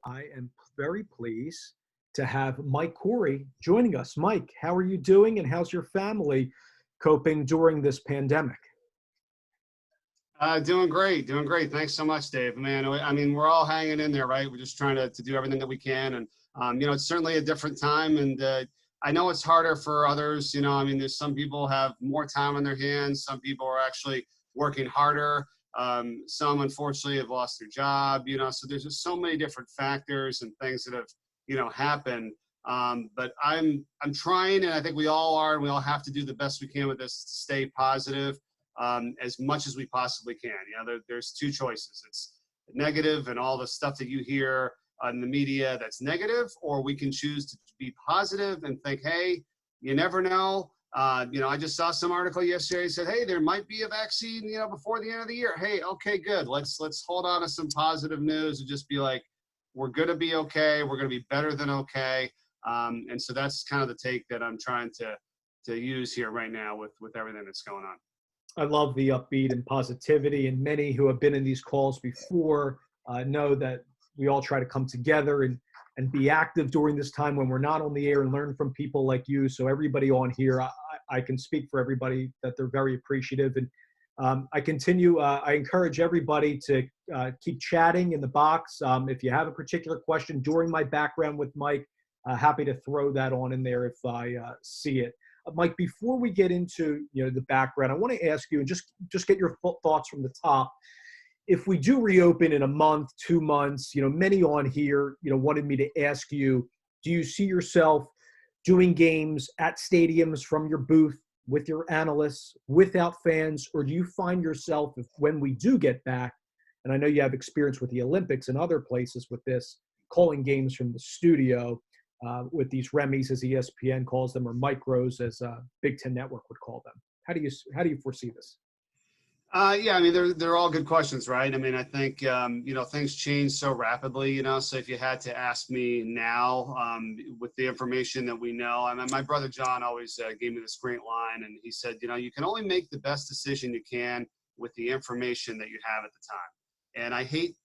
I am very pleased to have Mike Corey joining us. Mike, how are you doing and how's your family coping during this pandemic? Doing great. Thanks so much, Dave. Man, I mean, we're all hanging in there, right? We're just trying to do everything that we can. And, it's certainly a different time. And I know it's harder for others. I mean, there's some people have more time on their hands. Some people are actually working harder. Some, unfortunately, have lost their job, so there's just so many different factors and things that have, happened. But I'm trying, and I think we all are, and we all have to do the best we can with this to stay positive. As much as we possibly can. There's two choices. It's negative and all the stuff that you hear in the media that's negative, or we can choose to be positive and think, hey, you never know. I just saw some article yesterday that said, hey, there might be a vaccine, before the end of the year. Hey, okay, good. Let's hold on to some positive news and just be like, we're going to be okay. We're going to be better than okay. And so that's kind of the take that I'm trying to use here right now with everything that's going on. I love the upbeat and positivity, and many who have been in these calls before know that we all try to come together and be active during this time when we're not on the air and learn from people like you. So everybody on here, I can speak for everybody that they're very appreciative. And I encourage everybody to keep chatting in the box. If you have a particular question during my background with Mike, happy to throw that on in there if I see it. Mike, before we get into the background, I want to ask you and just get your thoughts from the top. If we do reopen in a month, 2 months, many on here, wanted me to ask you, do you see yourself doing games at stadiums from your booth with your analysts, without fans, or do you find yourself, when we do get back, and I know you have experience with the Olympics and other places with this, calling games from the studio? With these Remys, as ESPN calls them, or micros, as Big Ten Network would call them. How do you foresee this? Yeah, I mean, they're all good questions, right? I mean, I think, things change so rapidly, so if you had to ask me now with the information that we know, I mean, my brother John always gave me this great line, and he said, you can only make the best decision you can with the information that you have at the time. And I hate,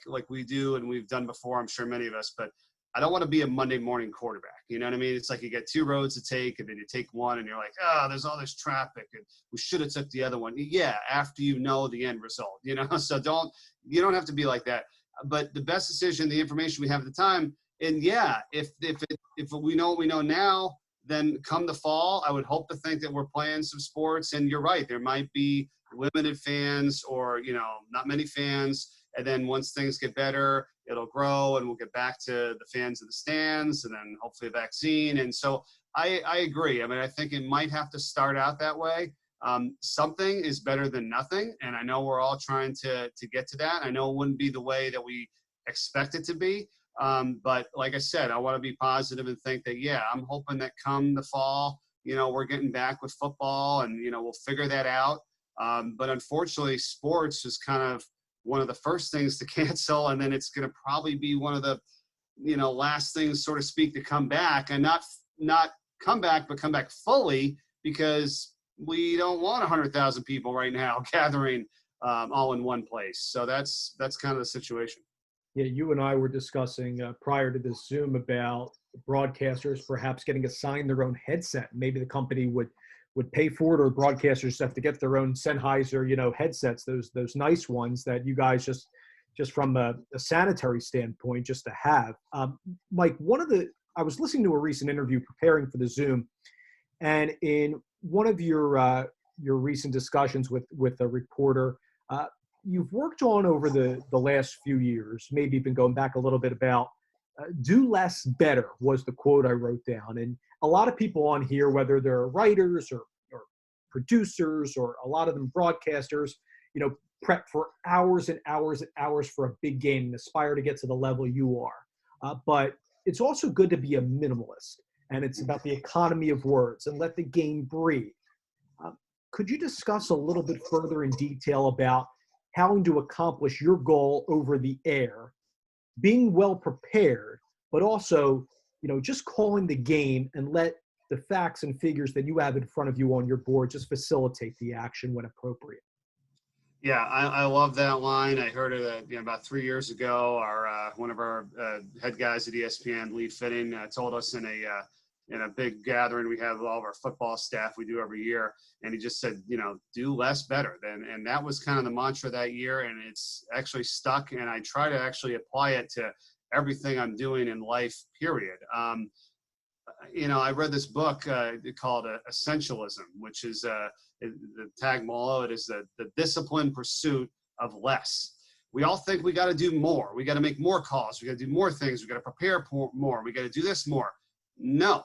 like we do and we've done before, I'm sure many of us, but I don't want to be a Monday morning quarterback. You know what I mean? It's like you get two roads to take, and then you take one and you're like, oh, there's all this traffic and we should have took the other one. Yeah, after you know the end result, so you don't have to be like that. But the best decision, the information we have at the time, and yeah, if we know what we know now, then come the fall, I would hope to think that we're playing some sports. And you're right, there might be limited fans or, not many fans. And then once things get better, it'll grow and we'll get back to the fans in the stands and then hopefully a vaccine. And so I agree. I mean, I think it might have to start out that way. Something is better than nothing. And I know we're all trying to get to that. I know it wouldn't be the way that we expect it to be. But like I said, I want to be positive and think that, yeah, I'm hoping that come the fall, we're getting back with football and, we'll figure that out. But unfortunately, sports is kind of one of the first things to cancel, and then it's going to probably be one of the, last things, so to speak, to come back, and not come back, but come back fully, because we don't want 100,000 people right now gathering all in one place. So that's kind of the situation. Yeah, you and I were discussing prior to this Zoom about broadcasters perhaps getting assigned their own headset. Maybe the company would pay for it, or broadcasters have to get their own Sennheiser, headsets, those nice ones that you guys just from a sanitary standpoint, just to have. Mike, I was listening to a recent interview preparing for the Zoom, and in one of your recent discussions with a reporter, you've worked on over the last few years, maybe even going back a little bit, about do less better was the quote I wrote down. And a lot of people on here, whether they're writers or producers, or a lot of them broadcasters, prep for hours and hours and hours for a big game and aspire to get to the level you are. But it's also good to be a minimalist, and it's about the economy of words and let the game breathe. Could you discuss a little bit further in detail about how to accomplish your goal over the air, being well prepared, but also, just calling the game and let the facts and figures that you have in front of you on your board just facilitate the action when appropriate? Yeah, I love that line. I heard it about 3 years ago. Our one of our head guys at ESPN, Lee Fitting, told us in a big gathering we have with all of our football staff we do every year, and he just said, do less better. And that was kind of the mantra that year, and it's actually stuck. And I try to actually apply it to everything I'm doing in life. Period. I read this book called Essentialism, which is the tag below it is the disciplined pursuit of less. We all think we got to do more. We got to make more calls. We got to do more things. We got to prepare more. We got to do this more. No,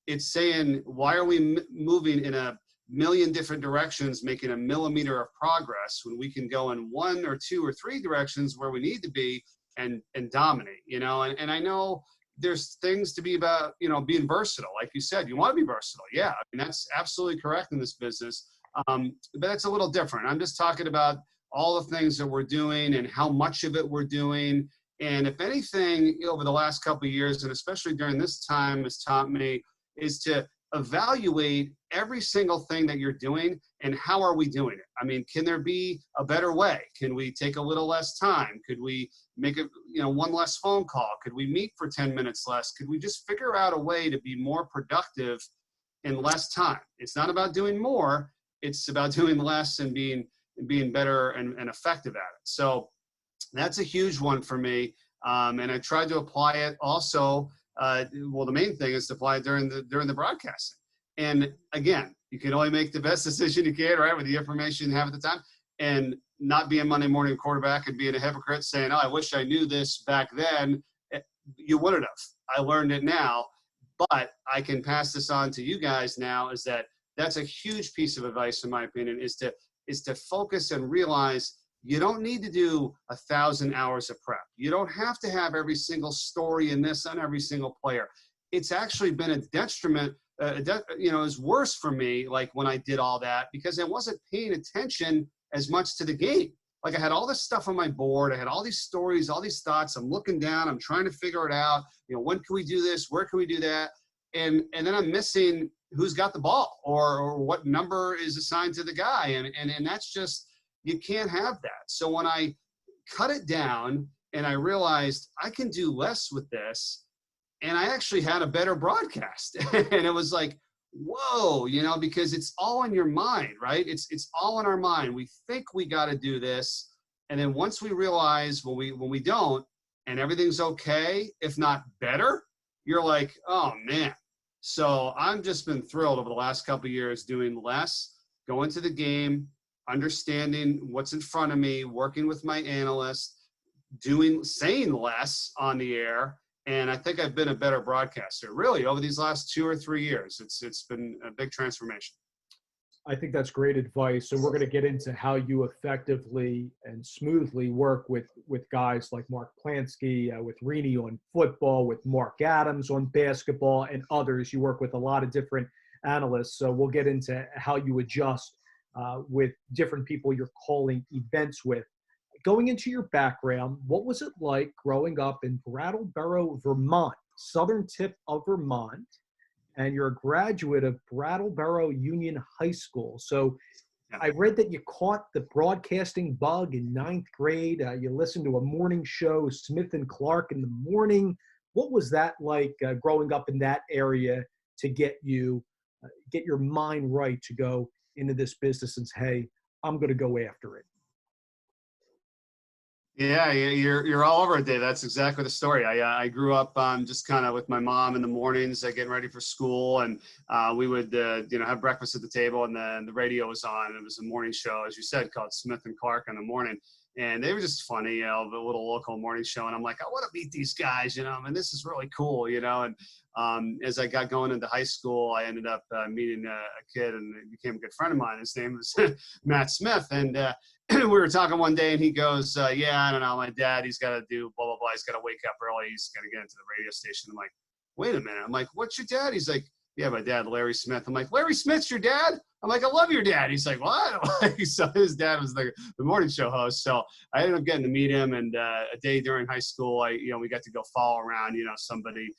it's saying, why are we moving in a million different directions, making a millimeter of progress when we can go in one or two or three directions where we need to be and dominate, and I know there's things to be about, being versatile. Like you said, you want to be versatile. Yeah, I mean, that's absolutely correct in this business. But that's a little different. I'm just talking about all the things that we're doing and how much of it we're doing. And if anything, over the last couple of years, and especially during this time, has taught me is to evaluate every single thing that you're doing and how are we doing it? I mean, can there be a better way? Can we take a little less time? Could we make it, one less phone call? Could we meet for 10 minutes less? Could we just figure out a way to be more productive in less time? It's not about doing more. It's about doing less and being better and effective at it. So that's a huge one for me. And I tried to apply it also. The main thing is to apply it during the broadcasting. And again, you can only make the best decision you can, right, with the information you have at the time, and not be a Monday morning quarterback and being a hypocrite saying, oh, I wish I knew this back then. You wouldn't have. I learned it now, but I can pass this on to you guys now, is that's a huge piece of advice, in my opinion, is to focus and realize you don't need to do 1,000 hours of prep. You don't have to have every single story in this on every single player. It's actually been a detriment. It was worse for me, like when I did all that, because I wasn't paying attention as much to the game. Like I had all this stuff on my board. I had all these stories, all these thoughts. I'm looking down. I'm trying to figure it out. When can we do this? Where can we do that? And then I'm missing who's got the ball or what number is assigned to the guy. And that's just, you can't have that. So when I cut it down and I realized I can do less with this, and I actually had a better broadcast. And it was like, whoa, because it's all in your mind, right? It's all in our mind. We think we got to do this. And then once we realize when we don't, and everything's okay, if not better, you're like, oh man. So I've just been thrilled over the last couple of years doing less, going to the game, understanding what's in front of me, working with my analyst, saying less on the air. And I think I've been a better broadcaster, really, over these last 2 or 3 years. It's been a big transformation. I think that's great advice. So we're going to get into how you effectively and smoothly work with guys like Mark Plansky, with Rini on football, with Mark Adams on basketball, and others. You work with a lot of different analysts. So we'll get into how you adjust with different people you're calling events with. Going into your background, what was it like growing up in Brattleboro, Vermont, southern tip of Vermont, and you're a graduate of Brattleboro Union High School. So I read that you caught the broadcasting bug in 9th grade. You listened to a morning show, Smith and Clark in the morning. What was that like growing up in that area to get your mind right to go into this business and say, hey, I'm going to go after it? Yeah, you're all over it, Dave. That's exactly the story. I grew up just kind of with my mom in the mornings, getting ready for school, and we would have breakfast at the table, and then the radio was on. It was a morning show, as you said, called Smith and Clark in the morning, and they were just funny, the little local morning show. And I'm like, I want to meet these guys, and this is really cool, And as I got going into high school, I ended up meeting a kid, and he became a good friend of mine. His name was Matt Smith, and we were talking one day, and he goes, yeah, I don't know, my dad, he's got to do blah, blah, blah. He's got to wake up early. He's got to get into the radio station. I'm like, wait a minute. I'm like, what's your dad? He's like, yeah, my dad, Larry Smith. I'm like, Larry Smith's your dad? I'm like, I love your dad. He's like, what? So his dad was the morning show host. So I ended up getting to meet him. And a day during high school, we got to go follow around, somebody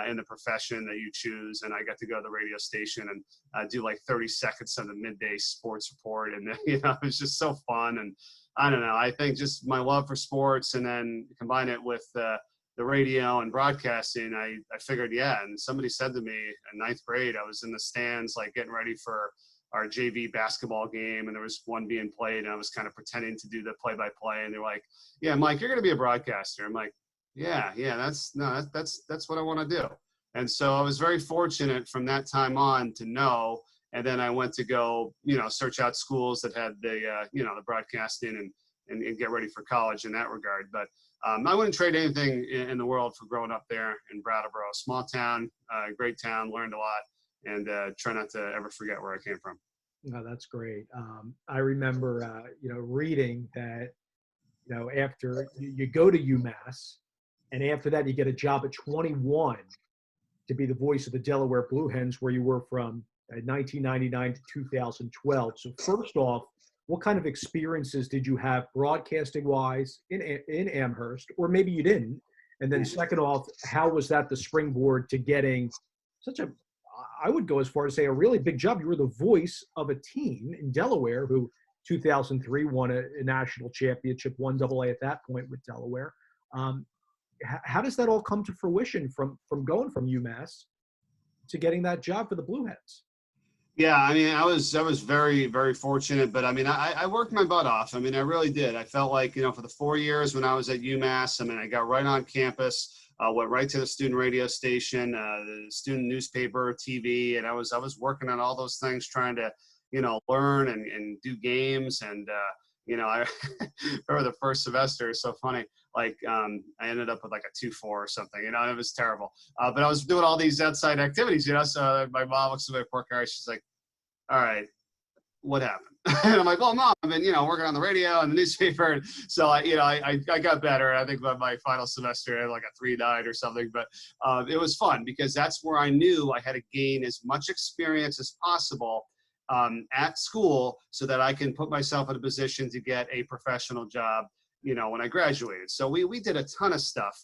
in the profession that you choose. And I got to go to the radio station and do like 30 seconds of the midday sports report. And, it was just so fun. And I don't know. I think just my love for sports, and then combine it with the radio and broadcasting. I figured, yeah. And somebody said to me in ninth grade, I was in the stands, like getting ready for our JV basketball game, and there was one being played, and I was kind of pretending to do the play-by-play, and they're like, "Yeah, Mike, you're going to be a broadcaster." I'm like, "Yeah, that's what I want to do." And so I was very fortunate from that time on to know. And then I went to go, search out schools that had the, the broadcasting and get ready for college in that regard. But I wouldn't trade anything in the world for growing up there in Brattleboro, small town, great town, learned a lot, and try not to ever forget where I came from. No, that's great. I remember, reading that, after you go to UMass, and after that you get a job at 21 to be the voice of the Delaware Blue Hens, where you were from 1999 to 2012. So first off, what kind of experiences did you have broadcasting-wise in Amherst, or maybe you didn't? And then second off, how was that the springboard to getting such a, I would go as far as say, a really big job? You were the voice of a team in Delaware who 2003 won a national championship, 1AA at that point with Delaware. How does that all come to fruition from going from UMass to getting that job for the Blue Hens? Yeah, I mean, I was very, very fortunate, but I mean, I worked my butt off. I mean, I really did. I felt like, for the 4 years when I was at UMass, I mean, I got right on campus, went right to the student radio station, the student newspaper, TV, and I was working on all those things, trying to, learn and do games. And, I remember the first semester, it's so funny. Like, I ended up with like a 2.4 or something, it was terrible. But I was doing all these outside activities, so my mom looks at my poor guy. She's like, "All right, what happened?" And I'm like, "Well, Mom, I've been, working on the radio and the newspaper." And so I got better. I think by my final semester, I had like a 3.9 or something, but it was fun because that's where I knew I had to gain as much experience as possible at school so that I can put myself in a position to get a professional job, when I graduated. So we did a ton of stuff.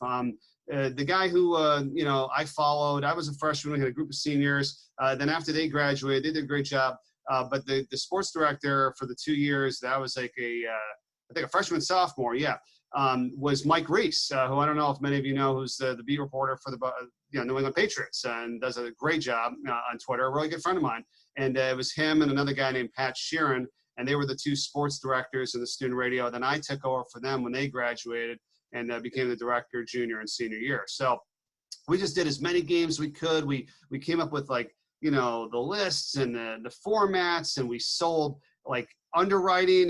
The guy who, I followed, I was a freshman, we had a group of seniors. Then after they graduated, they did a great job. But the sports director for the 2 years, that was like I think a freshman, sophomore, was Mike Reese, who I don't know if many of you know, who's the beat reporter for the New England Patriots and does a great job on Twitter, a really good friend of mine. And it was him and another guy named Pat Sheeran, and they were the two sports directors in the student radio. Then I took over for them when they graduated and became the director junior and senior year. So we just did as many games we could. We came up with the lists and the formats, and we sold like underwriting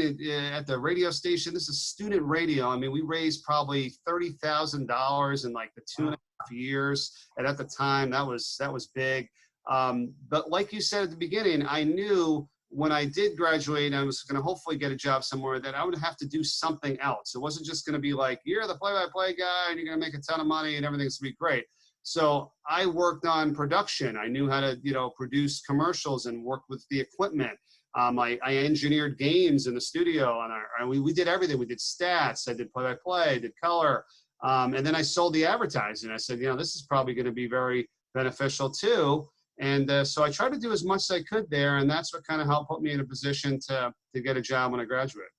at the radio station. This is student radio. I mean, we raised probably $30,000 in like the 2.5 years. And at the time that was big. But like you said at the beginning, I knew when I did graduate, I was going to hopefully get a job somewhere that I would have to do something else. It wasn't just going to be like, you're the play-by-play guy and you're going to make a ton of money and everything's going to be great. So I worked on production. I knew how to, produce commercials and work with the equipment. I engineered games in the studio, and we did everything. We did stats. I did play-by-play, I did color. And then I sold the advertising. I said, this is probably going to be very beneficial too. And so I tried to do as much as I could there, and that's what kind of helped put me in a position to get a job when I graduated.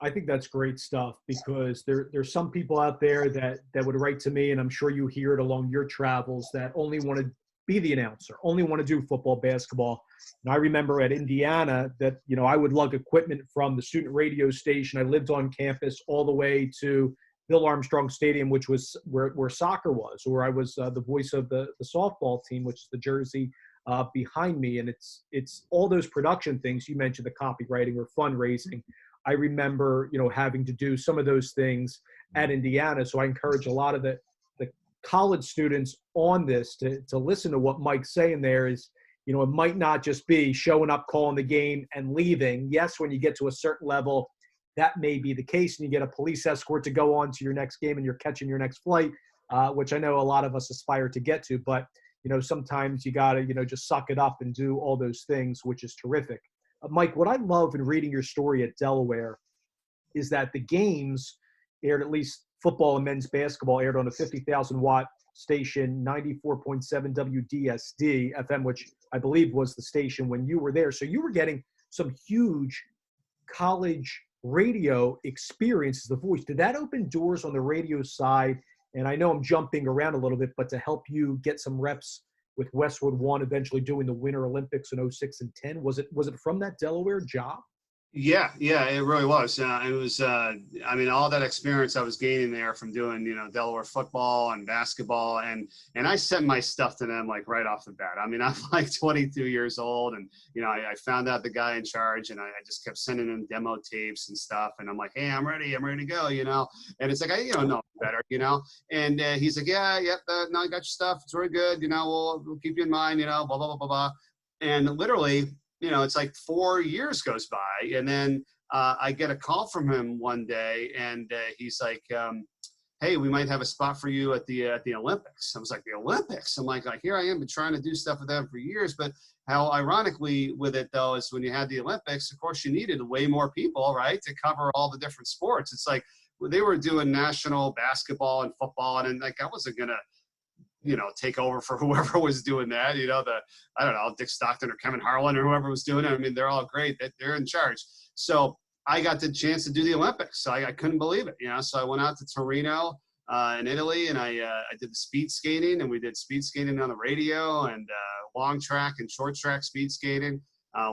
I think that's great stuff, because there's some people out there that would write to me, and I'm sure you hear it along your travels, that only want to be the announcer, only want to do football, basketball. And I remember at Indiana that, I would lug equipment from the student radio station. I lived on campus all the way to Bill Armstrong Stadium, which was where soccer was, or I was the voice of the softball team, which is the jersey behind me. And it's all those production things. You mentioned the copywriting or fundraising. I remember, having to do some of those things at Indiana. So I encourage a lot of the college students on this to listen to what Mike's saying there is, it might not just be showing up, calling the game, and leaving. Yes, when you get to a certain level, that may be the case, and you get a police escort to go on to your next game and you're catching your next flight, which I know a lot of us aspire to get to. But, sometimes you got to, just suck it up and do all those things, which is terrific. Mike, what I love in reading your story at Delaware is that the games aired, at least football and men's basketball, aired on a 50,000-watt station, 94.7 WDSD FM, which I believe was the station when you were there. So you were getting some huge college radio experience as the voice, did that open doors on the radio side? And I know I'm jumping around a little bit, but to help you get some reps with Westwood One, eventually doing the Winter Olympics in '06 and '10, was it from that Delaware job? Yeah, it really was. It was, I mean, all that experience I was gaining there from doing, Delaware football and basketball, and I sent my stuff to them like right off the bat. I mean, I'm like 22 years old, and I found out the guy in charge, and I just kept sending him demo tapes and stuff, and I'm like, hey, I'm ready to go, and it's like I know better, and he's like, no, I got your stuff, it's very good, we'll keep you in mind, blah blah blah blah blah, and literally. It's like 4 years goes by, and then I get a call from him one day, and he's like, hey, we might have a spot for you at the Olympics. I was like, the Olympics? I'm like, here I am, been trying to do stuff with them for years, but how ironically with it, though, is when you had the Olympics, of course, you needed way more people, right, to cover all the different sports. It's like they were doing national basketball and football, and like I wasn't going to take over for whoever was doing that, I don't know, Dick Stockton or Kevin Harlan or whoever was doing it. I mean, they're all great. They're in charge. So I got the chance to do the Olympics. So I couldn't believe it, So I went out to Torino in Italy, and I did the speed skating, and we did speed skating on the radio, and long track and short track speed skating.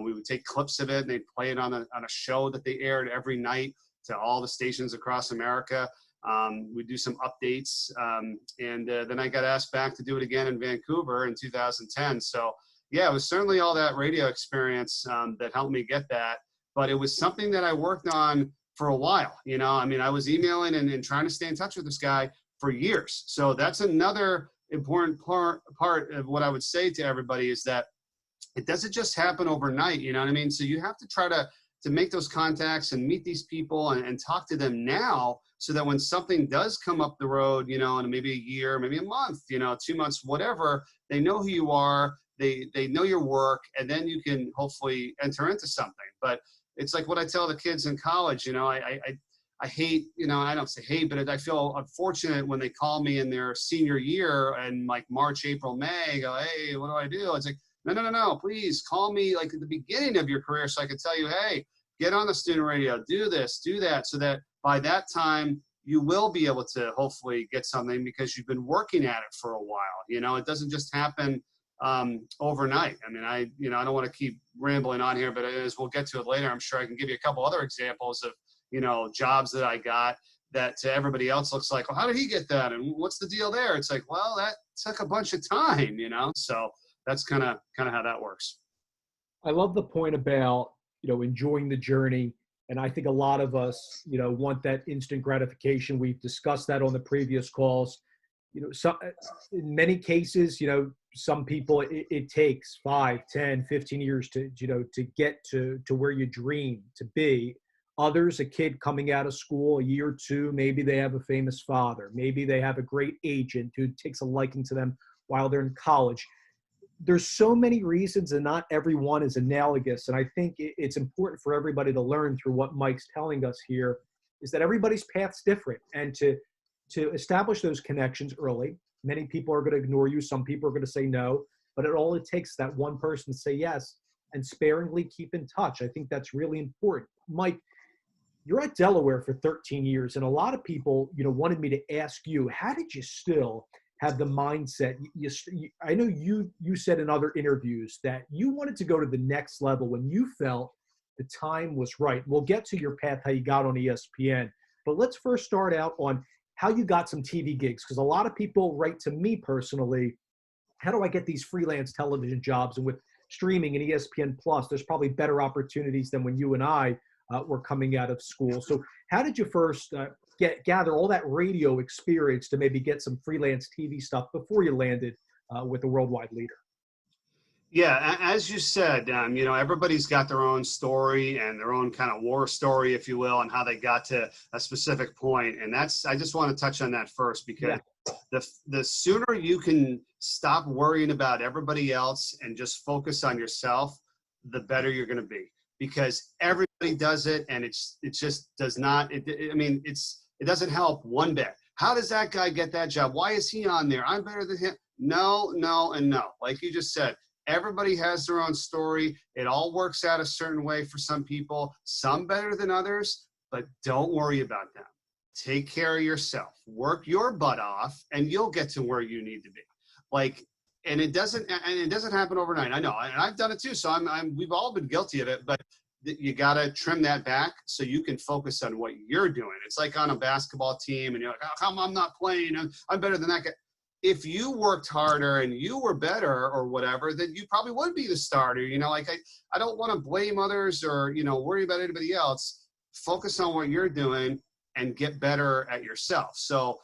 We would take clips of it, and they'd play it on a show that they aired every night to all the stations across America. We do some updates, and then I got asked back to do it again in Vancouver in 2010. So yeah, it was certainly all that radio experience that helped me get that, but it was something that I worked on for a while. I mean, I was emailing and trying to stay in touch with this guy for years. So that's another important part of what I would say to everybody, is that it doesn't just happen overnight. You know what I mean? So you have to try to make those contacts and meet these people and talk to them now, so that when something does come up the road, in maybe a year, maybe a month, 2 months, whatever, they know who you are, they know your work, and then you can hopefully enter into something. But it's like what I tell the kids in college, I hate, I don't say hate, but I feel unfortunate when they call me in their senior year and like March, April, May, go, hey, what do I do? It's like, no, please call me like at the beginning of your career, so I can tell you, hey, get on the student radio, do this, do that, so that by that time you will be able to hopefully get something, because you've been working at it for a while. It doesn't just happen overnight. I mean, I don't want to keep rambling on here, but as we'll get to it later, I'm sure I can give you a couple other examples of, jobs that I got that to everybody else looks like, well, how did he get that? And what's the deal there? It's like, well, that took a bunch of time, so that's kind of how that works. I love the point about, enjoying the journey. And I think a lot of us, want that instant gratification. We've discussed that on the previous calls. In many cases, some people, it takes 5, 10, 15 years to get to where you dream to be. Others, a kid coming out of school, a year or two, maybe they have a famous father. Maybe they have a great agent who takes a liking to them while they're in college. There's so many reasons, and not every one is analogous. And I think it's important for everybody to learn through what Mike's telling us here, is that everybody's path's different, and to establish those connections early. Many people are going to ignore you. Some people are going to say no, but it takes that one person to say yes, and sparingly keep in touch. I think that's really important. Mike, you're at Delaware for 13 years, and a lot of people, wanted me to ask you, how did you still have the mindset? I know you said in other interviews that you wanted to go to the next level when you felt the time was right. We'll get to your path, how you got on ESPN, but let's first start out on how you got some TV gigs, because a lot of people write to me personally, how do I get these freelance television jobs? And with streaming and ESPN Plus, there's probably better opportunities than when you and I were coming out of school. So how did you first gather all that radio experience to maybe get some freelance TV stuff before you landed with a worldwide leader? Yeah, as you said, everybody's got their own story and their own kind of war story, if you will, and how they got to a specific point. And I just want to touch on that first, because the sooner you can stop worrying about everybody else and just focus on yourself, the better you're going to be, because everybody does it, and it just does not. It doesn't help one bit. How does that guy get that job? Why is he on there? I'm better than him. No, and no. Like you just said, everybody has their own story. It all works out a certain way for some people, some better than others. but don't worry about them. Take care of yourself, work your butt off, and you'll get to where you need to be. Like, and it doesn't happen overnight. I know, and I've done it too. So we've all been guilty of it, but you got to trim that back so you can focus on what you're doing. It's like on a basketball team and you're like, how come I'm not playing? I'm better than that guy. If you worked harder and you were better or whatever, then you probably would be the starter. Like I don't want to blame others or, worry about anybody else. Focus on what you're doing and get better at yourself. So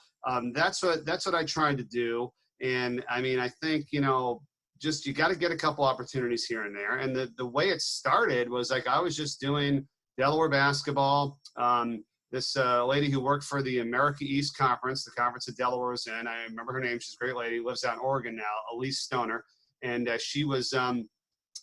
that's what I tried to do. And I mean, I think, just you got to get a couple opportunities here and there. And the way it started was like I was just doing Delaware basketball. This lady who worked for the America East Conference, the conference that Delaware was in, I remember her name. She's a great lady, lives out in Oregon now, Elise Stoner. And she was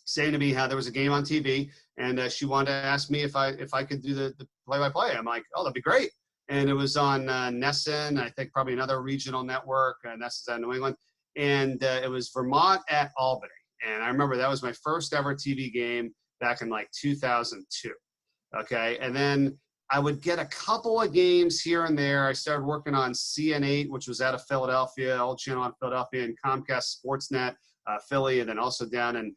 saying to me how there was a game on TV, and she wanted to ask me if I could do the play-by-play. I'm like, oh, that'd be great. And it was on Nesson, I think probably another regional network. Nesson's out in New England. And it was Vermont at Albany. And I remember that was my first ever TV game back in like 2002. Okay. And then I would get a couple of games here and there. I started working on CN8, which was out of Philadelphia, old channel in Philadelphia, and Comcast Sportsnet, Philly, and then also down in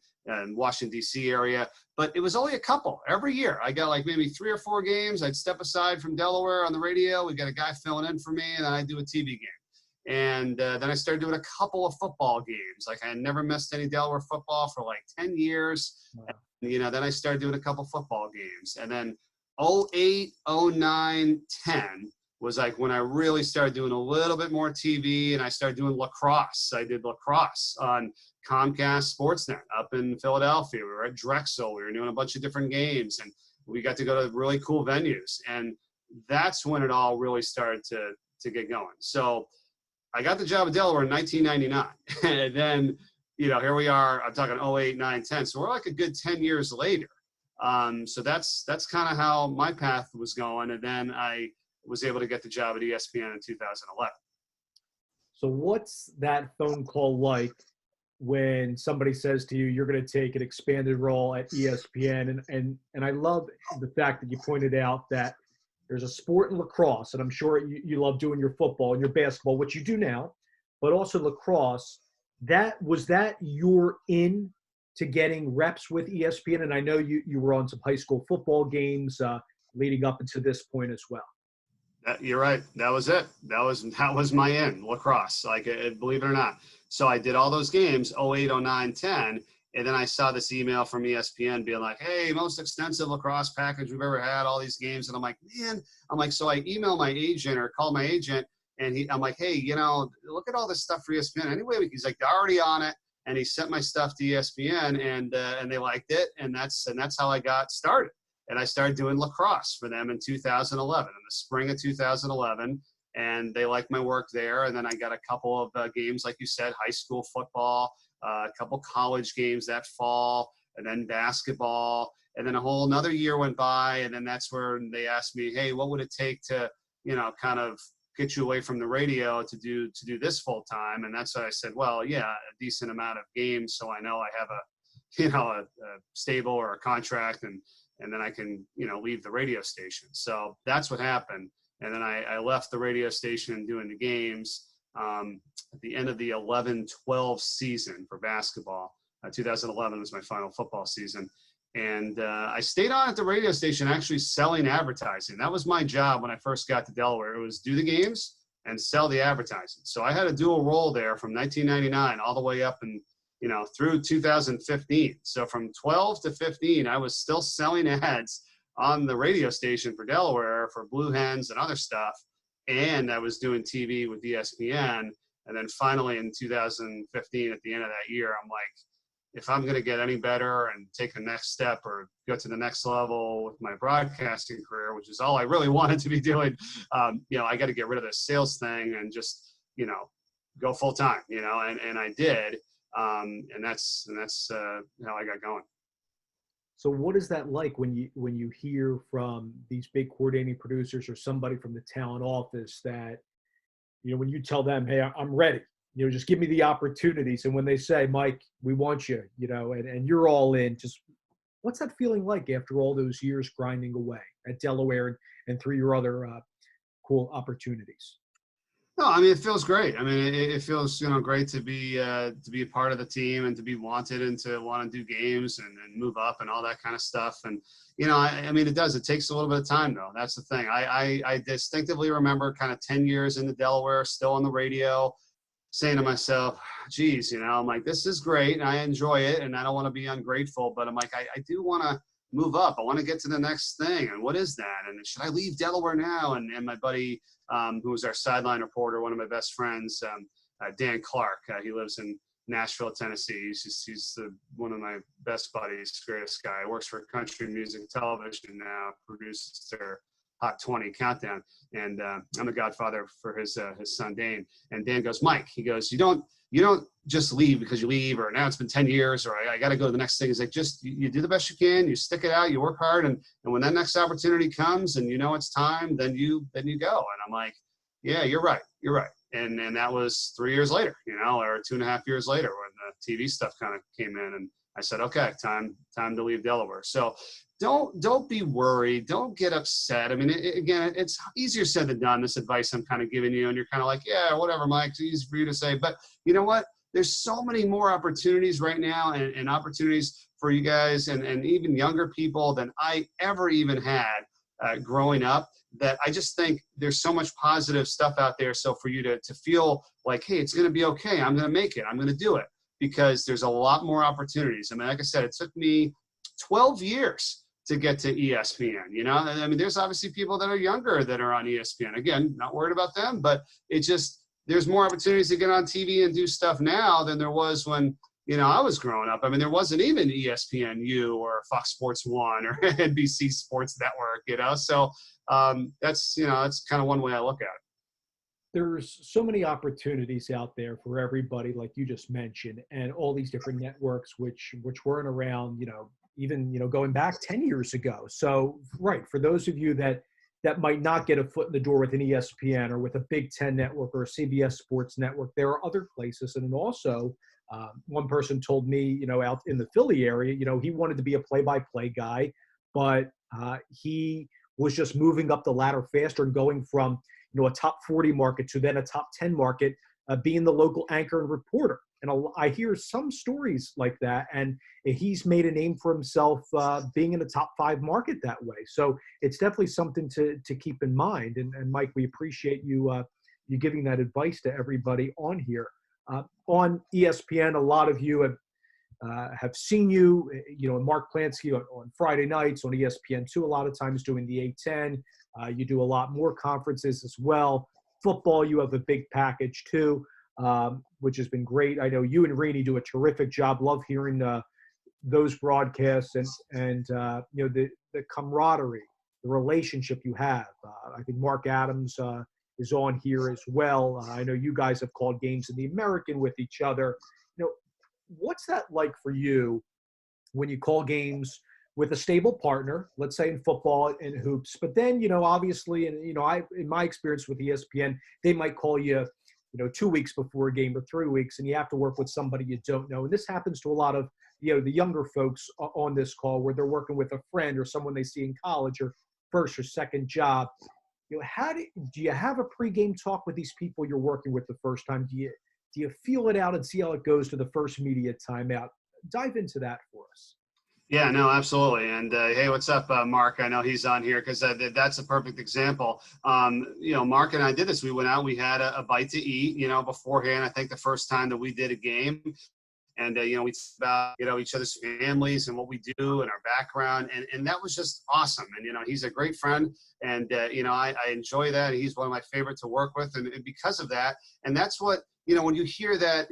Washington, D.C. area. But it was only a couple every year. I got like maybe 3 or 4 games. I'd step aside from Delaware on the radio. We got a guy filling in for me, and then I'd do a TV game. And then I started doing a couple of football games. Like I had never missed any Delaware football for like 10 years. Wow. And, then I started doing a couple football games. And then 08, 09, 10 was like when I really started doing a little bit more TV, and I started doing lacrosse. I did lacrosse on Comcast Sportsnet up in Philadelphia. We were at Drexel. We were doing a bunch of different games, and we got to go to really cool venues. And that's when it all really started to get going. So I got the job at Delaware in 1999. And then, here we are. I'm talking 08, 9, 10. So we're like a good 10 years later. So that's kind of how my path was going. And then I was able to get the job at ESPN in 2011. So what's that phone call like when somebody says to you, you're going to take an expanded role at ESPN? And I love the fact that you pointed out that there's a sport in lacrosse, and I'm sure you love doing your football and your basketball, which you do now, but also lacrosse. Was that your in to getting reps with ESPN? And I know you were on some high school football games leading up into this point as well. You're right. That was it. That was my in, lacrosse, believe it or not. So I did all those games, 08, 09, 10. And then I saw this email from ESPN being like, hey, most extensive lacrosse package we've ever had, all these games. And I'm like, man, so I emailed my agent or called my agent, and I'm like, hey, look at all this stuff for ESPN. Anyway, he's like, they're already on it. And he sent my stuff to ESPN, and they liked it. And that's how I got started. And I started doing lacrosse for them in 2011, in the spring of 2011. And they liked my work there. And then I got a couple of games, like you said, high school football, a couple college games that fall, and then basketball. And then a whole another year went by. And then that's where they asked me, hey, what would it take to, kind of get you away from the radio to do this full time? And that's why I said, well, yeah, a decent amount of games. So I know I have a stable or a contract, and then I can, leave the radio station. So that's what happened. And then I left the radio station doing the games at the end of the 11-12 season for basketball. 2011 was my final football season. And I stayed on at the radio station actually selling advertising. That was my job when I first got to Delaware. It was do the games and sell the advertising. So I had a dual role there from 1999 all the way up and through 2015. So from 12 to 15, I was still selling ads on the radio station for Delaware for Blue Hens and other stuff. And I was doing TV with ESPN. And then finally in 2015, at the end of that year, I'm like, if I'm going to get any better and take the next step or go to the next level with my broadcasting career, which is all I really wanted to be doing, I got to get rid of this sales thing and just, go full time, and I did. And that's how I got going. So what is that like when you hear from these big coordinating producers or somebody from the talent office that, when you tell them, hey, I'm ready, just give me the opportunities. And when they say, Mike, we want you, and you're all in, just What's that feeling like after all those years grinding away at Delaware and through your other cool opportunities? No, I mean, it feels great. I mean, it feels, great to be a part of the team and to be wanted and to want to do games and move up and all that kind of stuff. And, I mean, it does. It takes a little bit of time, though. That's the thing. I distinctively remember kind of 10 years into Delaware, still on the radio, saying to myself, geez, I'm like, this is great and I enjoy it and I don't want to be ungrateful, but I'm like, I do want to move up. I want to get to the next thing. And what is that? And should I leave Delaware now? And my buddy, who was our sideline reporter, one of my best friends, Dan Clark, he lives in Nashville, Tennessee. He's one of my best buddies, greatest guy. Works for Country Music Television now, produces their Hot 20 countdown, and I'm a godfather for his son Dane. And Dan goes, Mike, he goes, you don't just leave because you leave, or now it's been 10 years, or I got to go to the next thing. He's like, just you do the best you can, you stick it out, you work hard, and when that next opportunity comes, and it's time, then you go. And I'm like, yeah, you're right. And that was 3 years later, or 2.5 years later, when the TV stuff kind of came in, and I said, okay, time to leave Delaware. So don't be worried. Don't get upset. I mean, again, it's easier said than done, this advice I'm kind of giving you, and you're kind of like, yeah, whatever, Mike, it's easy for you to say. But you know what? There's so many more opportunities right now, and opportunities for you guys and even younger people than I ever even had growing up, that I just think there's so much positive stuff out there. So for you to feel like, hey, it's going to be okay. I'm going to make it. I'm going to do it, because there's a lot more opportunities. I mean, like I said, it took me 12 years to get to ESPN, I mean, there's obviously people that are younger that are on ESPN. Again, not worried about them, but there's more opportunities to get on TV and do stuff now than there was when, I was growing up. I mean, there wasn't even ESPNU or Fox Sports 1 or NBC Sports Network, so that's kind of one way I look at it. There's so many opportunities out there for everybody, like you just mentioned, and all these different networks, which weren't around, even, going back 10 years ago. So, right, for those of you that might not get a foot in the door with an ESPN or with a Big Ten network or a CBS Sports Network, there are other places. And also, one person told me, out in the Philly area, he wanted to be a play-by-play guy, but he was just moving up the ladder faster and going from, a top 40 market to then a top 10 market, being the local anchor and reporter. And I hear some stories like that, and he's made a name for himself being in the top 5 market that way. So it's definitely something to keep in mind. And Mike, we appreciate you giving that advice to everybody on here. On ESPN, a lot of you have seen you, Mark Plansky on Friday nights on ESPN2, a lot of times doing the A10. You do a lot more conferences as well. Football, you have a big package too, which has been great. I know you and Rainey do a terrific job. Love hearing those broadcasts and the camaraderie, the relationship you have. I think Mark Adams is on here as well. I know you guys have called games in the American with each other. What's that like for you when you call games with a stable partner, let's say in football and hoops, but then, obviously, and, in my experience with ESPN, they might call you, 2 weeks before a game or 3 weeks, and you have to work with somebody you don't know. And this happens to a lot of, the younger folks on this call, where they're working with a friend or someone they see in college or first or second job. How do you have a pregame talk with these people you're working with the first time? Do you feel it out and see how it goes to the first media timeout? Dive into that for us. Yeah, no, absolutely. And hey, what's up, Mark? I know he's on here because that's a perfect example. Mark and I did this. We went out, we had a bite to eat, beforehand. I think the first time that we did a game. And, we talked about, each other's families and what we do and our background. And that was just awesome. And, he's a great friend. And, I enjoy that. He's one of my favorite to work with. And because of that, and that's what, when you hear that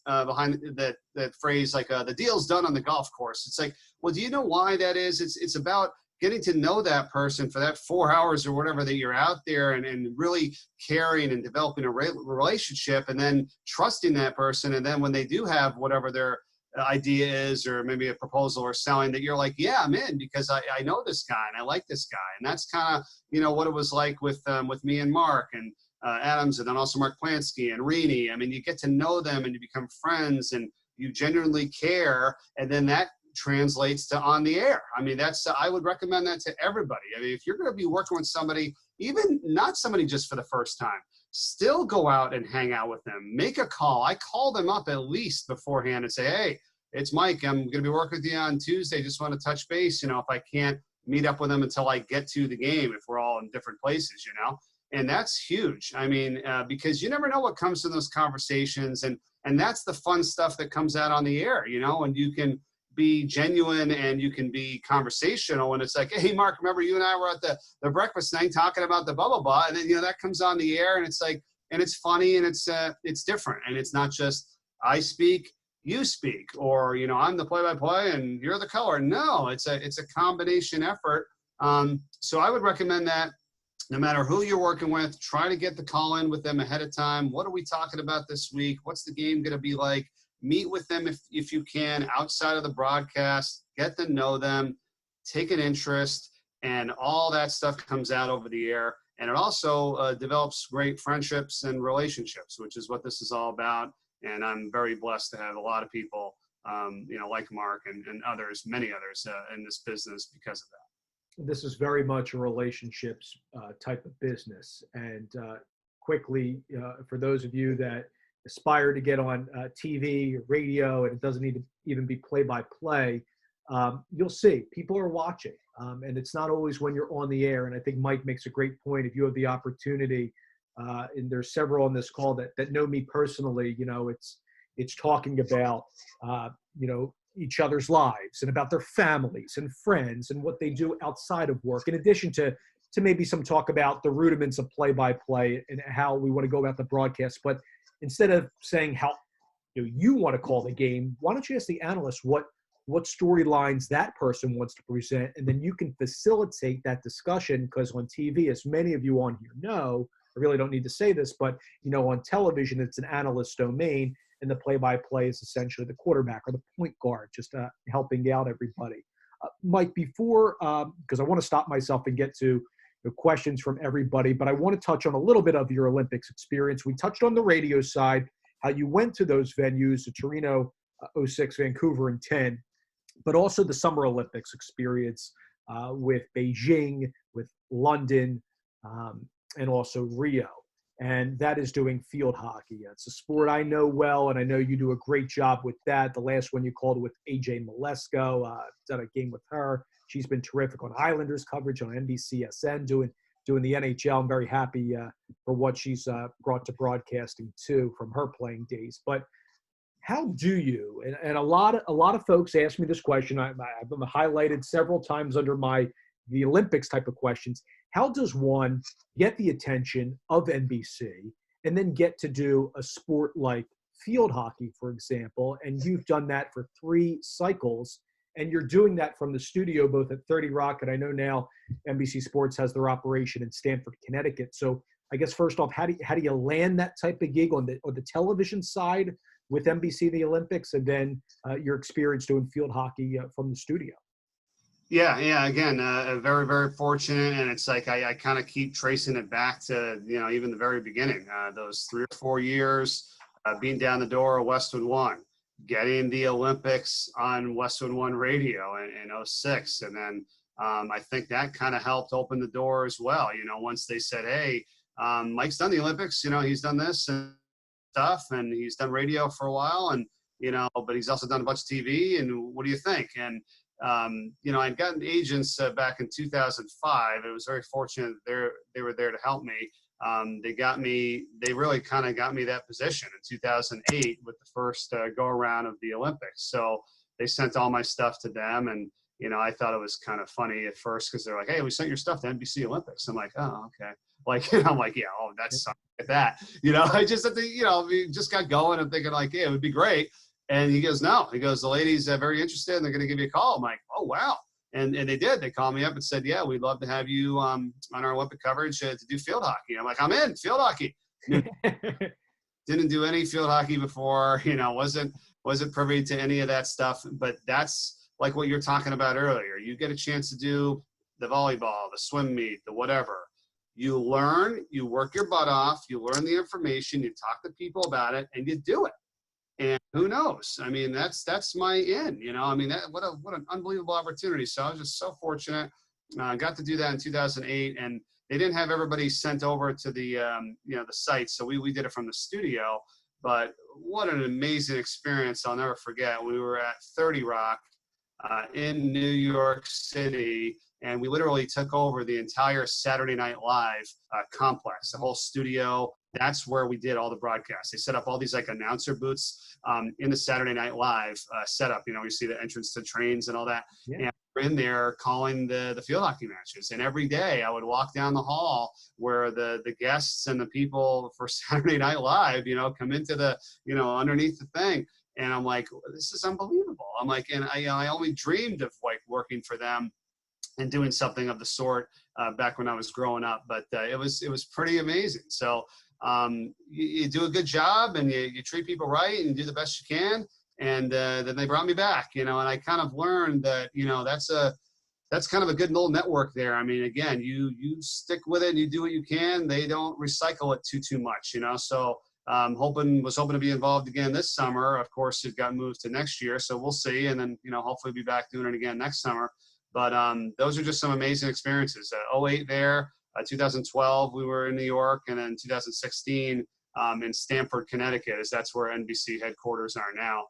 behind that phrase, like the deal's done on the golf course, it's like, well, do you know why that is? It's about getting to know that person for that 4 hours or whatever that you're out there and really caring and developing a relationship and then trusting that person. And then when they do have whatever their idea is, or maybe a proposal or selling, that you're like, yeah, I'm in because I know this guy and I like this guy. And that's kind of, what it was like with me and Mark and Adams, and then also Mark Plansky and Rini. I mean, you get to know them and you become friends and you genuinely care. And then that translates to on the air. I mean, I would recommend that to everybody. I mean, if you're going to be working with somebody, even not somebody just for the first time, still go out and hang out with them. Make a call. I call them up at least beforehand and say, hey, it's Mike. I'm going to be working with you on Tuesday. Just want to touch base. If I can't meet up with them until I get to the game, if we're all in different places, and that's huge. I mean, because you never know what comes from those conversations, and that's the fun stuff that comes out on the air, and you can be genuine and you can be conversational. And it's like, hey, Mark, remember you and I were at the breakfast thing talking about the blah, blah, blah. And then, that comes on the air, and it's like, and it's funny, and it's different. And it's not just I speak, you speak, or, I'm the play-by-play and you're the color. No, it's a combination effort. So I would recommend that no matter who you're working with, try to get the call in with them ahead of time. What are we talking about this week? What's the game going to be like? Meet with them if you can outside of the broadcast, get to know them, take an interest, and all that stuff comes out over the air. And it also develops great friendships and relationships, which is what this is all about. And I'm very blessed to have a lot of people, like Mark and others, many others in this business because of that. This is very much a relationships type of business. And quickly, for those of you that aspire to get on TV, radio, and it doesn't need to even be play-by-play, you'll see people are watching. And it's not always when you're on the air. And I think Mike makes a great point. If you have the opportunity, and there's several on this call that know me personally, it's talking about, each other's lives and about their families and friends and what they do outside of work, in addition to maybe some talk about the rudiments of play-by-play and how we want to go about the broadcast. But instead of saying how you want to call the game, why don't you ask the analyst what storylines that person wants to present, and then you can facilitate that discussion. Because on TV, as many of you on here know, I really don't need to say this, but on television, it's an analyst domain, and the play-by-play is essentially the quarterback or the point guard, just helping out everybody. Mike, before, because I want to stop myself and get to questions from everybody, but I want to touch on a little bit of your Olympics experience. We touched on the radio side, how you went to those venues, the Torino 06, Vancouver in 10, but also the Summer Olympics experience with Beijing, with London, and also Rio. And that is doing field hockey. It's a sport I know well, and I know you do a great job with that. The last one you called with AJ Malesko, done a game with her. She's been terrific on Islanders coverage on NBCSN, doing the NHL. I'm very happy for what she's brought to broadcasting too from her playing days. But how do you? And a lot of folks ask me this question. I've been highlighted several times under the Olympics type of questions. How does one get the attention of NBC and then get to do a sport like field hockey, for example? And you've done that for 3 cycles, and you're doing that from the studio, both at 30 Rock, and I know now NBC Sports has their operation in Stamford, Connecticut. So I guess first off, how do you land that type of gig on the television side with NBC, the Olympics, and then your experience doing field hockey from the studio? Yeah. Again, very, very fortunate. And it's like, I kind of keep tracing it back to, even the very beginning, those 3 or 4 years, being down the door of Westwood One, getting the Olympics on Westwood One radio in 06. And then I think that kind of helped open the door as well. Once they said, hey, Mike's done the Olympics, he's done this and stuff, and he's done radio for a while, and, but he's also done a bunch of TV, and what do you think? And, I'd gotten agents back in 2005. It was very fortunate they were there to help me. They really kind of got me that position in 2008 with the first go around of the Olympics. So they sent all my stuff to them, and, I thought it was kind of funny at first because they're like, hey, we sent your stuff to NBC Olympics. I'm like, oh, okay. I'm like, yeah, oh, that's something like that. I just had to, we just got going and thinking like, yeah, it would be great. And he goes, no. He goes, the ladies are very interested, and they're going to give you a call. I'm like, oh, wow. And they did. They called me up and said, yeah, we'd love to have you on our Olympic coverage to do field hockey. I'm like, I'm in, field hockey. Didn't do any field hockey before, wasn't privy to any of that stuff. But that's like what you're talking about earlier. You get a chance to do the volleyball, the swim meet, the whatever. You learn, you work your butt off, you learn the information, you talk to people about it, and you do it. And who knows? I mean, that's my in, I mean, what an unbelievable opportunity. So I was just so fortunate. Got to do that in 2008, and they didn't have everybody sent over to the, the site. So we did it from the studio, but what an amazing experience. I'll never forget. We were at 30 Rock in New York City, and we literally took over the entire Saturday Night Live complex, the whole studio. That's where we did all the broadcasts. They set up all these like announcer booths in the Saturday Night Live setup. You see the entrance to trains and all that. Yeah. And we're in there calling the field hockey matches. And every day I would walk down the hall where the guests and the people for Saturday Night Live, come into the, underneath the thing. And I'm like, this is unbelievable. I'm like, and I only dreamed of like working for them and doing something of the sort back when I was growing up. But it was pretty amazing. So you do a good job, and you treat people right and do the best you can. And then they brought me back, and I kind of learned that, that's kind of a good little network there. I mean, again, you stick with it and you do what you can. They don't recycle it too much, So was hoping to be involved again this summer. Of course, it got moved to next year, so we'll see. And then, hopefully be back doing it again next summer. But those are just some amazing experiences. 08 there, 2012 we were in New York, and then 2016 in Stamford, Connecticut, as that's where NBC headquarters are now.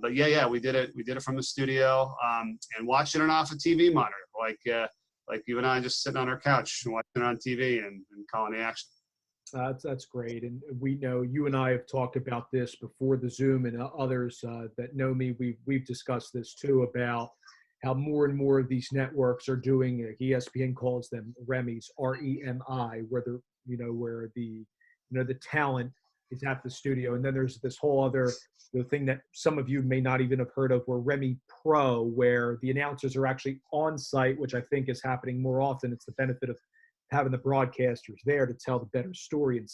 But yeah, we did it from the studio and watching it off a TV monitor, like you and I just sitting on our couch and watching it on TV and calling the action. That's great. And we know you and I have talked about this before the Zoom, and others that know me, we've discussed this too, about how more and more of these networks are doing, ESPN calls them REMIs, REMI, where where the talent is at the studio. And then there's this whole other thing that some of you may not even have heard of, where REMI Pro, where the announcers are actually on site, which I think is happening more often. It's the benefit of having the broadcasters there to tell the better story and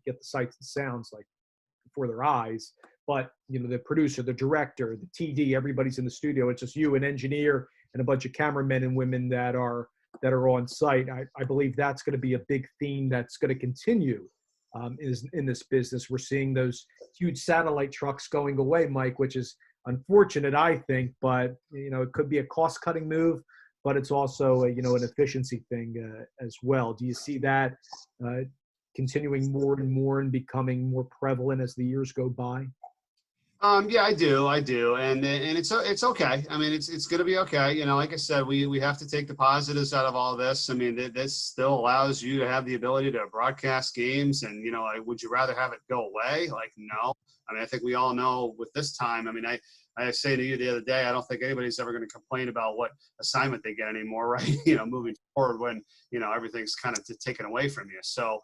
get the sights and sounds like before their eyes. But, the producer, the director, the TD, everybody's in the studio. It's just you, an engineer, and a bunch of cameramen and women that are on site. I believe that's going to be a big theme that's going to continue in this business. We're seeing those huge satellite trucks going away, Mike, which is unfortunate, I think. But, it could be a cost-cutting move, but it's also, an efficiency thing as well. Do you see that continuing more and more and becoming more prevalent as the years go by? Yeah, I do. And it's okay. I mean, it's going to be okay. Like I said, we have to take the positives out of all this. I mean, this still allows you to have the ability to broadcast games, and, would you rather have it go away? Like, no. I mean, I think we all know with this time, I mean, I say to you the other day, I don't think anybody's ever going to complain about what assignment they get anymore, right? Moving forward when, everything's kind of taken away from you. So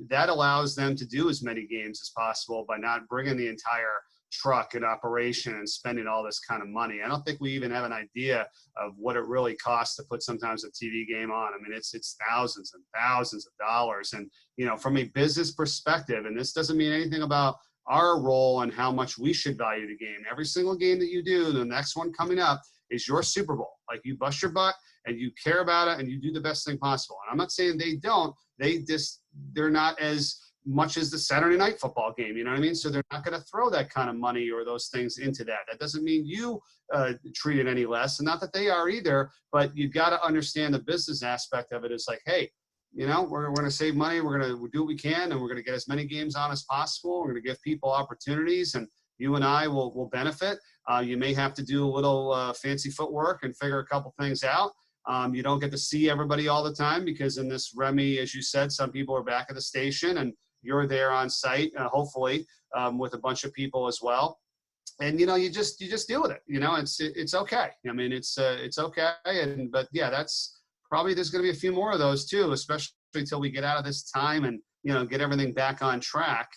that allows them to do as many games as possible by not bringing the entire truck and operation and spending all this kind of money. I don't think we even have an idea of what it really costs to put sometimes a TV game on. I mean, it's thousands and thousands of dollars. And, from a business perspective, and this doesn't mean anything about our role and how much we should value the game. Every single game that you do, the next one coming up is your Super Bowl. Like, you bust your butt and you care about it and you do the best thing possible. And I'm not saying they don't. They're not as much as the Saturday night football game, you know what I mean? So they're not going to throw that kind of money or those things into that. That doesn't mean you treat it any less, and not that they are either, but you've got to understand the business aspect of it. It's like, hey, we're going to save money. We're going to do what we can, and we're going to get as many games on as possible. We're going to give people opportunities, and you and I will benefit. You may have to do a little fancy footwork and figure a couple things out. You don't get to see everybody all the time because in this REMI, as you said, some people are back at the station and you're there on site, hopefully, with a bunch of people as well. And, you just deal with it. It's okay. I mean, it's okay. But yeah, that's probably, there's going to be a few more of those too, especially until we get out of this time and, get everything back on track.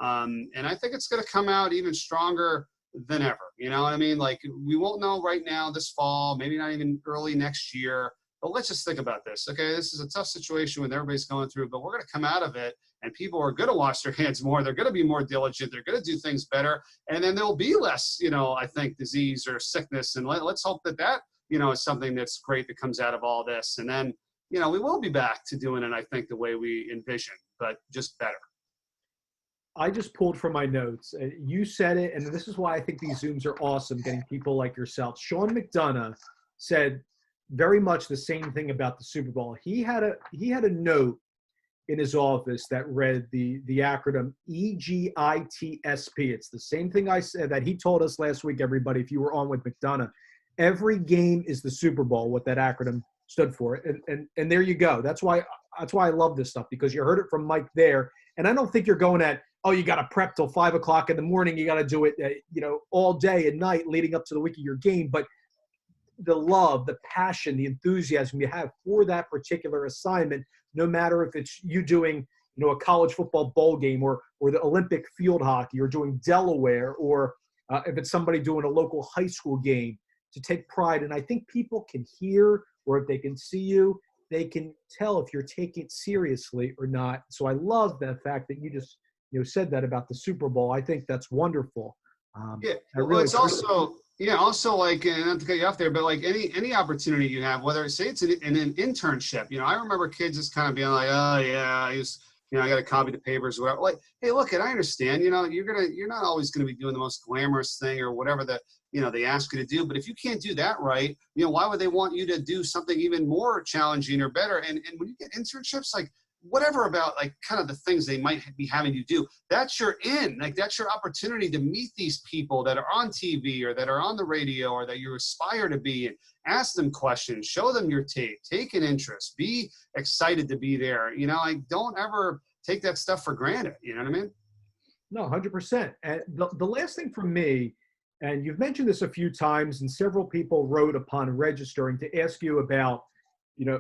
And I think it's going to come out even stronger than ever. You know what I mean? Like, we won't know right now this fall, maybe not even early next year, but let's just think about this. Okay. This is a tough situation when everybody's going through, but we're going to come out of it and people are going to wash their hands more. They're going to be more diligent. They're going to do things better. And then there'll be less, I think, disease or sickness. And let's hope that, is something that's great that comes out of all this. And then, we will be back to doing it, I think, the way we envision, but just better. I just pulled from my notes. You said it, and this is why I think these Zooms are awesome, getting people like yourself. Sean McDonough said very much the same thing about the Super Bowl. He had a note in his office that read the acronym EGITSP. It's the same thing I said that he told us last week, everybody, if you were on with McDonough. Every game is the Super Bowl, what that acronym stood for. And there you go. That's why I love this stuff, because you heard it from Mike there. And I don't think you're going at, oh, you got to prep till 5 o'clock in the morning. You got to do it, all day and night leading up to the week of your game. But the love, the passion, the enthusiasm you have for that particular assignment, no matter if it's you doing, a college football bowl game or the Olympic field hockey, or doing Delaware, or if it's somebody doing a local high school game, to take pride. And I think people can hear, or if they can see you, they can tell if you're taking it seriously or not. So I love the fact that you just said that about the Super Bowl. I think that's wonderful. Yeah, well, it's also like, and not to cut you off there, but like any opportunity you have, whether say it's an internship. I remember kids just kind of being like, oh yeah, I got to copy the papers or whatever. Like, hey, look, I understand. You're not always gonna be doing the most glamorous thing or whatever they ask you to do. But if you can't do that right, why would they want you to do something even more challenging or better? And when you get internships, like, whatever about like kind of the things they might be having you do, that's your that's your opportunity to meet these people that are on TV or that are on the radio or that you aspire to be, and ask them questions, show them your tape, take an interest, be excited to be there. Like, don't ever take that stuff for granted. You know what I mean? No, 100%. And the last thing from me, and you've mentioned this a few times, and several people wrote upon registering to ask you about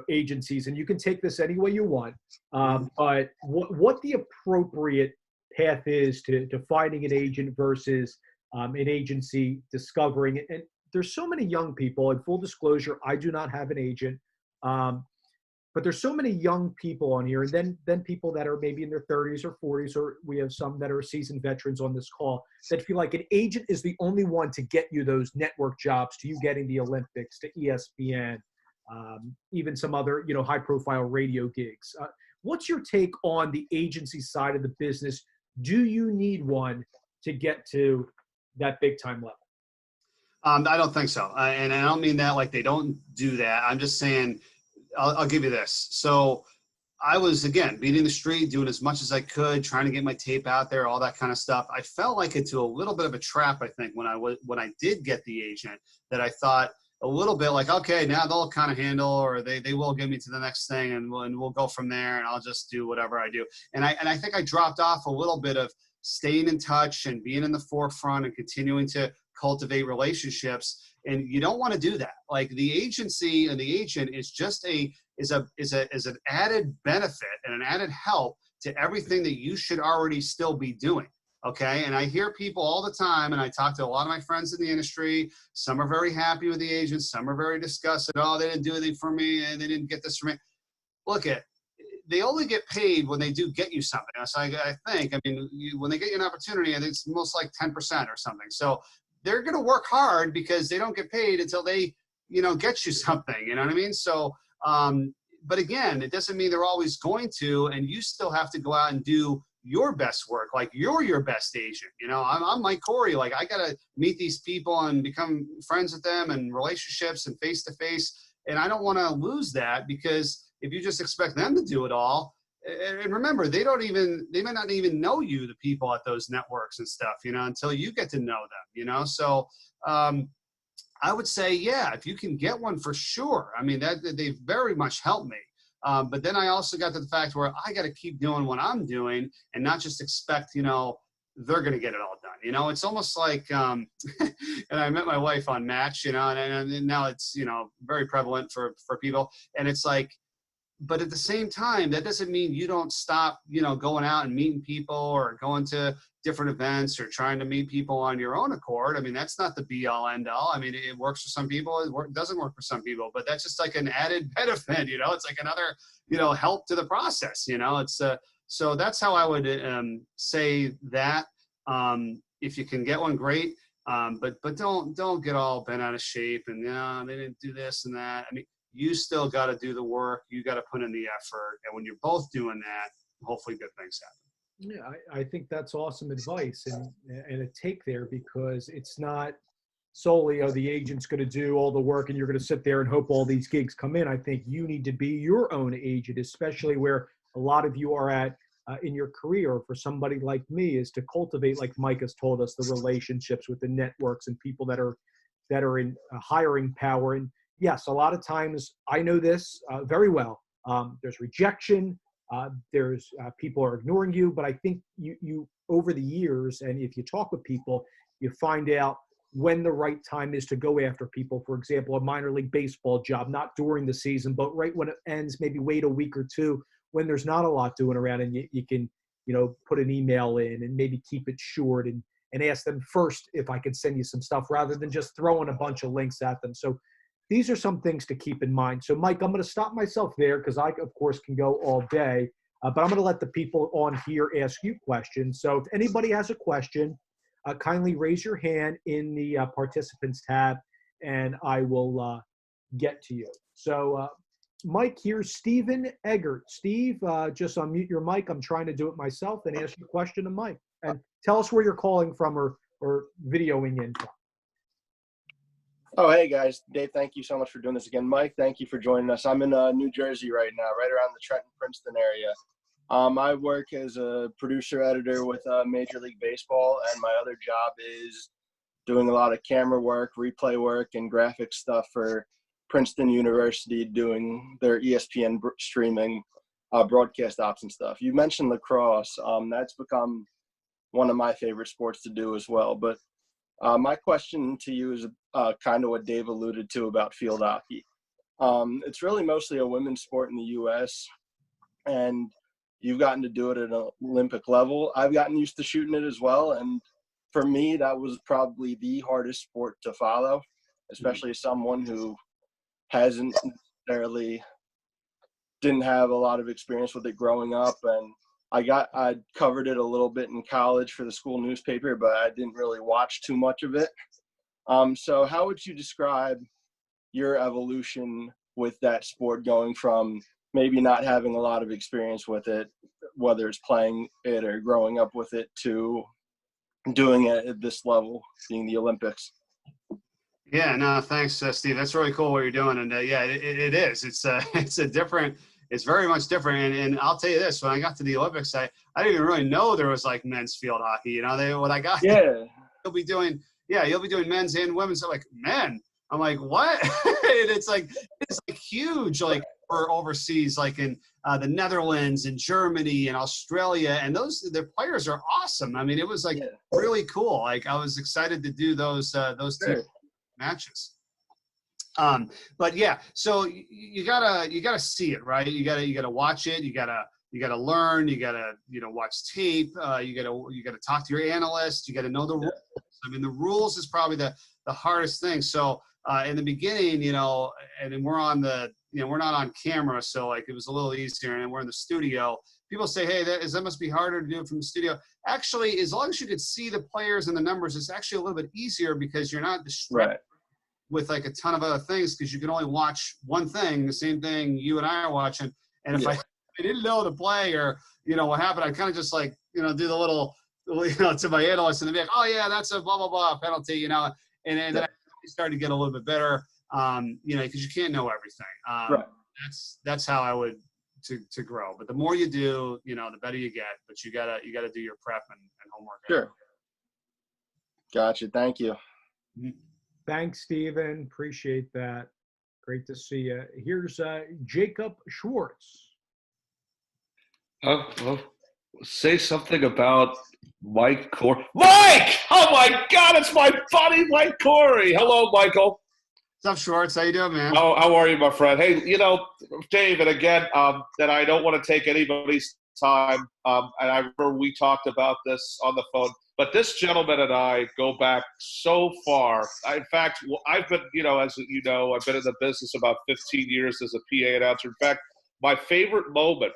agencies, and you can take this any way you want. But what the appropriate path is to finding an agent versus an agency discovering it. And there's so many young people, and full disclosure, I do not have an agent. But there's so many young people on here, and then people that are maybe in their 30s or 40s, or we have some that are seasoned veterans on this call that feel like an agent is the only one to get you those network jobs, to you getting the Olympics, to ESPN, even some other, high profile radio gigs. What's your take on the agency side of the business? Do you need one to get to that big time level? I don't think so. And I don't mean that like they don't do that. I'm just saying, I'll give you this. So I was, again, beating the street, doing as much as I could, trying to get my tape out there, all that kind of stuff. I fell like into a little bit of a trap, I think, when I did get the agent, that I thought a little bit like, okay, now they'll kind of handle, or they will get me to the next thing, and we'll go from there, and I'll just do whatever I do. And I think I dropped off a little bit of staying in touch and being in the forefront and continuing to cultivate relationships. And you don't want to do that. Like, the agency and the agent is just is an added benefit and an added help to everything that you should already still be doing. Okay. And I hear people all the time, and I talk to a lot of my friends in the industry. Some are very happy with the agents. Some are very disgusted. Oh, they didn't do anything for me, and they didn't get this from me. Look, they only get paid when they do get you something. So I think, when they get you an opportunity, I think it's most like 10% or something. So they're going to work hard because they don't get paid until they, get you something, you know what I mean? So, but again, it doesn't mean they're always going to, and you still have to go out and do your best work. Like, you're your best agent. I'm Mike Corey. Like, I got to meet these people and become friends with them, and relationships and face to face. And I don't want to lose that, because if you just expect them to do it all, and remember, they may not even know you, the people at those networks and stuff, until you get to know them, So I would say, yeah, if you can get one, for sure. That they've very much helped me. But then I also got to the fact where I got to keep doing what I'm doing, and not just expect, they're going to get it all done. It's almost like, and I met my wife on Match, and now it's, very prevalent for people. And it's like, but at the same time, that doesn't mean you don't stop, going out and meeting people, or going to different events, or trying to meet people on your own accord. That's not the be all end all. It works for some people. It doesn't work for some people, but that's just like an added benefit, it's like another, help to the process, it's so that's how I would say that. If you can get one, great. But don't get all bent out of shape and they didn't do this and that. You still got to do the work. You got to put in the effort. And when you're both doing that, hopefully good things happen. Yeah, I think that's awesome advice and a take there, because it's not solely, oh, the agent's going to do all the work and you're going to sit there and hope all these gigs come in. I think you need to be your own agent, especially where a lot of you are at in your career. For somebody like me, is to cultivate, like Mike has told us, the relationships with the networks and people that are in hiring power. And yes, a lot of times I know this very well. There's rejection. There's people are ignoring you, but I think you over the years, and if you talk with people, you find out when the right time is to go after people. For example, a minor league baseball job, not during the season, but right when it ends, maybe wait a week or two when there's not a lot doing around, and you can, put an email in and maybe keep it short and ask them first if I could send you some stuff rather than just throwing a bunch of links at them. So these are some things to keep in mind. So Mike, I'm going to stop myself there because I, of course, can go all day, but I'm going to let the people on here ask you questions. So if anybody has a question, kindly raise your hand in the participants tab, and I will get to you. So, Mike, here's Stephen Eggert. Steve, just unmute your mic. I'm trying to do it myself and ask your question to Mike. And tell us where you're calling from or videoing in from. Oh, hey, guys. Dave, thank you so much for doing this again. Mike, thank you for joining us. I'm in New Jersey right now, right around the Trenton-Princeton area. I work as a producer-editor with Major League Baseball, and my other job is doing a lot of camera work, replay work, and graphic stuff for Princeton University, doing their ESPN streaming, broadcast ops and stuff. You mentioned lacrosse. That's become one of my favorite sports to do as well. But my question to you is kind of what Dave alluded to about field hockey. It's really mostly a women's sport in the U.S., and you've gotten to do it at an Olympic level. I've gotten used to shooting it as well, and for me, that was probably the hardest sport to follow, especially as someone who hasn't necessarily didn't have a lot of experience with it growing up. And I covered it a little bit in college for the school newspaper, but I didn't really watch too much of it. So how would you describe your evolution with that sport, going from maybe not having a lot of experience with it, whether it's playing it or growing up with it, to doing it at this level, being the Olympics? Yeah, no, thanks, Steve. That's really cool what you're doing. And yeah, it is. It's very much different. And I'll tell you this, when I got to the Olympics, I didn't even really know there was like men's field hockey. You'll be doing men's and women's. I'm like, men. I'm like, what? And it's like huge, like for overseas, like in the Netherlands and Germany and Australia. And their players are awesome. I mean, it was like really cool. Like I was excited to do those two matches. But yeah, so you gotta see it, right? You gotta watch it. You gotta learn. You gotta watch tape. You gotta talk to your analyst. You gotta know the rules. I mean, the rules is probably the hardest thing. So in the beginning, and then we're not on camera, so like it was a little easier, and we're in the studio. People say, hey, that must be harder to do it from the studio. Actually, as long as you could see the players and the numbers, it's actually a little bit easier because you're not distracted with like a ton of other things, because you can only watch one thing, the same thing you and I are watching. And if I didn't know to play or, what happened, I kind of just like, do the little, to my analyst, and they'd be like, oh yeah, that's a blah, blah, blah penalty, and then I started to get a little bit better, because you can't know everything. That's how I would to grow. But the more you do, the better you get, but you gotta do your prep and homework. Sure. Gotcha. Thank you. Mm-hmm. Thanks, Stephen. Appreciate that. Great to see you. Here's Jacob Schwartz. Well, say something about Mike Corey. Mike! Oh my God, it's my buddy Mike Corey. Hello, Michael. What's up, Schwartz? How you doing, man? How are you, my friend? Hey, Dave, and again, that I don't want to take anybody's time, and I remember we talked about this on the phone, but this gentleman and I go back so far. In fact, I've been, as you know, I've been in the business about 15 years as a PA announcer. In fact, my favorite moment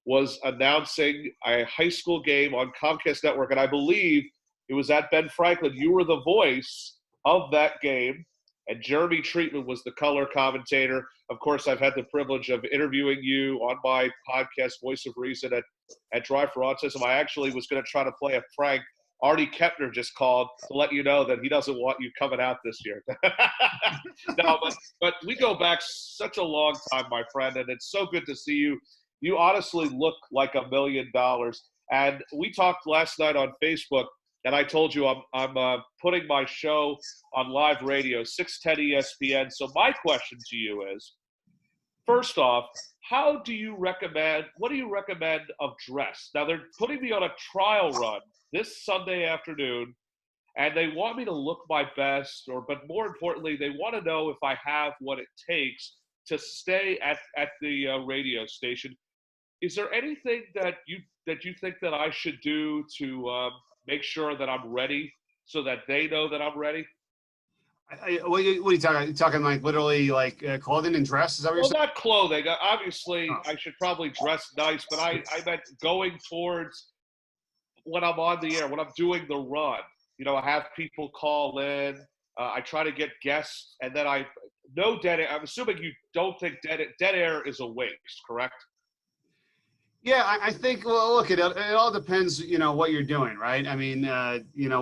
was announcing a high school game on Comcast Network, and I believe it was at Ben Franklin. You were the voice of that game, and Jeremy Treatman was the color commentator. Of course, I've had the privilege of interviewing you on my podcast, Voice of Reason, at Drive for Autism. I actually was going to try to play a prank. Artie Kepner just called to let you know that he doesn't want you coming out this year. No, but we go back such a long time, my friend, and it's so good to see you. You honestly look like $1 million. And we talked last night on Facebook, and I told you I'm putting my show on live radio, 610 ESPN. So my question to you is, first off, what do you recommend of dress? Now, they're putting me on a trial run this Sunday afternoon, and they want me to look my best, but more importantly, they want to know if I have what it takes to stay at the radio station. Is there anything that you think that I should do to make sure that I'm ready, so that they know that I'm ready? What are you talking? Are you talking like literally like clothing and dress? Is that what you're saying? Well, not clothing. Obviously, I should probably dress nice, but I meant going towards when I'm on the air, when I'm doing the run. I have people call in. I try to get guests, and then no dead air. I'm assuming you don't think dead air is a waste, correct? Yeah, I think, well, look, it all depends, what you're doing, right? I mean,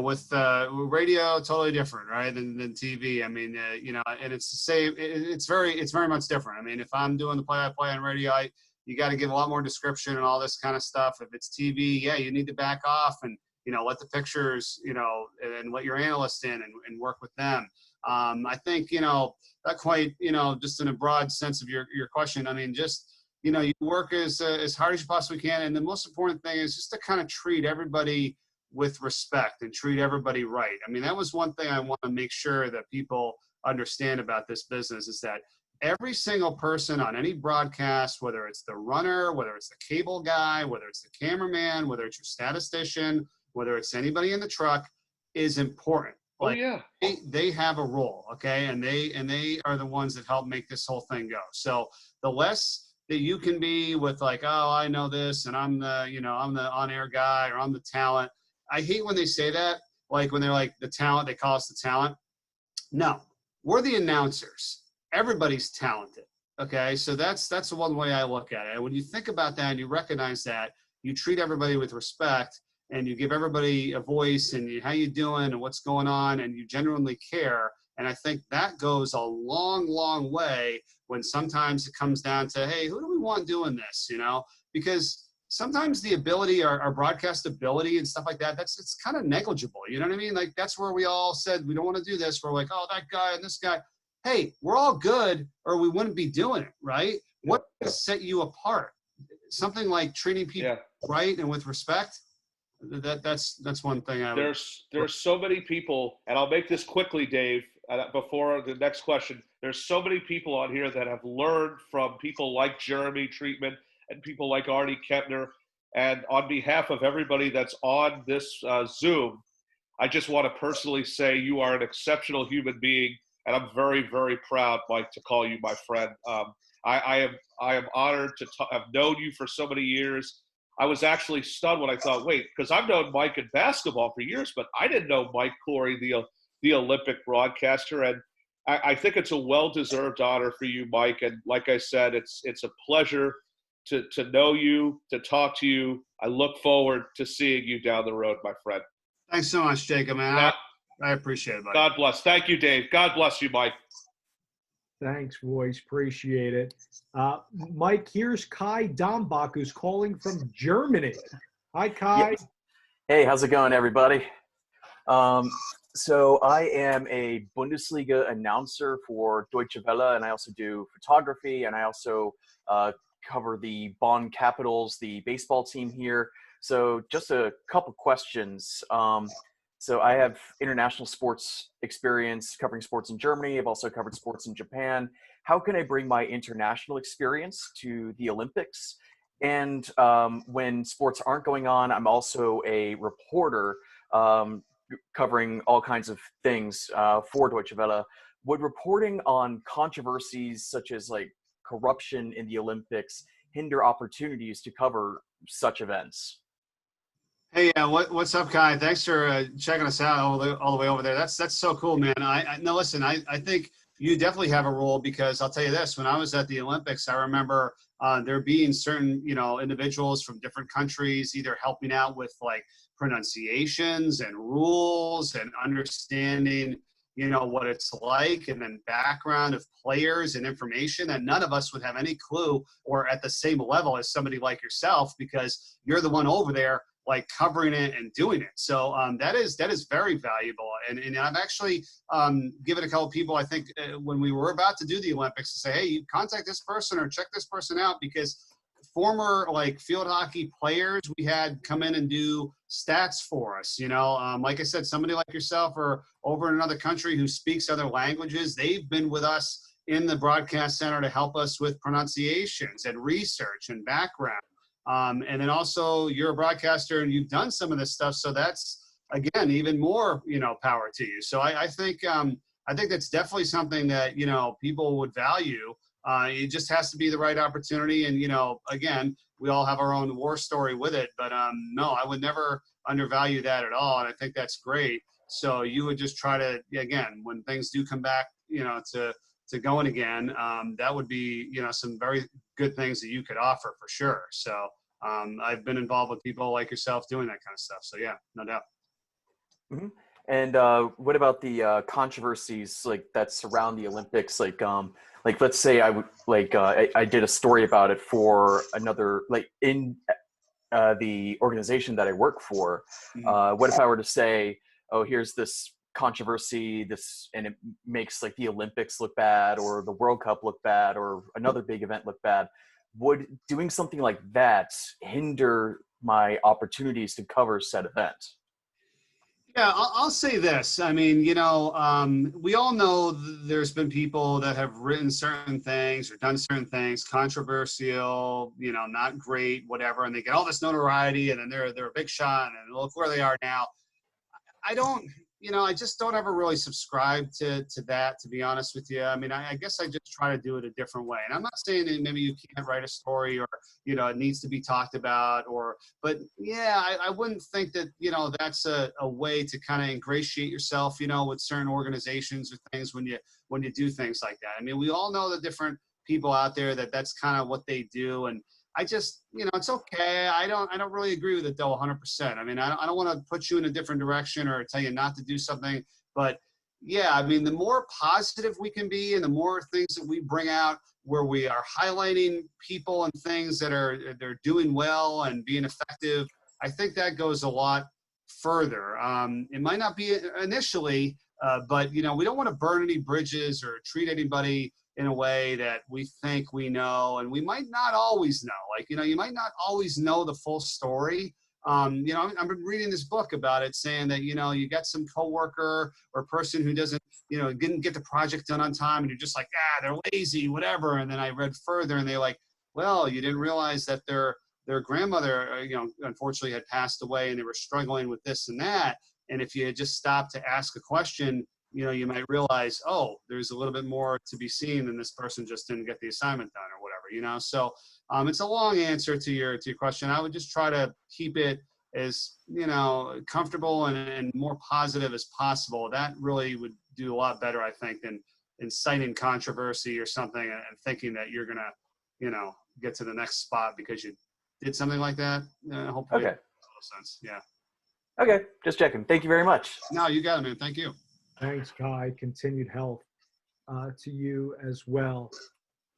with radio, totally different, right, than TV. I mean, and it's the same. It's very much different. I mean, if I'm doing the play-by-play on radio, you got to give a lot more description and all this kind of stuff. If it's TV, yeah, you need to back off and, let the pictures, and let your analysts in and work with them. I think, not quite, just in a broad sense of your question. I mean, just, you work as hard as you possibly can. And the most important thing is just to kind of treat everybody with respect and treat everybody right. I mean, that was one thing I want to make sure that people understand about this business, is that every single person on any broadcast, whether it's the runner, whether it's the cable guy, whether it's the cameraman, whether it's your statistician, whether it's anybody in the truck, is important. Like, oh, yeah. They have a role, okay? And they are the ones that help make this whole thing go. So the less that you can be with like, oh, I know this, and I'm the on-air guy, or I'm the talent. I hate when they say that, like when they're like the talent, they call us the talent. No, we're the announcers. Everybody's talented, okay? So that's the one way I look at it. And when you think about that and you recognize that, you treat everybody with respect, and you give everybody a voice, and how you doing and what's going on, and you genuinely care. And I think that goes a long, long way when sometimes it comes down to, hey, who do we want doing this, Because sometimes the ability, our broadcast ability and stuff like that, it's kind of negligible, you know what I mean? Like, that's where we all said, we don't want to do this. We're like, oh, that guy and this guy. Hey, we're all good, or we wouldn't be doing it, right? Yeah. What set you apart? Something like treating people right and with respect. That's one thing. There's so many people, and I'll make this quickly, Dave, before the next question. There's so many people on here that have learned from people like Jeremy Treatment and people like Artie Kepner. And on behalf of everybody that's on this Zoom, I just want to personally say you are an exceptional human being, and I'm very, very proud, Mike, to call you my friend. I am honored to have known you for so many years. I was actually stunned when I thought, wait, because I've known Mike in basketball for years, but I didn't know Mike Corey, the Olympic broadcaster. And I think it's a well-deserved honor for you, Mike. And like I said, it's a pleasure to know you, to talk to you. I look forward to seeing you down the road, my friend. Thanks so much, Jacob, man. I appreciate it, buddy. God bless. Thank you, Dave. God bless you, Mike. Thanks, boys. Appreciate it. Mike, here's Kai Dombach, who's calling from Germany. Hi, Kai. Yes. Hey, how's it going, everybody? So I am a Bundesliga announcer for Deutsche Welle, and I also do photography, and I also cover the Bonn Capitals, the baseball team here. So just a couple questions. So I have international sports experience covering sports in Germany. I've also covered sports in Japan. How can I bring my international experience to the Olympics? And when sports aren't going on, I'm also a reporter covering all kinds of things for Deutsche Welle. Would reporting on controversies such as like corruption in the Olympics hinder opportunities to cover such events? Hey, what's up, Kai? Thanks for checking us out all the way over there. That's so cool, man. No, listen, I think you definitely have a role, because I'll tell you this, when I was at the Olympics, I remember there being certain, individuals from different countries either helping out with like pronunciations and rules and understanding, what it's like, and then background of players and information that none of us would have any clue, or at the same level as somebody like yourself, because you're the one over there like covering it and doing it. So that is very valuable. And I've actually given a couple of people, I think when we were about to do the Olympics, to say, hey, you contact this person or check this person out, because former like field hockey players we had come in and do stats for us, like I said, somebody like yourself or over in another country who speaks other languages, they've been with us in the broadcast center to help us with pronunciations and research and background. And then also you're a broadcaster and you've done some of this stuff. So that's, again, even more, power to you. So I think that's definitely something that, people would value. It just has to be the right opportunity. And, again, we all have our own war story with it, but no, I would never undervalue that at all. And I think that's great. So you would just try to, again, when things do come back, to going again, that would be, some very good things that you could offer for sure. So I've been involved with people like yourself doing that kind of stuff. So yeah, no doubt. Mm-hmm. And what about the controversies like that surround the Olympics? Like let's say I would I did a story about it for another, like in the organization that I work for. Mm-hmm. What if I were to say, oh, here's this controversy, and it makes like the Olympics look bad or the World Cup look bad or another big event look bad? Would doing something like that hinder my opportunities to cover said event? Yeah, I'll say this. I mean, we all know there's been people that have written certain things or done certain things, controversial, not great, whatever, and they get all this notoriety, and then they're a big shot, and look where they are now. I just don't ever really subscribe to that, to be honest with you. I mean, I guess I just try to do it a different way. And I'm not saying that maybe you can't write a story or, it needs to be talked about but yeah, I wouldn't think that, that's a way to kind of ingratiate yourself, with certain organizations or things when you do things like that. I mean, we all know the different people out there that's kind of what they do. And I just, it's okay. I don't really agree with it though, 100%. I mean, I don't want to put you in a different direction or tell you not to do something, but yeah, I mean, the more positive we can be and the more things that we bring out where we are highlighting people and things that they're doing well and being effective, I think that goes a lot further. It might not be initially, but we don't want to burn any bridges or treat anybody in a way that we think we know, and we might not always know. Like, you might not always know the full story. I've been reading this book about it saying that, you got some coworker or person who doesn't, didn't get the project done on time, and you're just like, they're lazy, whatever. And then I read further and they're like, well, you didn't realize that their grandmother, unfortunately had passed away and they were struggling with this and that. And if you had just stopped to ask a question, you might realize, oh, there's a little bit more to be seen than this person just didn't get the assignment done or whatever, So it's a long answer to your question. I would just try to keep it as, comfortable and more positive as possible. That really would do a lot better, I think, than inciting controversy or something and thinking that you're going to, get to the next spot because you did something like that. Hopefully Okay. it makes a little sense. Yeah. Okay. Just checking. Thank you very much. No, you got it, man. Thank you. Thanks, Kai. Continued health to you as well.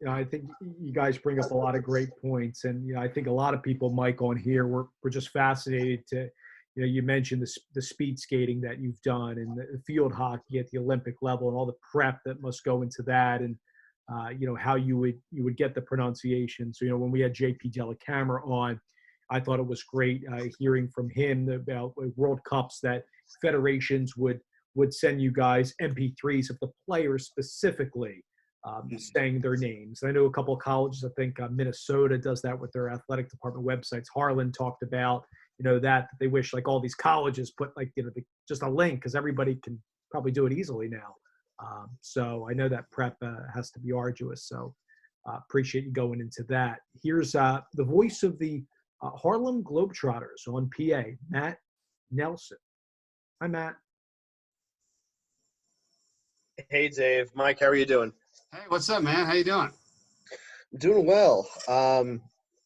I think you guys bring up a lot of great points, and I think a lot of people, Mike, on here, we're just fascinated to, you mentioned the speed skating that you've done and the field hockey at the Olympic level and all the prep that must go into that, and how you would get the pronunciation. So when we had JP Dellacamera on, I thought it was great hearing from him about World Cups that federations would send you guys MP3s of the players specifically saying their names. I know a couple of colleges, I think Minnesota does that with their athletic department websites. Harlan talked about, that they wish like all these colleges put like, just a link because everybody can probably do it easily now. So I know that prep has to be arduous. So appreciate you going into that. Here's the voice of the Harlem Globetrotters on PA, Matt Nelson. Hi, Matt. Hey, Dave. Mike, how are you doing? Hey, what's up, man? How you doing? Doing well.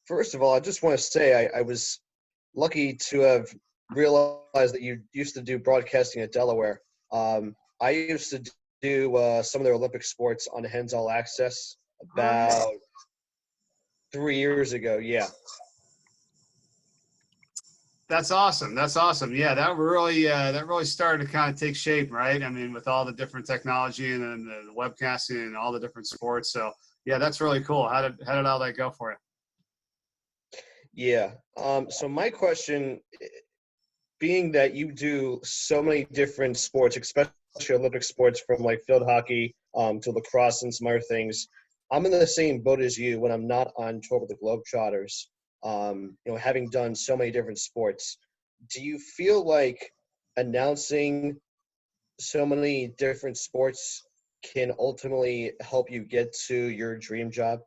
First of all, I just want to say I was lucky to have realized that you used to do broadcasting at Delaware. I used to do some of their Olympic sports on Hens All Access about 3 years ago. Yeah. That's awesome. That's awesome. Yeah, that really started to kind of take shape, right? I mean, with all the different technology and then the webcasting and all the different sports. So yeah, that's really cool. How did all that go for you? Yeah. So my question, being that you do so many different sports, especially Olympic sports, from like field hockey to lacrosse and some other things, I'm in the same boat as you when I'm not on tour with the Globetrotters. Having done so many different sports, do you feel like announcing so many different sports can ultimately help you get to your dream job?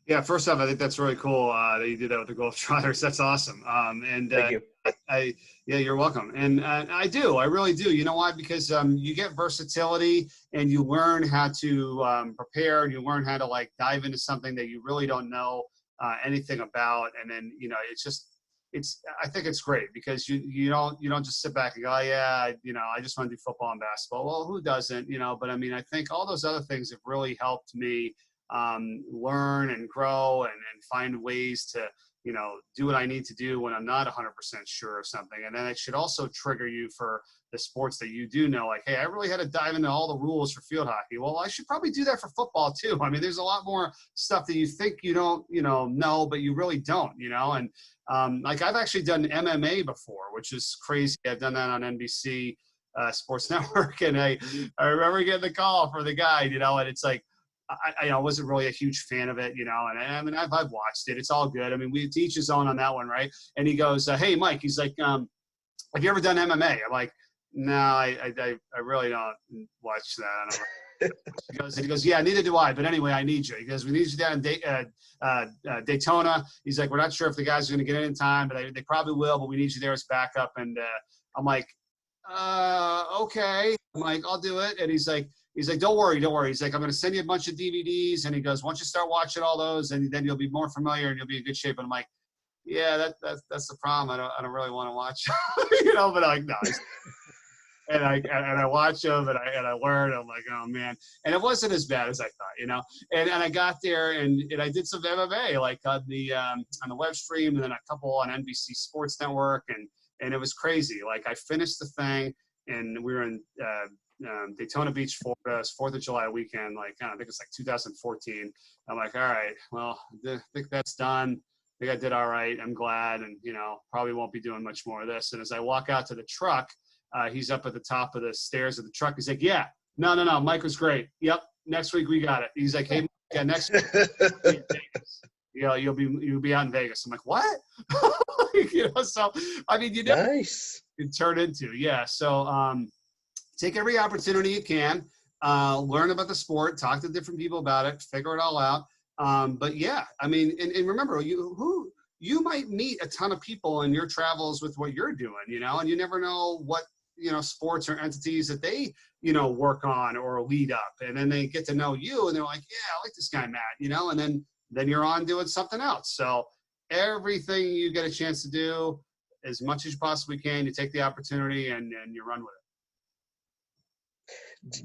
Yeah, first off, I think that's really cool that you did that with the Globetrotters. That's awesome. Thank you. Yeah, you're welcome. And I really do. You know why? Because you get versatility and you learn how to prepare. And you learn how to like dive into something that you really don't know anything about. And then, I think it's great because you don't just sit back and go, oh, yeah, I just want to do football and basketball. Well, who doesn't, but I mean, I think all those other things have really helped me learn and grow and find ways to, do what I need to do when I'm not 100% sure of something. And then it should also trigger you for the sports that you do know, like, hey, I really had to dive into all the rules for field hockey. Well, I should probably do that for football too. I mean, there's a lot more stuff that you think you don't, know, but you really don't, and like I've actually done MMA before, which is crazy. I've done that on NBC Sports Network. And I remember getting the call for the guy, and it's like, I wasn't really a huge fan of it, and I mean, I've watched it. It's all good. I mean, we teach his own on that one, right? And he goes, hey, Mike, he's like, have you ever done MMA? I'm like, no, I really don't watch that. He goes, yeah, neither do I. But anyway, I need you. He goes, we need you down in Daytona. He's like, we're not sure if the guys are going to get in time, but they probably will. But we need you there as backup. And I'm like, okay. I'm like, I'll do it. And he's like, don't worry. He's like, I'm going to send you a bunch of DVDs. And he goes, once you start watching all those, and then you'll be more familiar and you'll be in good shape. And I'm like, yeah, that's the problem. I don't really want to watch, but I'm like, no. And I watch them and I learn. I'm like, oh man. And it wasn't as bad as I thought, And I got there and I did some MMA like on the web stream and then a couple on NBC Sports Network and it was crazy. Like I finished the thing and we were in Daytona Beach, Florida, 4th of July weekend. Like I think it's like 2014. I'm like, all right, well, I think that's done. I think I did all right. I'm glad, and probably won't be doing much more of this. And as I walk out to the truck, he's up at the top of the stairs of the truck. He's like, yeah, no, Mike was great. Yep, next week we got it. He's like, hey, yeah, next week we'll be in Vegas. You'll be out in Vegas. I'm like, what? So I mean, Nice. It turned into, yeah. So take every opportunity you can, learn about the sport, talk to different people about it, figure it all out. But yeah, I mean, and remember, you might meet a ton of people in your travels with what you're doing, and you never know what, sports or entities that they, work on or lead up. And then they get to know you and they're like, yeah, I like this guy, Matt, and then you're on doing something else. So everything you get a chance to do, as much as you possibly can, you take the opportunity and you run with it.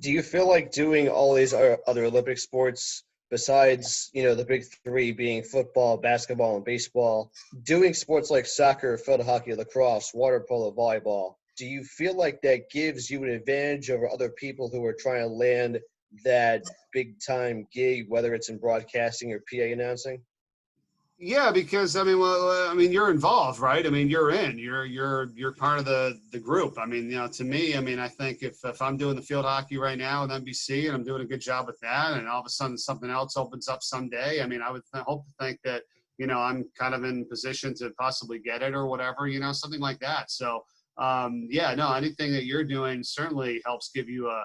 Do you feel like doing all these other Olympic sports, besides, the big three being football, basketball, and baseball, doing sports like soccer, field hockey, lacrosse, water polo, volleyball, do you feel like that gives you an advantage over other people who are trying to land that big-time gig, whether it's in broadcasting or PA announcing? Yeah, because I mean, you're involved, right? I mean, you're part of the group. I mean, to me, I mean, I think if I'm doing the field hockey right now with NBC and I'm doing a good job with that, and all of a sudden something else opens up someday, I mean, I would hope to think that I'm kind of in position to possibly get it or whatever, something like that. So yeah, no, anything that you're doing certainly helps give you a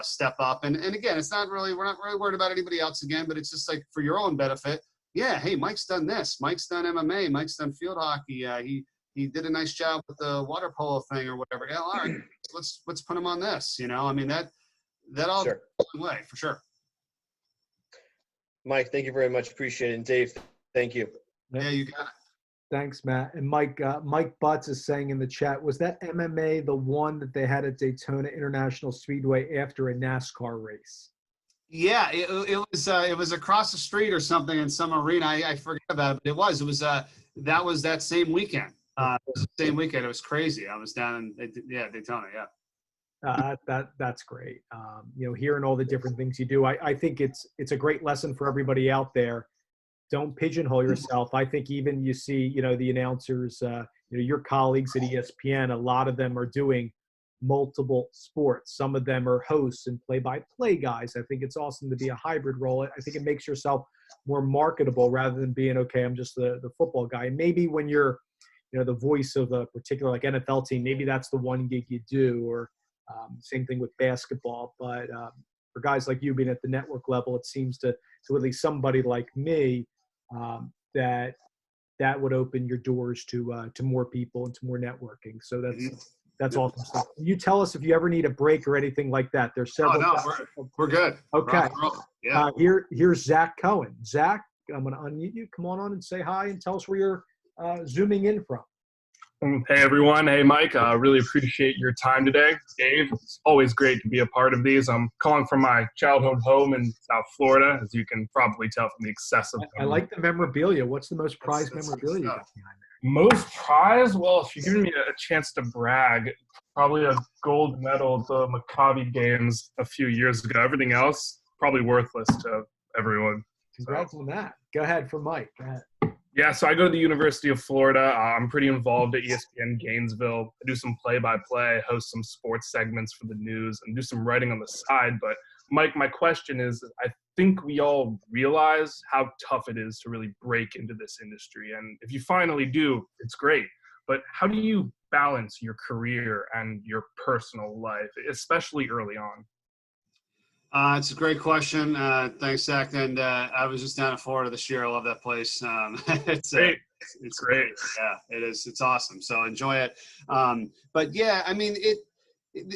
step up. And again, we're not really worried about anybody else again, but it's just like for your own benefit. Yeah, hey, Mike's done this. Mike's done MMA. Mike's done field hockey. He did a nice job with the water polo thing or whatever. Yeah, all right, let's put him on this. I mean, that all Sure. goes a long way for sure. Mike, thank you very much. Appreciate it. And Dave, thank you. Yeah, you got it. Thanks, Matt. And Mike Butts is saying in the chat, was that MMA the one that they had at Daytona International Speedway after a NASCAR race? Yeah, it was across the street or something in some arena. I forget about it, but it was that was that same weekend. It was the same weekend. It was crazy. I was down in Daytona. Yeah. That's great. Hearing all the different things you do, I think it's a great lesson for everybody out there. Don't pigeonhole yourself. I think even you see, the announcers, your colleagues at ESPN, a lot of them are doing multiple sports. Some of them are hosts and play-by-play guys. I think it's awesome to be a hybrid role. I think it makes yourself more marketable rather than being, okay, I'm just the football guy. And maybe when you're, the voice of a particular like NFL team, maybe that's the one gig you do, or same thing with basketball. But for guys like you being at the network level, it seems to at least somebody like me, that would open your doors to more people and to more networking. So that's awesome stuff. You tell us if you ever need a break or anything like that. There's several. Oh, no, we're good. Okay. Yeah. Here's Zach Cohen. Zach, I'm going to unmute you. Come on and say hi and tell us where you're zooming in from. Hey, everyone. Hey, Mike. Really appreciate your time today. Dave, it's always great to be a part of these. I'm calling from my childhood home in South Florida, as you can probably tell from the excessive. I like the memorabilia. What's the most prized memorabilia you got behind there? Most prized? Well, if you're giving me a chance to brag, probably a gold medal at the Maccabi Games a few years ago. Everything else, probably worthless to everyone. Congrats on that. Go ahead for Mike. Go ahead. Yeah, so I go to the University of Florida. I'm pretty involved at ESPN Gainesville. I do some play-by-play, host some sports segments for the news, and do some writing on the side. But, Mike, my question is, I think we all realize how tough it is to really break into this industry. And if you finally do, it's great. But how do you balance your career and your personal life, especially early on? It's a great question. Thanks, Zach. And I was just down in Florida this year. I love that place. It's great. It's great. Yeah, it is. It's awesome. So enjoy it. But yeah, I mean,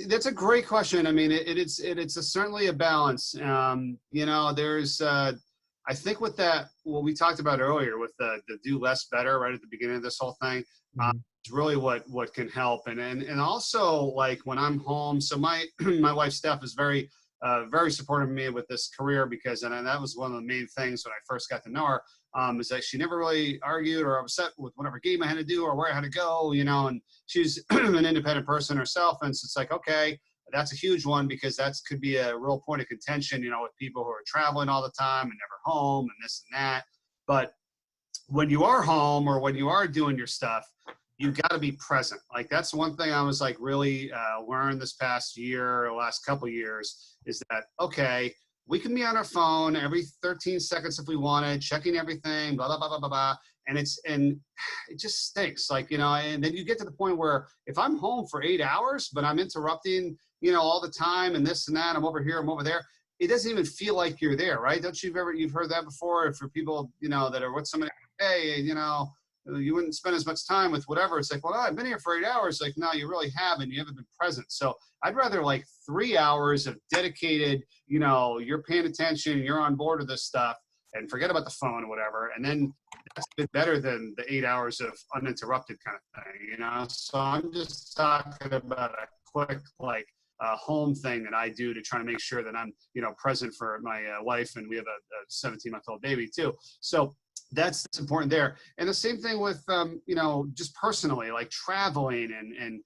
that's a great question. I mean, it's certainly a balance. There's, I think with that, what we talked about earlier with the do less better right at the beginning of this whole thing, it's really what can help. And also like when I'm home, so my wife Steph is very supportive of me with this career because, and that was one of the main things when I first got to know her, is that she never really argued or upset with whatever game I had to do or where I had to go, and she's an independent person herself. And so it's like, okay, that's a huge one because that could be a real point of contention, with people who are traveling all the time and never home and this and that. But when you are home or when you are doing your stuff, you got to be present. Like that's one thing I was like really learned this past year or last couple of years is that, okay, we can be on our phone every 13 seconds if we wanted, checking everything, blah, blah, blah, blah, blah, blah. And it just stinks. Like, and then you get to the point where if I'm home for 8 hours, but I'm interrupting, all the time and this and that, I'm over here, I'm over there. It doesn't even feel like you're there, right? You've heard that before for people, that are with somebody, hey, you wouldn't spend as much time with whatever. It's like, well, I've been here for 8 hours. Like, no, you really haven't. You haven't been present. So I'd rather like 3 hours of dedicated, you're paying attention, you're on board with this stuff and forget about the phone or whatever. And then that's a bit better than the 8 hours of uninterrupted kind of thing, So I'm just talking about a quick, like, home thing that I do to try to make sure that I'm, present for my wife. And we have a 17-month-old baby too. So that's important there. And the same thing with, just personally, like traveling and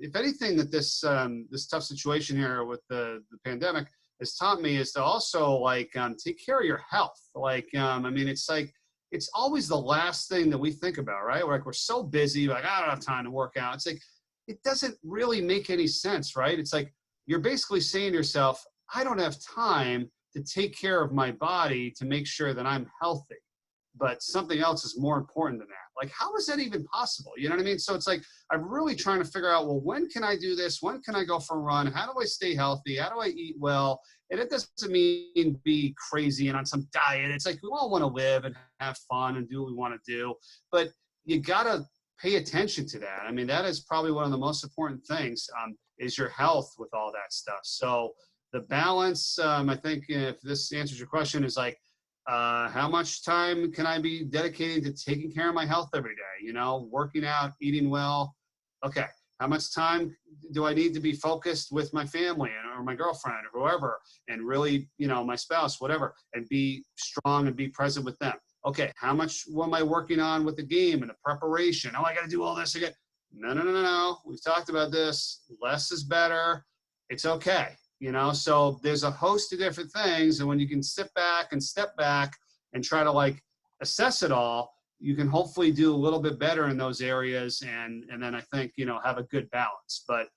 if anything that this tough situation here with the pandemic has taught me is to also like take care of your health. Like, it's like, it's always the last thing that we think about, right? We're so busy, like, I don't have time to work out. It's like, it doesn't really make any sense, right? It's like, you're basically saying to yourself, I don't have time to take care of my body to make sure that I'm healthy. But something else is more important than that. Like, how is that even possible? You know what I mean? So it's like, I'm really trying to figure out, well, when can I do this? When can I go for a run? How do I stay healthy? How do I eat well? And it doesn't mean be crazy and on some diet. It's like, we all want to live and have fun and do what we want to do. But you got to pay attention to that. I mean, that is probably one of the most important things is your health with all that stuff. So The balance, I think if this answers your question, is like, how much time can I be dedicating to taking care of my health every day? You know, working out, eating well. Okay. How much time do I need to be focused with my family or my girlfriend or whoever, and really, you know, my spouse, whatever, and be strong and be present with them? Okay. How much am I working on with the game and the preparation? Oh, I got to do all this again. No. We've talked about this. Less is better. It's okay. You know, so there's a host of different things. And when you can sit back and step back and try to like assess it all, you can hopefully do a little bit better in those areas. And then I think, you know, have a good balance. But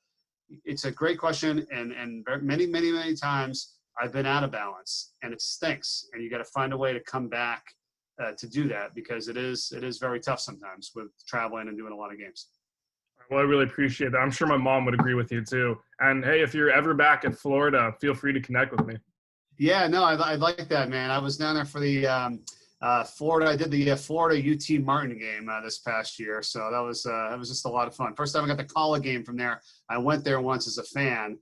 it's a great question. And many times I've been out of balance and it stinks. And you got to find a way to come back to do that, because it is very tough sometimes with traveling and doing a lot of games. Well, I really appreciate that. I'm sure my mom would agree with you too. And hey, if you're ever back in Florida, feel free to connect with me. Yeah, no, I'd like that, man. I was down there for the Florida. I did the Florida UT Martin game this past year, so that was just a lot of fun. First time I got to call a game from there. I went there once as a fan,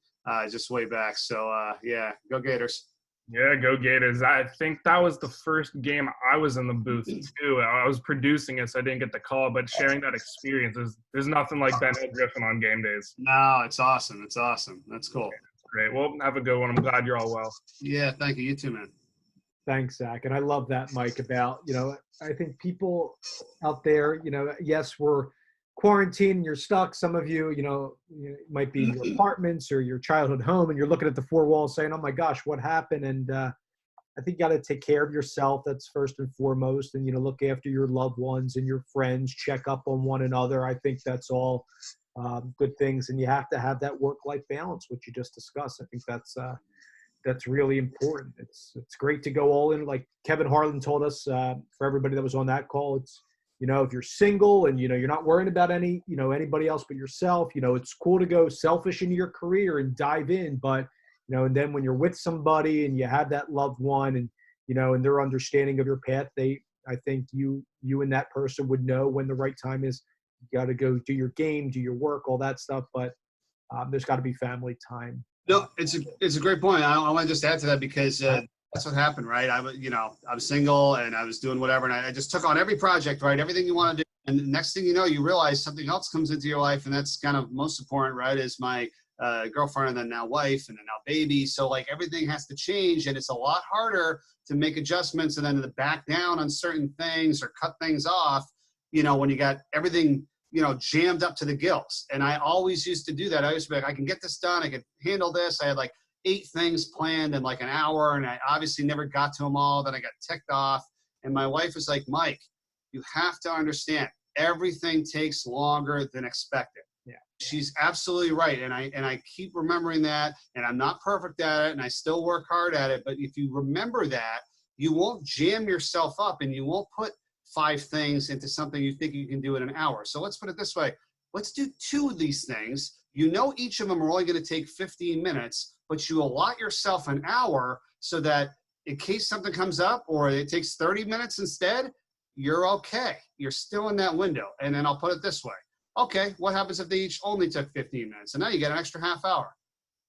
just way back. So yeah, go Gators. Yeah, go Gators. I think that was the first game I was in the booth too. I was producing it, so I didn't get the call, but sharing that experience, there's nothing like Ben Hill Griffin on game days. No, it's awesome. It's awesome. That's cool. Great. Well, have a good one. I'm glad you're all well. Yeah, thank you. You too, man. Thanks, Zach. And I love that, Mike, about, you know, I think people out there, you know, yes, we're quarantined, you're stuck. Some of you, you know, might be in your apartments or your childhood home, and you're looking at the four walls saying, oh my gosh, what happened? And I think you got to take care of yourself. That's first and foremost. And, you know, look after your loved ones and your friends, check up on one another. I think that's all good things. And you have to have that work-life balance, which you just discussed. I think that's really important. It's great to go all in. Like Kevin Harlan told us, for everybody that was on that call, it's, you know, if you're single and, you know, you're not worrying about anybody else but yourself, you know, it's cool to go selfish into your career and dive in. But, you know, and then when you're with somebody and you have that loved one and, you know, and their understanding of your path, I think you and that person would know when the right time is. You got to go do your game, do your work, all that stuff. But there's got to be family time. No, it's a great point. I want to just add to that, because that's what happened, right? I was single and I was doing whatever, and I just took on every project, right? Everything you want to do. And the next thing you know, you realize something else comes into your life, and that's kind of most important, right? Is my girlfriend, and then now wife, and then now baby. So like everything has to change, and it's a lot harder to make adjustments and then to back down on certain things or cut things off, you know, when you got everything, you know, jammed up to the gills. And I always used to do that. I used to be like, I can get this done. I can handle this. I had like 8 things planned in like an hour, and I obviously never got to them all. Then I got ticked off. And my wife was like, Mike, you have to understand, everything takes longer than expected. Yeah. She's absolutely right. And I keep remembering that, and I'm not perfect at it, and I still work hard at it. But if you remember that, you won't jam yourself up, and you won't put 5 things into something you think you can do in an hour. So let's put it this way. Let's do 2 of these things. You know, each of them are only going to take 15 minutes, but you allot yourself an hour so that in case something comes up or it takes 30 minutes instead, you're okay. You're still in that window. And then I'll put it this way. Okay, what happens if they each only took 15 minutes? And now you get an extra half hour.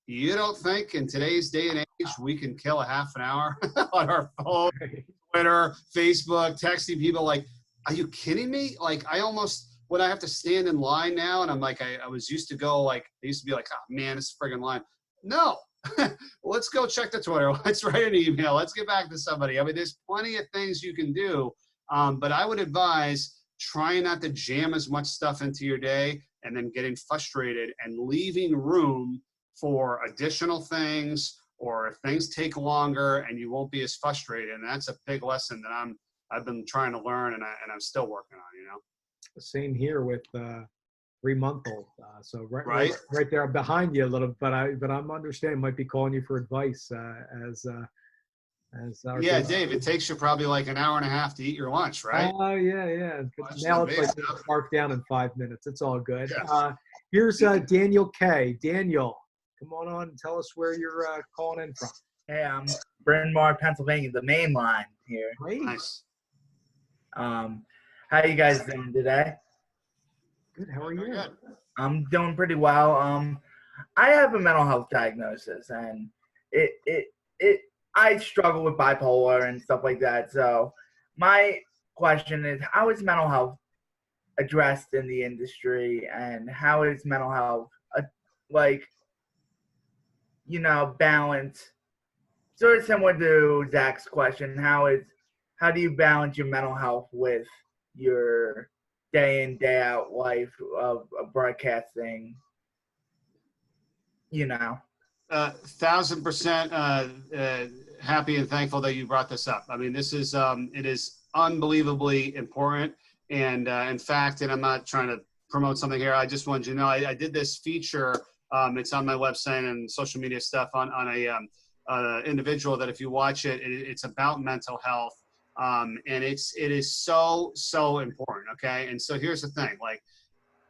You don't think in today's day and age we can kill a half an hour on our phone, Twitter, Facebook, texting people? Like, are you kidding me? Like, I almost, when I have to stand in line now, and I'm like, I was used to go, like, I used to be like, oh man, this friggin' line. No, let's go check the Twitter. Let's write an email. Let's get back to somebody. I mean, there's plenty of things you can do. But I would advise trying not to jam as much stuff into your day and then getting frustrated and leaving room for additional things, or if things take longer and you won't be as frustrated. And that's a big lesson that I've been trying to learn, and I'm still working on, you know. Same here with 3-month-old. So right there behind you a little, but I'm understanding, might be calling you for advice as our yeah, Dave, it takes you probably like an hour and a half to eat your lunch, right? Oh yeah. But now it's like mark down in 5 minutes. It's all good. Yes. Here's Daniel K. Daniel, come on and tell us where you're calling in from. Hey, I'm Bryn Mawr, Pennsylvania, the main line here. Great. Nice. How you guys doing today? Good. How are you? Good. I'm doing pretty well. I have a mental health diagnosis, and I struggle with bipolar and stuff like that. So my question is, how is mental health addressed in the industry, and how is mental health balance? Sort of similar to Zach's question, how do you balance your mental health with your day in, day out life of broadcasting? 1,000% happy and thankful that you brought this up. I mean, this is it is unbelievably important. And in fact, and I'm not trying to promote something here, I just wanted you to know I did this feature. It's on my website and social media stuff on a individual that if you watch it, it's about mental health. And it is so important. Okay. And so here's the thing, like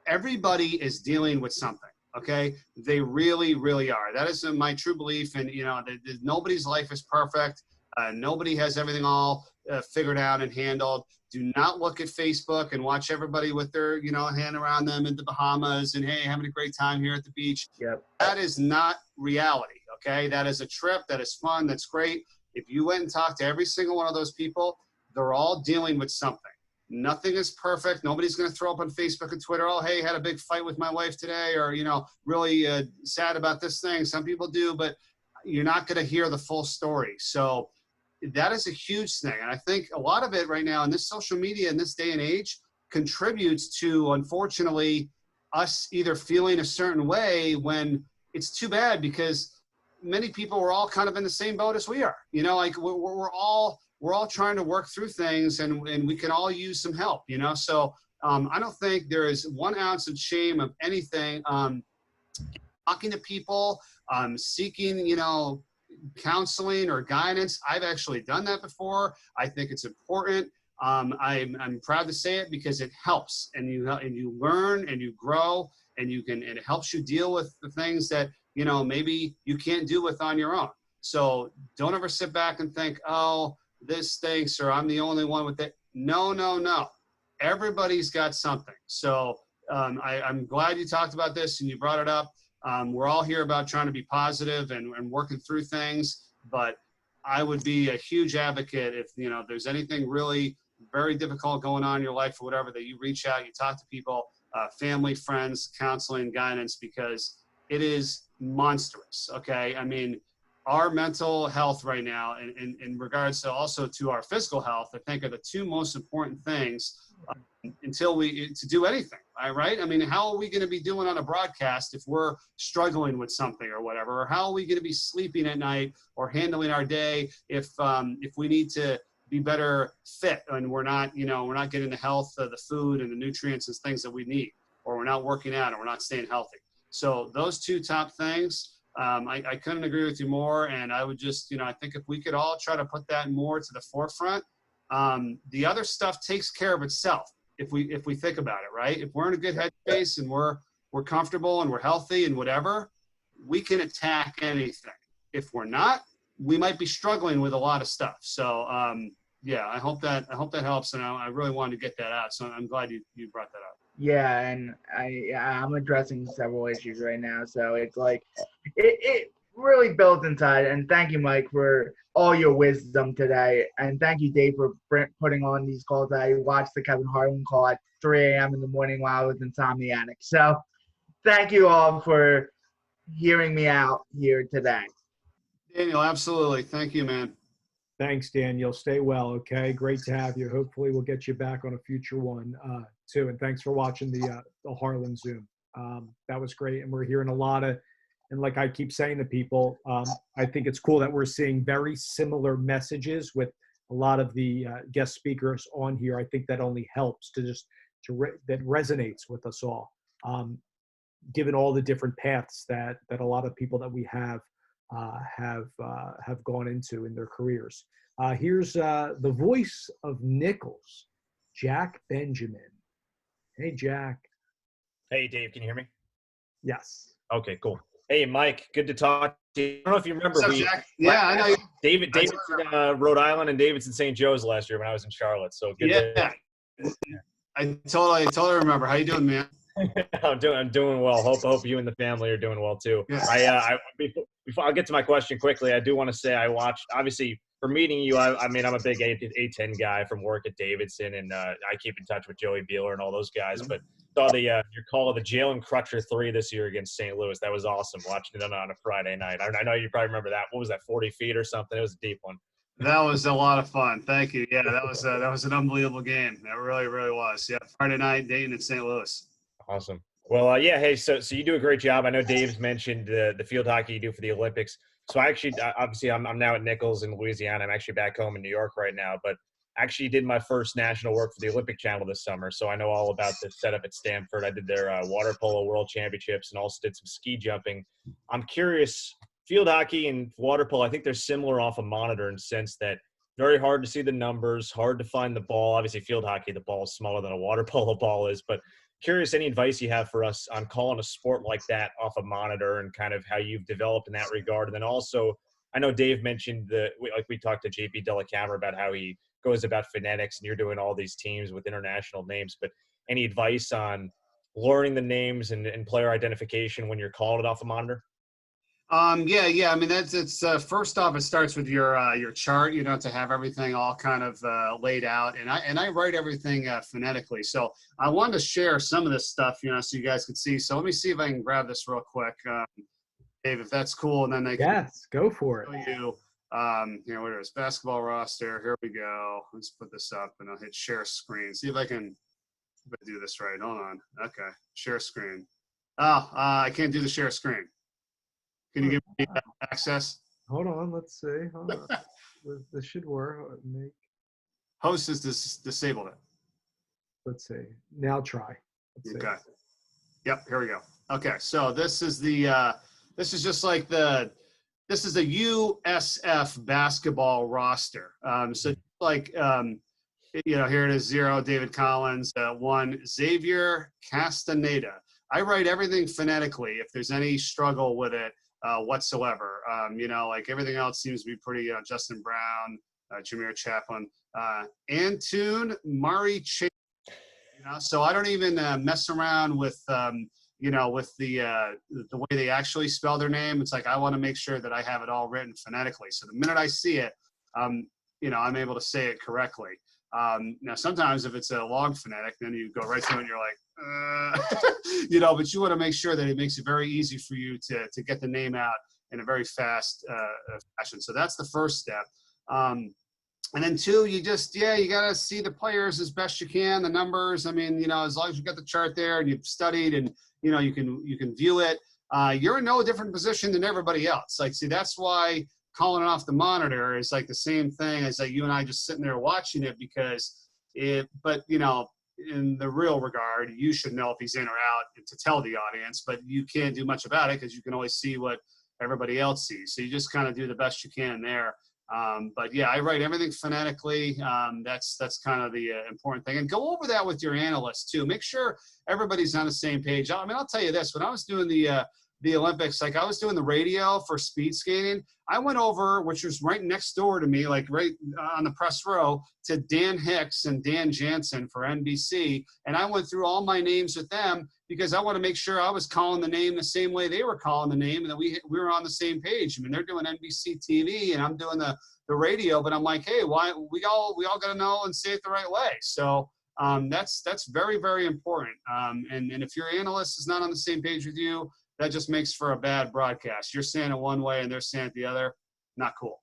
everybody is dealing with something. Okay. They really, really are. That is my true belief. And, nobody's life is perfect. Nobody has everything all figured out and handled. Do not look at Facebook and watch everybody with their, hand around them in the Bahamas and, hey, having a great time here at the beach. Yep. That is not reality. Okay. That is a trip. That is fun. That's great. If you went and talked to every single one of those people, they're all dealing with something. Nothing is perfect. Nobody's going to throw up on Facebook and Twitter, oh, hey, had a big fight with my wife today, or, really sad about this thing. Some people do, but you're not going to hear the full story. So that is a huge thing. And I think a lot of it right now in this social media in this day and age contributes to, unfortunately, us either feeling a certain way when it's too bad, because many people are all kind of in the same boat as we are. Like we're all trying to work through things, and we can all use some help, So I don't think there is 1 ounce of shame of anything. Talking to people, seeking, counseling or guidance. I've actually done that before. I think it's important. I'm proud to say it because it helps, and you learn and you grow, and it helps you deal with the things that, maybe you can't deal with on your own. So don't ever sit back and think, oh, this stinks, or I'm the only one with it. No. Everybody's got something. So I'm glad you talked about this and you brought it up. We're all here about trying to be positive and working through things, but I would be a huge advocate if, there's anything really very difficult going on in your life or whatever, that you reach out, you talk to people, family, friends, counseling, guidance, because it is monstrous. Okay. I mean, our mental health right now, in regards to also to our physical health, I think are the 2 most important things to do anything. Right? I mean, how are we going to be doing on a broadcast if we're struggling with something or whatever? Or how are we going to be sleeping at night or handling our day if we need to be better fit and we're not getting the health, the food and the nutrients and things that we need, or we're not working out and we're not staying healthy. So those 2 top things. I couldn't agree with you more. And I would just, I think if we could all try to put that more to the forefront, the other stuff takes care of itself. If we think about it, right? If we're in a good headspace and we're comfortable and we're healthy and whatever, we can attack anything. If we're not, we might be struggling with a lot of stuff. So, I hope that helps. And I really wanted to get that out. So I'm glad you brought that up. Yeah, and I'm addressing several issues right now, so it's like it really builds inside. And thank you, Mike, for all your wisdom today, and thank you, Dave, for putting on these calls. I watched the Kevin Harlan call at 3 a.m. in the morning while I was insomniac. So thank you all for hearing me out here today. Daniel, absolutely. Thank you, man. Thanks, Daniel. Stay well, okay? Great to have you. Hopefully we'll get you back on a future one, too. And thanks for watching the Harlan Zoom. That was great. And we're hearing a lot of, and like I keep saying to people, I think it's cool that we're seeing very similar messages with a lot of the guest speakers on here. I think that only helps that resonates with us all, given all the different paths that a lot of people that we have gone into in their careers. Here's the voice of Nichols, Jack Benjamin. Hey, Jack. Hey, Dave, can you hear me? Yes. Okay, cool. Hey, Mike, good to talk to you. I don't know if you remember. What's up, Jack? Yeah, I know you. David's in Rhode Island and David's in St. Joe's last year when I was in Charlotte. So good. Yeah. I totally remember. How you doing, man? I'm doing well. Hope you and the family are doing well too. Yes. Before I'll get to my question quickly, I do want to say I watched, obviously for meeting you. I mean, I'm a big A10 guy from work at Davidson, and I keep in touch with Joey Beeler and all those guys. But saw your call of the Jalen Crutcher 3 this year against St. Louis. That was awesome. Watching it on a Friday night. I know you probably remember that. What was that? 40 feet or something? It was a deep one. That was a lot of fun. Thank you. Yeah, that was an unbelievable game. That really, really was. Yeah, Friday night, Dayton and St. Louis. Awesome. Well, yeah. Hey, so you do a great job. I know Dave's mentioned the field hockey you do for the Olympics. So I actually, obviously, I'm now at Nichols in Louisiana. I'm actually back home in New York right now, but actually did my first national work for the Olympic Channel this summer. So I know all about the setup at Stanford. I did their water polo world championships and also did some ski jumping. I'm curious, field hockey and water polo, I think they're similar off a monitor in the sense that very hard to see the numbers, hard to find the ball. Obviously, field hockey, the ball is smaller than a water polo ball is, but curious any advice you have for us on calling a sport like that off a monitor and kind of how you've developed in that regard. And then also, I know Dave mentioned we talked to JP Delacamera about how he goes about phonetics and you're doing all these teams with international names, but any advice on learning the names and player identification when you're calling it off a monitor? Yeah. I mean, it's first off, it starts with your chart, to have everything all kind of laid out, and I write everything phonetically. So I wanted to share some of this stuff, so you guys could see. So let me see if I can grab this real quick, Dave, if that's cool, and then Yes, go for it. show you. What it is, basketball roster. Here we go. Let's put this up, and I'll hit share screen. See if I can do this right. Hold on. Okay, share screen. Oh, I can't do the share screen. Can you give me access? Hold on, let's see. Hold on. This should work. Host has disabled it. Let's see. Now try. Let's see. Okay. Yep. Here we go. Okay. So this is this is just like this is a USF basketball roster. So like, here it is 0, David Collins, 1, Xavier Castaneda. I write everything phonetically if there's any struggle with it whatsoever. Like everything else seems to be pretty, Justin Brown, Jameer Chaplin, Antune Mari Chase. So I don't even mess around with, with the way they actually spell their name. It's like I want to make sure that I have it all written phonetically. So the minute I see it, I'm able to say it correctly. Now, sometimes if it's a long phonetic, then you go right through and you're like, but you want to make sure that it makes it very easy for you to get the name out in a very fast fashion. So that's the first step. And then 2, you got to see the players as best you can, the numbers. I mean, as long as you've got the chart there and you've studied and, you can view it, you're in no different position than everybody else. Like, see, that's why calling it off the monitor is like the same thing as like you and I just sitting there watching it in the real regard, you should know if he's in or out to tell the audience, but you can't do much about it because you can only see what everybody else sees. So you just kind of do the best you can there. But yeah, I write everything phonetically. That's kind of the important thing. And go over that with your analysts too. Make sure everybody's on the same page. I mean, I'll tell you this, when I was doing the Olympics, like I was doing the radio for speed skating, I went over, which was right next door to me, like right on the press row, to Dan Hicks and Dan Jansen for NBC. And I went through all my names with them because I want to make sure I was calling the name the same way they were calling the name and that we were on the same page. I mean, they're doing NBC TV and I'm doing the radio, but I'm like, hey, why we all got to know and say it the right way. So that's very, very important. And if your analyst is not on the same page with you, that just makes for a bad broadcast. You're saying it one way and they're saying it the other. Not cool.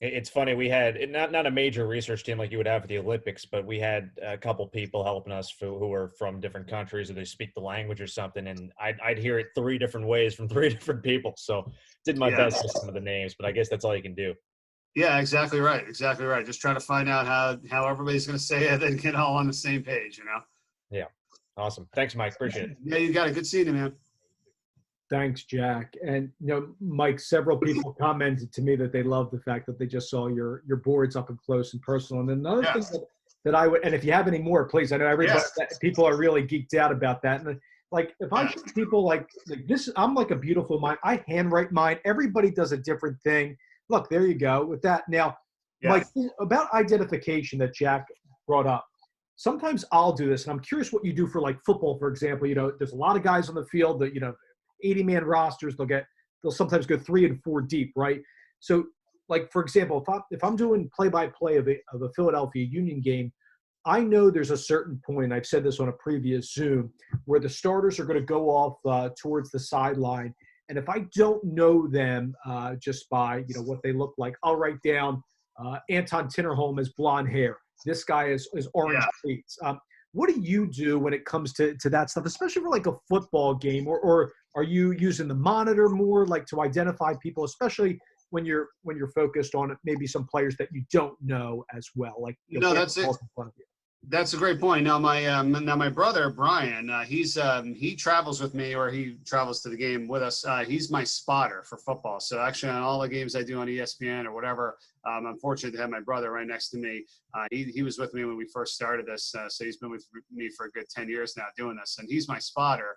It's funny. We had not a major research team like you would have for the Olympics, but we had a couple people helping us who were from different countries or they speak the language or something. And I'd hear it 3 different ways from 3 different people. So did my best with some of the names, but I guess that's all you can do. Yeah, exactly right. Exactly right. Just try to find out how everybody's going to say it and get all on the same page, Yeah. Awesome. Thanks, Mike. Appreciate it. Yeah, you got it. Good seeing you, man. Thanks, Jack. And, Mike, several people commented to me that they love the fact that they just saw your boards up and close and personal. And another thing that I would, and if you have any more, please, I know everybody, people are really geeked out about that. And like, if I show people like this, I'm like a beautiful mind. I handwrite mine. Everybody does a different thing. Look, there you go with that. Now, Mike, about identification that Jack brought up. sometimes I'll do this, and I'm curious what you do for like football, for example. There's a lot of guys on the field that 80-man rosters. They'll sometimes go 3 and 4 deep, right? So, like for example, if I'm doing play-by-play of a Philadelphia Union game, I know there's a certain point. I've said this on a previous Zoom where the starters are going to go off towards the sideline, and if I don't know them just by what they look like, I'll write down Anton Tinnerholm has blonde hair. This guy is orange cleats. What do you do when it comes to that stuff, especially for like a football game, or are you using the monitor more like to identify people, especially when you're focused on maybe some players that you don't know as well, like that's it. That's a great point. Now my brother Brian, he travels with me, or he travels to the game with us. He's my spotter for football. So actually, on all the games I do on ESPN or whatever, I'm fortunate to have my brother right next to me. He was with me when we first started this, so he's been with me for a good 10 years now doing this, and he's my spotter.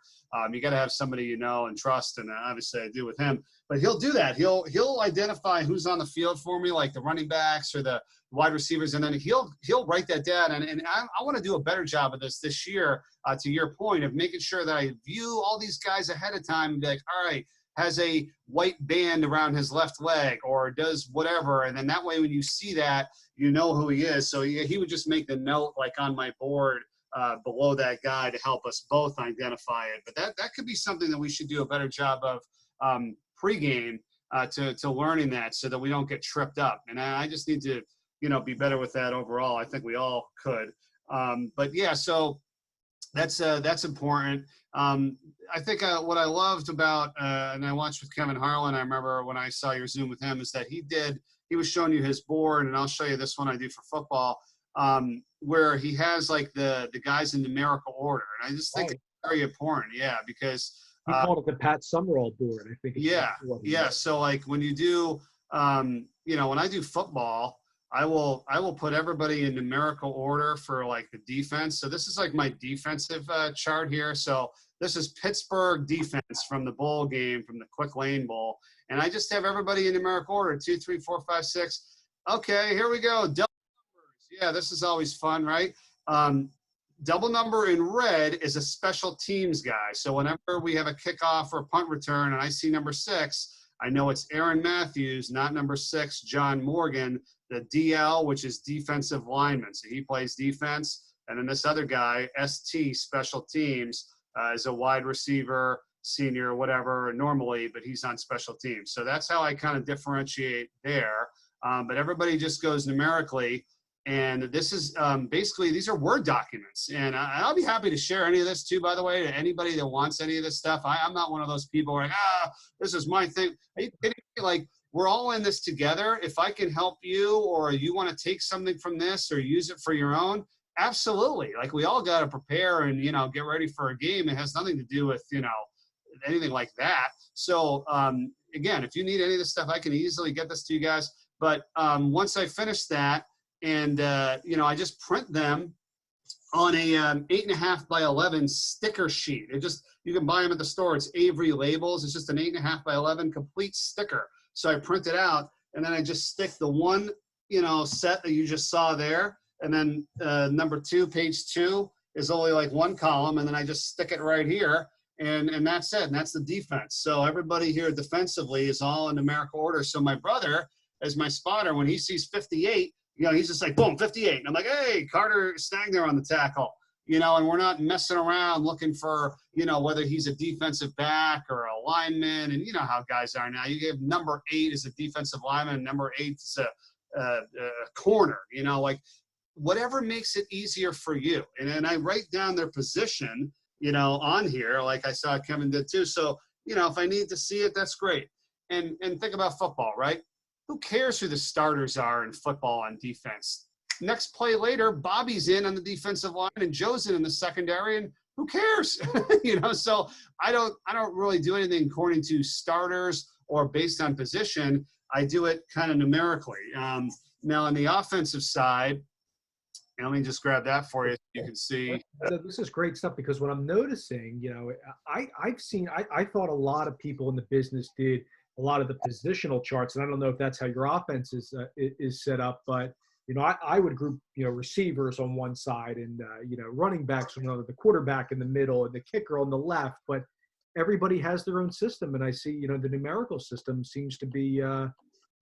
You got to have somebody you know and trust, and obviously I do with him. But he'll do that. He'll identify who's on the field for me, like the running backs or the wide receivers, and then he'll write that down. And I want to do a better job of this year, to your point, of making sure that I view all these guys ahead of time and be like, all right, has a white band around his left leg or does whatever. And then that way when you see that, you know who he is. So he would just make the note like on my board below that guy to help us both identify it. But that could be something that we should do a better job of pregame to learning that, so that we don't get tripped up. And I just need to, be better with that overall. I think we all could. But yeah, so that's important. I think what I loved about, and I watched with Kevin Harlan, I remember when I saw your Zoom with him, is that he was showing you his board, and I'll show you this one I do for football, where he has like the guys in numerical order. And I just think it's very important. Yeah. Because he called it the Pat Summerall board, I think. Yeah. So like when you do, when I do football, I will put everybody in numerical order for like the defense. So this is like my defensive chart here. So this is Pittsburgh defense from the bowl game, from the Quick Lane Bowl. And I just have everybody in numerical order, 2, 3, 4, 5, 6. Okay, here we go. Double numbers. Yeah, this is always fun, right? Double number in red is a special teams guy. So whenever we have a kickoff or a punt return and I see number 6, I know it's Aaron Matthews, not number 6, John Morgan, the DL, which is defensive lineman. So he plays defense. And then this other guy, ST, special teams, is a wide receiver, senior, whatever, normally, but he's on special teams. So that's how I kind of differentiate there. But everybody just goes numerically. And this is basically, these are Word documents. And I'll be happy to share any of this too, by the way, to anybody that wants any of this stuff. I'm not one of those people who are like, this is my thing. Are you kidding me? Like, we're all in this together. If I can help you, or you want to take something from this or use it for your own, absolutely. Like, we all got to prepare and, get ready for a game. It has nothing to do with, anything like that. So, again, if you need any of this stuff, I can easily get this to you guys. But once I finish that, and, I just print them on a 8.5 by 11 sticker sheet. You can buy them at the store. It's Avery Labels. It's just an 8.5 by 11 complete sticker. So I print it out, and then I just stick the one, set that you just saw there. And then number 2, page 2 is only like one column. And then I just stick it right here, and that's it. And that's the defense. So everybody here defensively is all in numerical order. So my brother, as my spotter, when he sees 58, he's just like, boom, 58. And I'm like, hey, Carter Stagner on the tackle. And we're not messing around looking for, whether he's a defensive back or a lineman. And you know how guys are now. You give number 8 as a defensive lineman, number 8 is a corner, like whatever makes it easier for you. And then I write down their position, on here, like I saw Kevin did too. So, if I need to see it, that's great. And think about football, right? Who cares who the starters are in football on defense? Next play later, Bobby's in on the defensive line and Joe's in the secondary, and who cares? So I don't really do anything according to starters or based on position. I do it kind of numerically. Now on the offensive side, and let me just grab that for you so you can see. So this is great stuff, because what I'm noticing, I thought a lot of people in the business did a lot of the positional charts, and I don't know if that's how your offense is set up, but I would group, receivers on one side and, running backs on the other, the quarterback in the middle and the kicker on the left. But everybody has their own system. And I see, the numerical system seems to be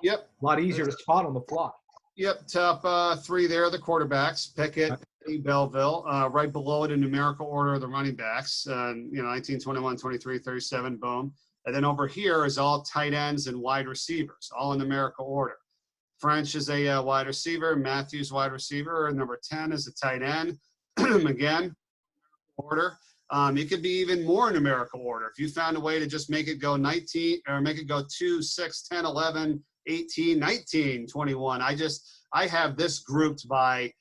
Yep. a lot easier to spot on the fly. Yep. Top three there, the quarterbacks, Pickett, Belleville. Right below it in numerical order, the running backs, 19, 21, 23, 37, boom. And then over here is all tight ends and wide receivers, all in numerical order. French is a wide receiver. Matthews wide receiver. Number 10 is a tight end. Again, order. It could be even more numerical order. If you found a way to just make it go 19 or make it go 2, 6, 10, 11, 18, 19, 21. I have this grouped by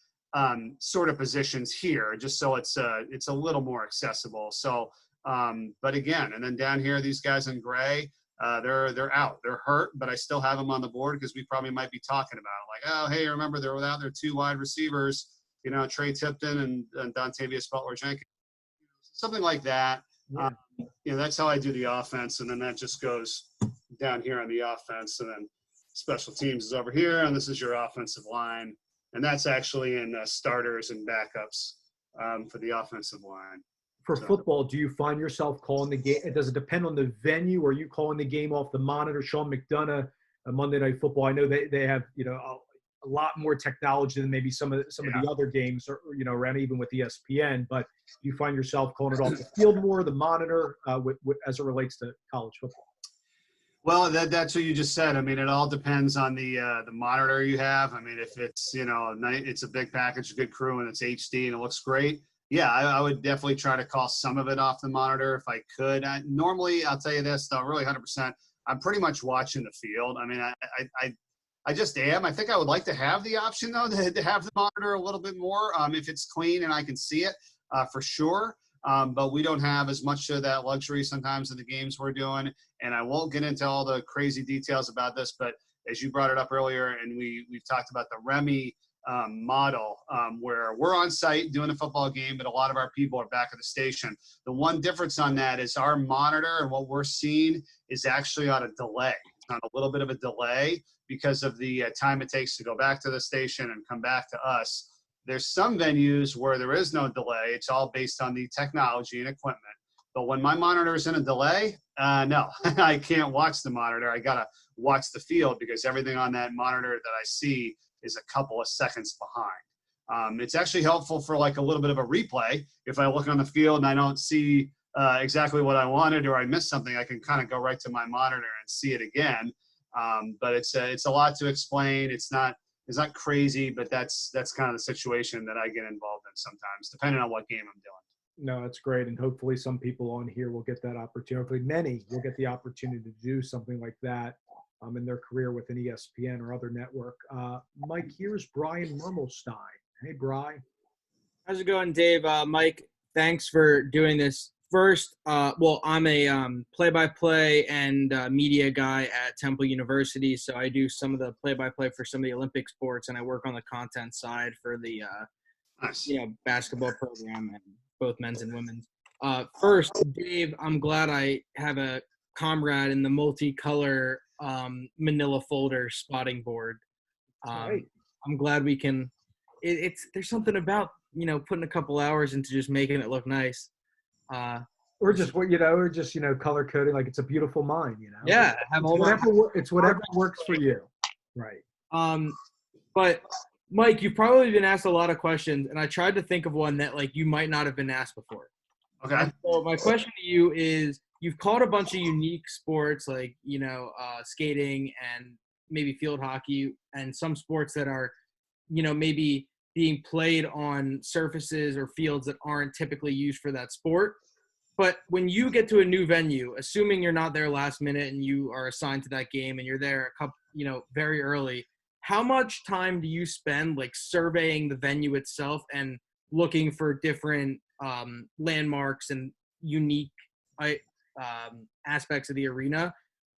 sort of positions here, just so it's a little more accessible. So, but again, and then down here, these guys in gray, they're out, they're hurt, but I still have them on the board because we probably might be talking about it. Like, oh, hey, remember they're without their 2 wide receivers, Trey Tipton and Dontavius Butler-Jenkins, something like that. Yeah. That's how I do the offense, and then that just goes down here on the offense, and then special teams is over here, and this is your offensive line, and that's actually in starters and backups for the offensive line. For football, do you find yourself calling the game? Does it depend on the venue? Or are you calling the game off the monitor? Sean McDonough, Monday Night Football. I know they have a lot more technology than maybe some of the other games, or around even with ESPN. But do you find yourself calling it off the field more, the monitor, as it relates to college football? Well, that's what you just said. I mean, it all depends on the monitor you have. I mean, if it's it's a big package, a good crew, and it's HD and it looks great. Yeah, I would definitely try to call some of it off the monitor if I could. Normally, I'll tell you this, though, really 100%, I'm pretty much watching the field. I mean, I just am. I think I would like to have the option, though, to have the monitor a little bit more if it's clean and I can see it for sure. But we don't have as much of that luxury sometimes in the games we're doing. And I won't get into all the crazy details about this, but as you brought it up earlier, and we've talked about the Remy model where we're on site doing a football game, but a lot of our people are back at the station. The one difference on that is our monitor and what we're seeing is actually on a delay. It's on a little bit of a delay because of the time it takes to go back to the station and come back to us. There's some venues where there is no delay. It's all based on the technology and equipment. But when my monitor is in a delay, no, I can't watch the monitor. I got to watch the field because everything on that monitor that I see is a couple of seconds behind. It's actually helpful for like a little bit of a replay. If I look on the field and I don't see exactly what I wanted or I missed something, I can kind of go right to my monitor and see it again. But it's a lot to explain. It's not crazy, but that's kind of the situation that I get involved in sometimes, depending on what game I'm doing. No, that's great. And hopefully some people on here will get that opportunity. Hopefully many will get the opportunity to do something like that in their career with an ESPN or other network. Mike, here's Brian Mermelstein. Hey, Brian. How's it going, Dave? Mike, thanks for doing this. First, I'm a play-by-play and media guy at Temple University, so I do some of the play-by-play for some of the Olympic sports, and I work on the content side for the basketball program, and both men's and women's. First, Dave, I'm glad I have a comrade in the multicolor manila folder spotting board. I'm glad we can. There's something about putting a couple hours into just making it look nice. Or just color coding like it's a beautiful mind. Yeah, it's whatever works for you. Right. But Mike, you've probably been asked a lot of questions, and I tried to think of one that you might not have been asked before. Okay. And so my question to you is, you've caught a bunch of unique sports like, skating and maybe field hockey and some sports that are, maybe being played on surfaces or fields that aren't typically used for that sport. But when you get to a new venue, assuming you're not there last minute and you are assigned to that game and you're there very early, how much time do you spend surveying the venue itself and looking for different landmarks and unique aspects of the arena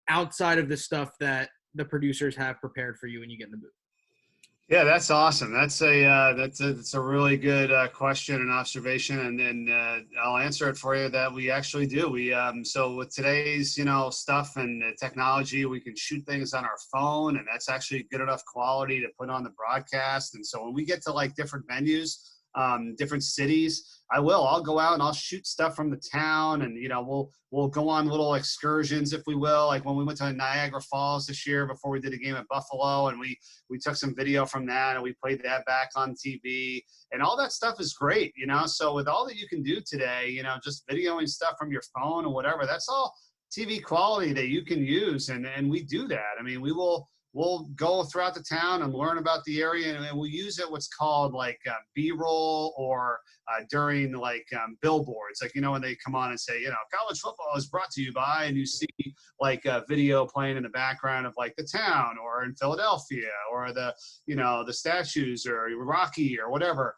outside of the stuff that the producers have prepared for you when you get in the booth? Yeah, that's awesome. That's a really good question and observation, and I'll answer it for you that we actually do. So with today's stuff and technology, we can shoot things on our phone, and that's actually good enough quality to put on the broadcast. And so when we get to like different venues, different cities, I'll go out and I'll shoot stuff from the town, and we'll go on little excursions, if we will. Like when we went to Niagara Falls this year before we did a game at Buffalo, and we took some video from that and we played that back on TV, and all that stuff is great, So with all that you can do today, just videoing stuff from your phone or whatever, that's all TV quality that you can use, and we do that. I mean, we'll go throughout the town and learn about the area, and we'll use it what's called like B-roll, or during like billboards, like when they come on and say college football is brought to you by, and you see like a video playing in the background of like the town, or in Philadelphia, or the statues, or Rocky, or whatever.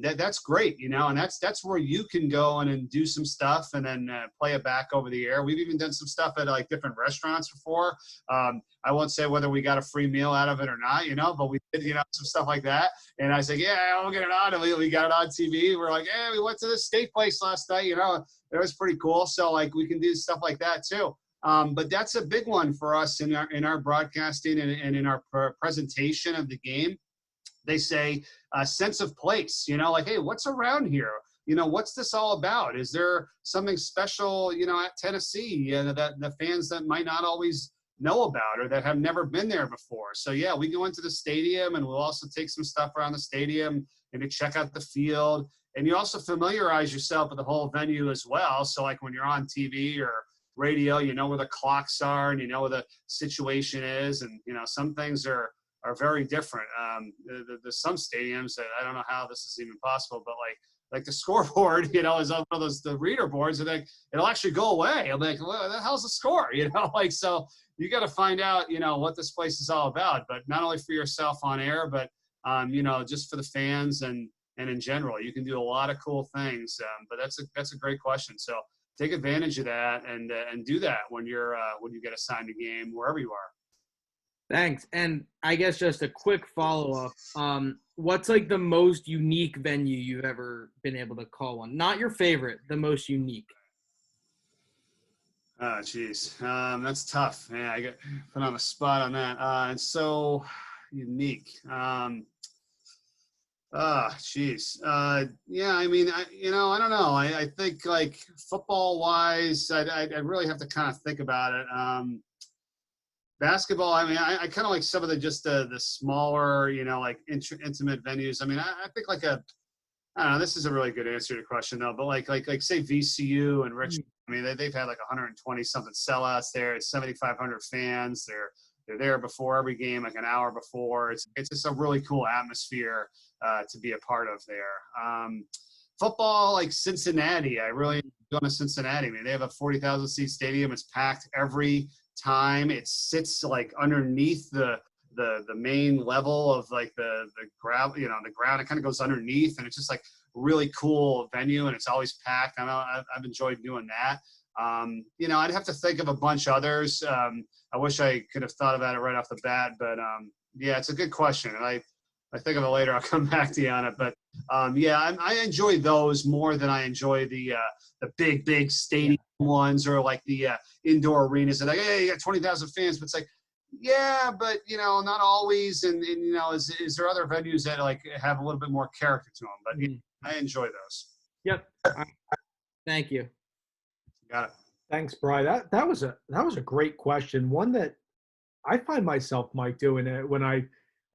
That's great, and that's where you can go and do some stuff, and then play it back over the air. We've even done some stuff at like different restaurants before. I won't say whether we got a free meal out of it or not, but we did, some stuff like that. And I said, yeah, we'll get it on. And we got it on TV. We're like, we went to this steak place last night, it was pretty cool. So like we can do stuff like that too. But that's a big one for us in our broadcasting and in our presentation of the game. They say a sense of place, like, hey, what's around here? What's this all about? Is there something special, at Tennessee that the fans that might not always know about, or that have never been there before? So yeah, we go into the stadium, and we'll also take some stuff around the stadium and to check out the field. And you also familiarize yourself with the whole venue as well. So like when you're on TV or radio, where the clocks are, and where the situation is. And some things are very different. There's some stadiums that I don't know how this is even possible, but like the scoreboard, is on one of those, the reader boards, and it'll actually go away. I'm like, well, the hell's the score? So you got to find out, what this place is all about, but not only for yourself on air, but, just for the fans and in general. You can do a lot of cool things. But that's a great question. So take advantage of that and do that when you get assigned a game wherever you are. Thanks. And I guess just a quick follow-up. What's like the most unique venue you've ever been able to call on? Not your favorite, the most unique. Oh, geez. That's tough. Man, I get put on the spot on that. It's so unique. Geez. Yeah, I mean, I don't know. I think like football wise, I really have to kind of think about it. Basketball, I mean, I kind of like some of the smaller, like intimate venues. I mean, I think like I don't know, this is a really good answer to your question though, but like say VCU and Richmond, I mean, they've had like 120 something sellouts there. It's 7,500 fans. They're there before every game, like an hour before. It's just a really cool atmosphere to be a part of there. Football, like Cincinnati, I really going to Cincinnati. I mean, they have a 40,000 seat stadium. It's packed every time. It sits like underneath the main level of like the ground, the ground. It kind of goes underneath, and it's just like really cool venue, and it's always packed. I've enjoyed doing that. I'd have to think of a bunch others. I wish I could have thought about it right off the bat, but yeah, it's a good question. And I think of it later. I'll come back to you on it. But yeah, I enjoy those more than I enjoy the big stadium ones, or like the indoor arenas. And like, hey, you got 20,000 fans, but it's like, yeah, but not always. And is there other venues that like have a little bit more character to them? But yeah, I enjoy those. Yep. Thank you. Got it. Thanks, Brian. That was a great question. One that I find myself, Mike, doing it when I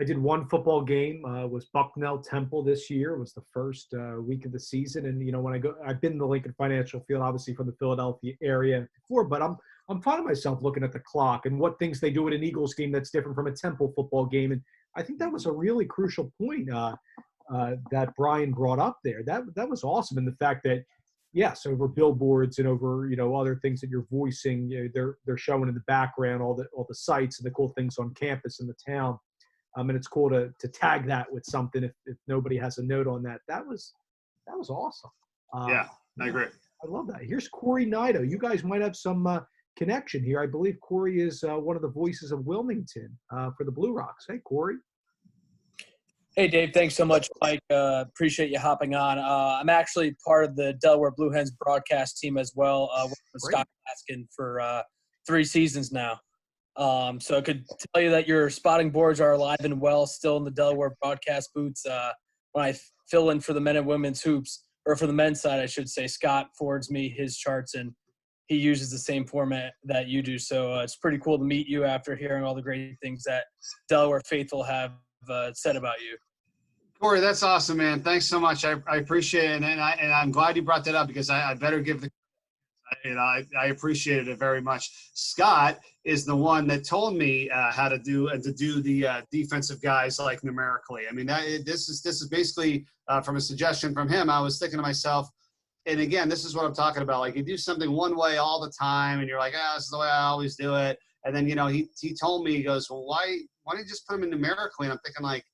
did one football game, was Bucknell Temple this year. It was the first week of the season. And, when I've been in the Lincoln Financial Field, obviously from the Philadelphia area before, but I'm finding myself looking at the clock and what things they do at an Eagles game that's different from a Temple football game. And I think that was a really crucial point that Brian brought up there. That was awesome. And the fact that, yes, over billboards and over, other things that you're voicing, they're showing in the background all the sites and the cool things on campus in the town. And it's cool to tag that with something if nobody has a note on that. That was awesome. Yeah, I agree. I love that. Here's Corey Nido. You guys might have some connection here. I believe Corey is one of the voices of Wilmington for the Blue Rocks. Hey, Corey. Hey, Dave, thanks so much, Mike. Appreciate you hopping on. I'm actually part of the Delaware Blue Hens broadcast team as well, working with Scott Laskin for 3 seasons now. So I could tell you that your spotting boards are alive and well still in the Delaware broadcast booths. When I fill in for the men and women's hoops, or for the men's side, I should say, Scott forwards me his charts, and he uses the same format that you do. So it's pretty cool to meet you after hearing all the great things that Delaware faithful have said about you. Corey, that's awesome, man. Thanks so much. I appreciate it, and I'm glad you brought that up because I better give the. I appreciated it very much. Scott is the one that told me how to do the defensive guys like numerically. I mean, this is basically from a suggestion from him. I was thinking to myself, and again, this is what I'm talking about. Like, you do something one way all the time, and you're like, this is the way I always do it. And then he told me, he goes, well, why don't you just put them in numerically? And I'm thinking like,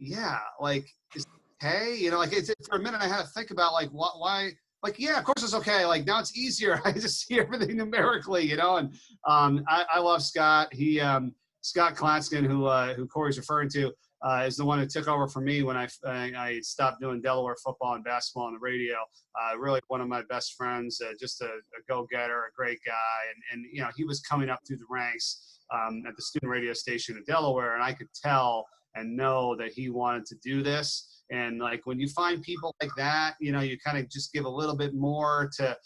yeah, like, is it okay? Like, it's for a minute I had to think about like why. Like, yeah, of course it's okay. Like, now it's easier. I just see everything numerically, and I love Scott. Scott Klatskin, who Corey's referring to, is the one who took over for me when I stopped doing Delaware football and basketball on the radio. Really one of my best friends, just a go-getter, a great guy. And he was coming up through the ranks at the student radio station in Delaware, and I could tell and know that he wanted to do this. And like, when you find people like that, you kind of just give a little bit more to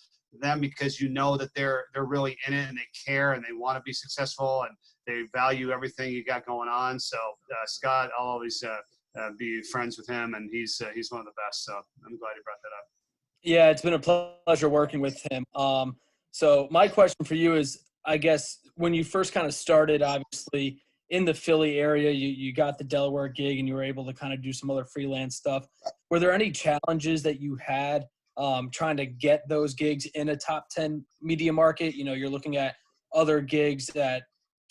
them because that they're really in it and they care and they want to be successful and they value everything you got going on. So Scott, I'll always be friends with him, and he's one of the best. So I'm glad you brought that up. Yeah, it's been a pleasure working with him. So my question for you is, I guess when you first kind of started, obviously, in the Philly area, you got the Delaware gig and you were able to kind of do some other freelance stuff. Were there any challenges that you had trying to get those gigs in a top 10 media market? You're looking at other gigs at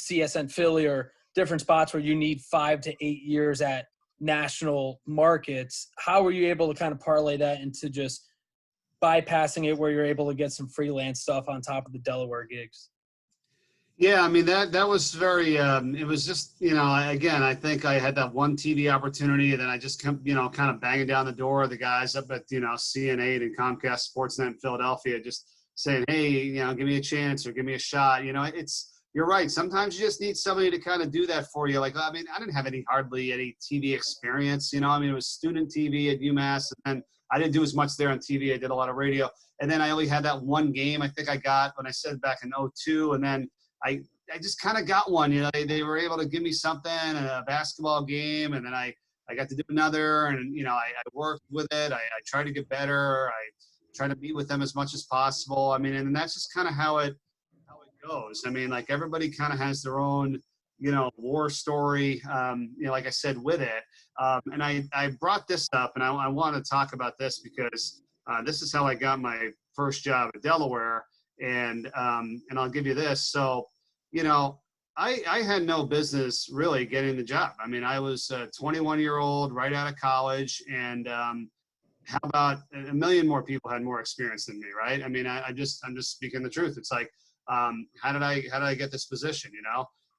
CSN Philly or different spots where you need 5 to 8 years at national markets. How were you able to kind of parlay that into just bypassing it where you're able to get some freelance stuff on top of the Delaware gigs? Yeah, I mean, that was very, it was just, again, I think I had that one TV opportunity, and then I just kept, kind of banging down the door of the guys up at, CN8 and Comcast Sportsnet in Philadelphia, just saying, hey, give me a chance or give me a shot. You're right. Sometimes you just need somebody to kind of do that for you. Like, I mean, I didn't have hardly any TV experience, it was student TV at UMass, and then I didn't do as much there on TV. I did a lot of radio. And then I only had that one game I think I got when I said back in 2002, and then I just kind of got one. They were able to give me something, a basketball game, and then I got to do another, and I worked with it. I tried to get better. I tried to meet with them as much as possible. I mean, and that's just kind of how it goes. I mean, like, everybody kind of has their own war story. Like I said, with it. And I brought this up, and I want to talk about this because this is how I got my first job at Delaware, and I'll give you this. So, I had no business really getting the job. I mean, I was a 21-year-old right out of college, and how about a million more people had more experience than me, right? I mean, I'm just speaking the truth. It's like, how did I get this position,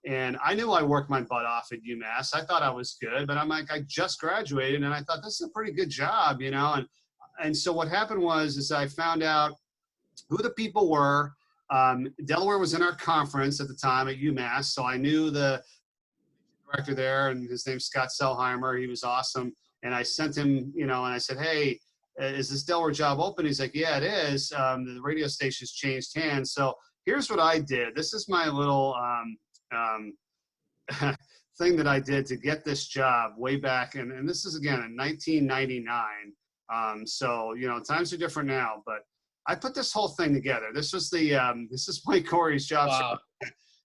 And I knew I worked my butt off at UMass. I thought I was good, but I'm like, I just graduated, and I thought this is a pretty good job, And so what happened is I found out who the people were. Delaware was in our conference at the time at UMass, so I knew the director there, and his name's Scott Selheimer. He was awesome, and I sent him, and I said, hey, is this Delaware job open? He's like, yeah, it is. The radio station's changed hands. So here's what I did. This is my little thing that I did to get this job way back, and this is again in 1999. So times are different now, but I put this whole thing together. This was this is Mike Corey's job. Wow.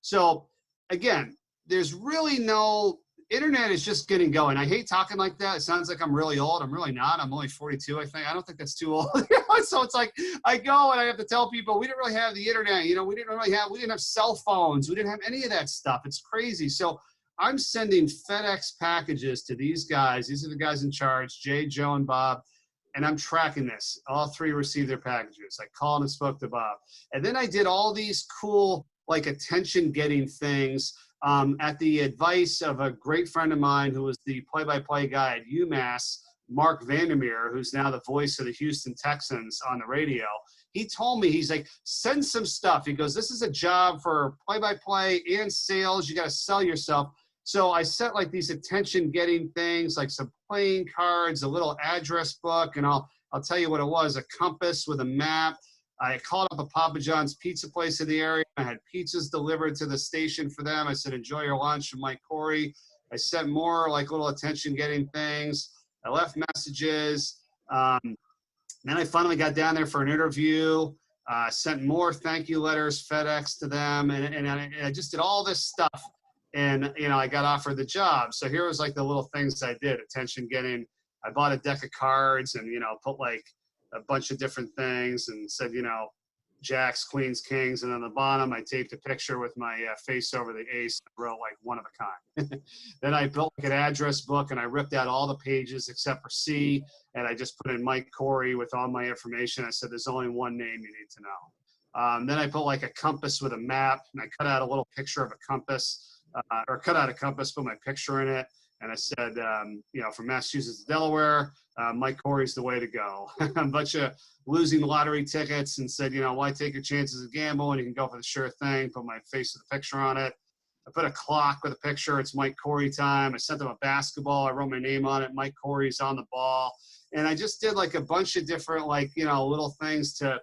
So again, there's really no internet is just getting going. I hate talking like that. It sounds like I'm really old. I'm really not. I'm only 42, I think. I don't think that's too old. So it's like I go and I have to tell people we didn't really have the internet. We didn't have cell phones. We didn't have any of that stuff. It's crazy. So I'm sending FedEx packages to these guys. These are the guys in charge, Jay, Joe, and Bob. And I'm tracking this. All 3 received their packages. I called and spoke to Bob. And then I did all these cool, like, attention-getting things at the advice of a great friend of mine who was the play-by-play guy at UMass, Mark Vandermeer, who's now the voice of the Houston Texans on the radio. He told me, he's like, send some stuff. He goes, this is a job for play-by-play and sales. You got to sell yourself. So I sent like these attention-getting things, like some playing cards, a little address book, and I'll tell you what it was, a compass with a map. I called up a Papa John's pizza place in the area. I had pizzas delivered to the station for them. I said, enjoy your lunch from Mike Corey. I sent more like little attention-getting things. I left messages. Then I finally got down there for an interview, sent more thank you letters, FedEx to them, and I just did all this stuff. And, you know, I got offered the job. So here was like the little things I did, attention getting. I bought a deck of cards and, you know, put like a bunch of different things and said, you know, jacks, queens, kings. And on the bottom, I taped a picture with my face over the ace and wrote like one of a kind. Then I built like an address book and I ripped out all the pages except for C. And I just put in Mike Corey with all my information. I said, there's only one name you need to know. Then I put like a compass with a map and I cut out a little picture of a compass. Or cut out a compass, put my picture in it, and I said, you know, from Massachusetts to Delaware, Mike Corey's the way to go. A bunch of losing lottery tickets and said, you know, why take your chances of gamble when you can go for the sure thing, put my face with a picture on it. I put a clock with a picture, it's Mike Corey time. I sent them a basketball, I wrote my name on it, Mike Corey's on the ball. And I just did like a bunch of different, like, you know, little things to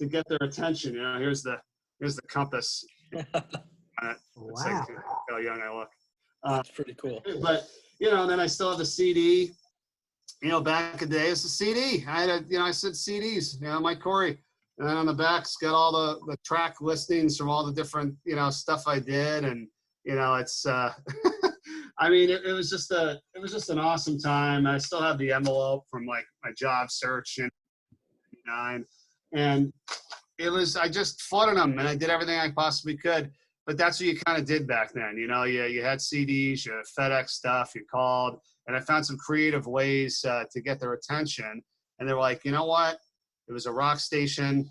get their attention. You know, here's the compass. It's like how young I look. That's pretty cool. But, you know, and then I still have the CD. You know, back in the day, it's a CD. I had I said CDs, you know, Mike Corey. And then on the back's got all the track listings from all the different, you know, stuff I did. And, you know, it's, I mean, it was just an awesome time. I still have the envelope from like my job search in '99. And it was, I just flooded them and I did everything I possibly could. But that's what you kind of did back then. You know, you had CDs, you had FedEx stuff, you called, and I found some creative ways to get their attention. And they were like, you know what? It was a rock station.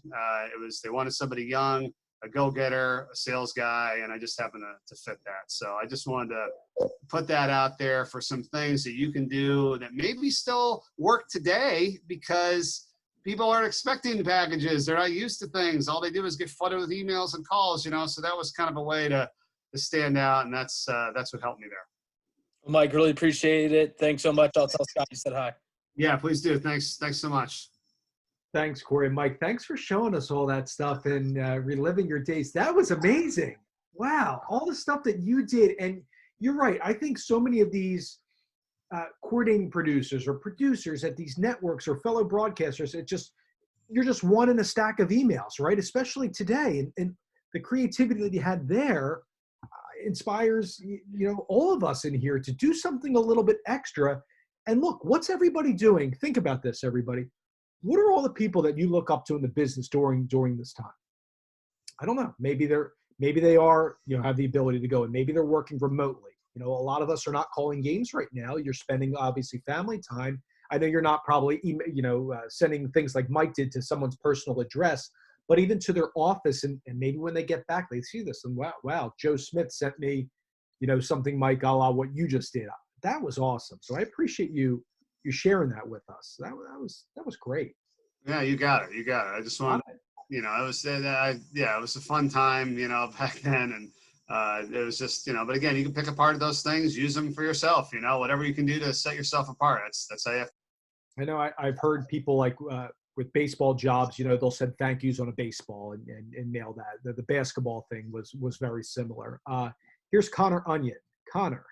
They wanted somebody young, a go-getter, a sales guy, and I just happened to fit that. So I just wanted to put that out there for some things that you can do that maybe still work today because people aren't expecting packages. They're not used to things. All they do is get flooded with emails and calls, you know, so that was kind of a way to stand out, and that's what helped me there. Well, Mike, really appreciate it. Thanks so much. I'll tell Scott you said hi. Yeah, please do. Thanks so much. Thanks, Corey. Mike, thanks for showing us all that stuff and reliving your days. That was amazing. Wow, all the stuff that you did. And you're right. I think so many of these coordinating producers or producers at these networks or fellow broadcasters, you're just one in a stack of emails, right? Especially today. And the creativity that you had there inspires, you know, all of us in here to do something a little bit extra. And look, what's everybody doing? Think about this, everybody. What are all the people that you look up to in the business during this time? I don't know. Maybe they are, you know, have the ability to go, and maybe they're working remotely. You know, a lot of us are not calling games right now. You're spending obviously family time. I know you're not probably, you know, sending things like Mike did to someone's personal address, but even to their office, and maybe when they get back, they see this and wow, Joe Smith sent me, you know, something, Mike, a la what you just did. That was awesome. So I appreciate you sharing that with us. That was great. Yeah, you got it. I just wanted, you know, it was a fun time, you know, back then, and it was just, you know, but again, you can pick apart those things, use them for yourself, you know, whatever you can do to set yourself apart. That's how you have to. I know I've heard people like with baseball jobs, you know, they'll send thank yous on a baseball and mail that. The basketball thing was very similar. Here's Connor Onion. Connor,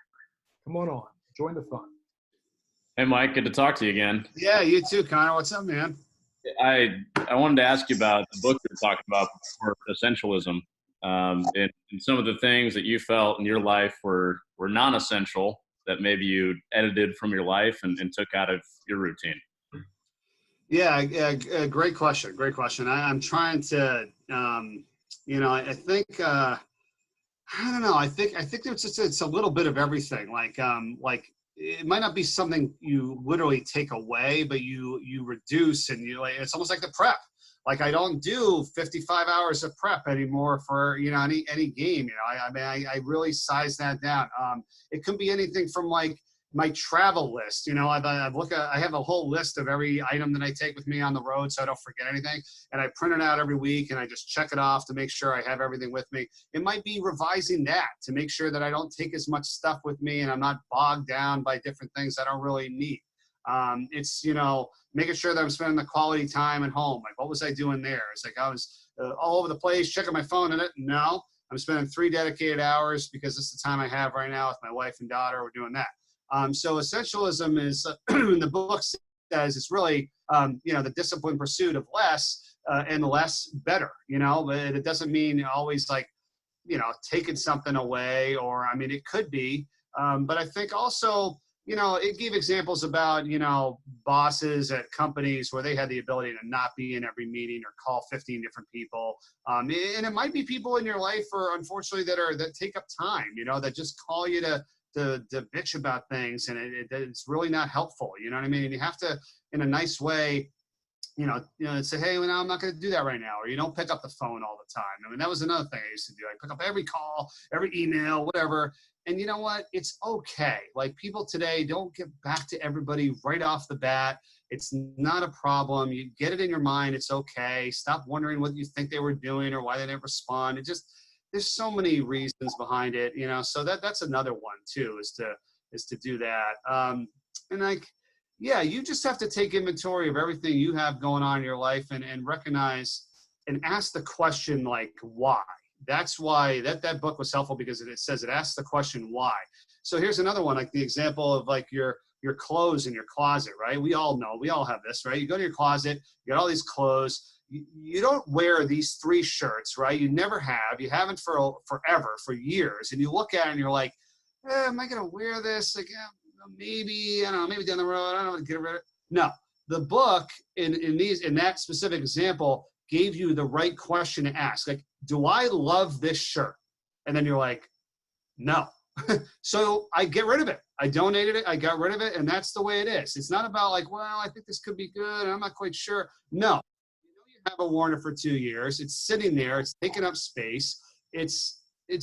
come on. Join the fun. Hey, Mike, good to talk to you again. Yeah, you too, Connor. What's up, man? I wanted to ask you about the book you're talking about before, Essentialism, and some of the things that you felt in your life were non-essential that maybe you edited from your life and took out of your routine. Yeah, great question. I'm trying to, you know, I think, I don't know. I think it's a little bit of everything. Like it might not be something you literally take away, but you reduce, and you, like, it's almost like the prep. Like I don't do 55 hours of prep anymore for, any game. I really size that down. It could be anything from like my travel list. I have a whole list of every item that I take with me on the road so I don't forget anything. And I print it out every week and I just check it off to make sure I have everything with me. It might be revising that to make sure that I don't take as much stuff with me and I'm not bogged down by different things I don't really need. It's, making sure that I'm spending the quality time at home. Like, what was I doing there? It's like I was all over the place, checking my phone in it. No, I'm spending 3 dedicated hours because it's the time I have right now with my wife and daughter. We're doing that. So essentialism is, in the book says, it's really, the disciplined pursuit of less and less better, but it doesn't mean always like, taking something away or, it could be. But I think also, it gave examples about, bosses at companies where they had the ability to not be in every meeting or call 15 different people. And it might be people in your life, or unfortunately, that take up time, that just call you to bitch about things. And it's really not helpful. You know what I mean? And you have to, in a nice way, say, hey, well, I'm not going to do that right now. Or you don't pick up the phone all the time. That was another thing I used to do. I pick up every call, every email, whatever. And you know what? It's okay. Like people today don't get back to everybody right off the bat. It's not a problem. You get it in your mind. It's okay. Stop wondering what you think they were doing or why they didn't respond. There's so many reasons behind it, so that's another one too, is to do that. You just have to take inventory of everything you have going on in your life and recognize and ask the question, like, why? That's why that book was helpful, because it says it asks the question, why? So here's another one, like the example of like your clothes in your closet, right? We all know, we all have this, right? You go to your closet, you got all these clothes. You don't wear these 3 shirts, right? You never have. You haven't for forever, for years. And you look at it and you're like, am I going to wear this? Like, maybe, I don't know, maybe down the road, I don't know, get rid of it. No, the book in that specific example gave you the right question to ask. Like, do I love this shirt? And then you're like, no. So I get rid of it. I donated it. I got rid of it. And that's the way it is. It's not about like, well, I think this could be good, and I'm not quite sure. No. You have a Warner for 2 years. It's sitting there. It's taking up space. It's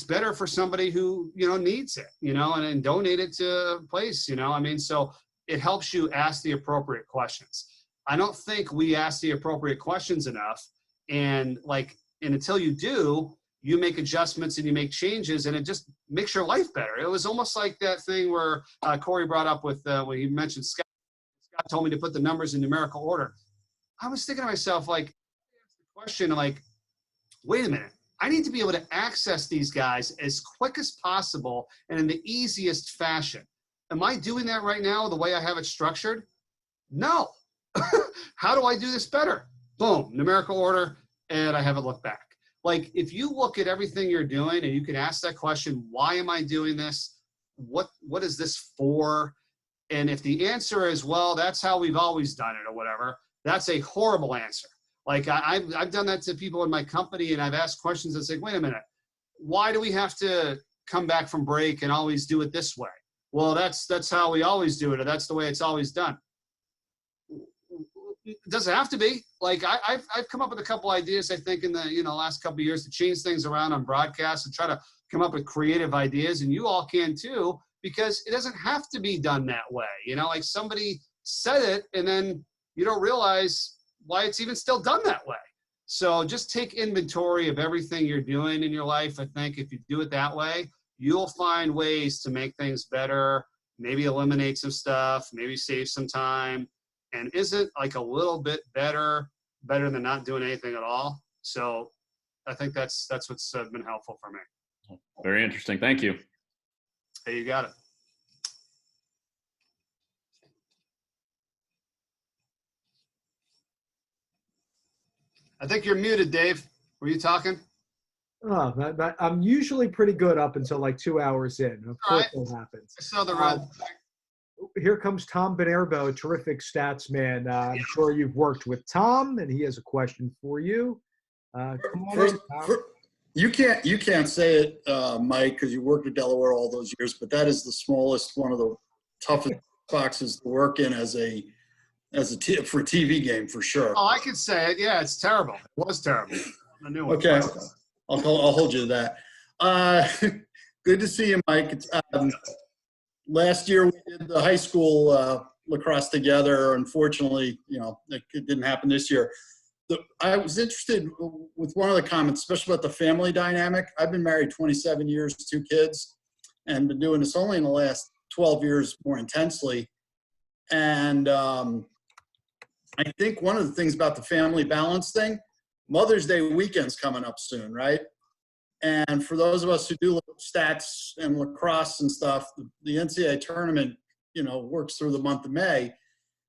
better for somebody who, needs it, and donate it to a place, so it helps you ask the appropriate questions. I don't think we ask the appropriate questions enough. And until you do, you make adjustments and you make changes, and it just makes your life better. It was almost like that thing where Corey brought up with, when he mentioned Scott. Scott told me to put the numbers in numerical order. I was thinking to myself, like, question, like, wait a minute. I need to be able to access these guys as quick as possible and in the easiest fashion. Am I doing that right now the way I have it structured? No. How do I do this better? Boom, numerical order, and I have it look back. Like, if you look at everything you're doing and you can ask that question, why am I doing this? What is this for? And if the answer is, well, that's how we've always done it or whatever, that's a horrible answer. Like I've done that to people in my company, and I've asked questions that say, wait a minute, why do we have to come back from break and always do it this way? Well, that's how we always do it, or that's the way it's always done. It doesn't have to be. Like I've come up with a couple ideas, I think, in the last couple of years to change things around on broadcast and try to come up with creative ideas, and you all can too, because it doesn't have to be done that way. Like somebody said it, and then you don't realize why it's even still done that way. So just take inventory of everything you're doing in your life. I think if you do it that way, you'll find ways to make things better, maybe eliminate some stuff, maybe save some time. And isn't like a little bit better than not doing anything at all? So I think that's what's been helpful for me. Very interesting. Thank you. Hey, you got it. I think you're muted, Dave. Were you talking? Oh, I'm usually pretty good up until like 2 hours in. Of course, that happens. I saw the red. Here comes Tom Benerbo, a terrific stats man. I'm sure you've worked with Tom, and he has a question for you. Come on in, Tom. You can't say it, Mike, because you worked at Delaware all those years, but that is the smallest, one of the toughest boxes to work in as a as for a TV game for sure. Oh, I could say it. Yeah, it's terrible. It was terrible. I knew it. Okay, I'll hold you to that. Good to see you, Mike. It's, last year we did the high school lacrosse together. Unfortunately, it didn't happen this year. I was interested with one of the comments, especially about the family dynamic. I've been married 27 years, 2 kids, and been doing this only in the last 12 years more intensely. And I think one of the things about the family balance thing, Mother's Day weekend's coming up soon, right? And for those of us who do stats and lacrosse and stuff, the NCAA tournament, works through the month of May.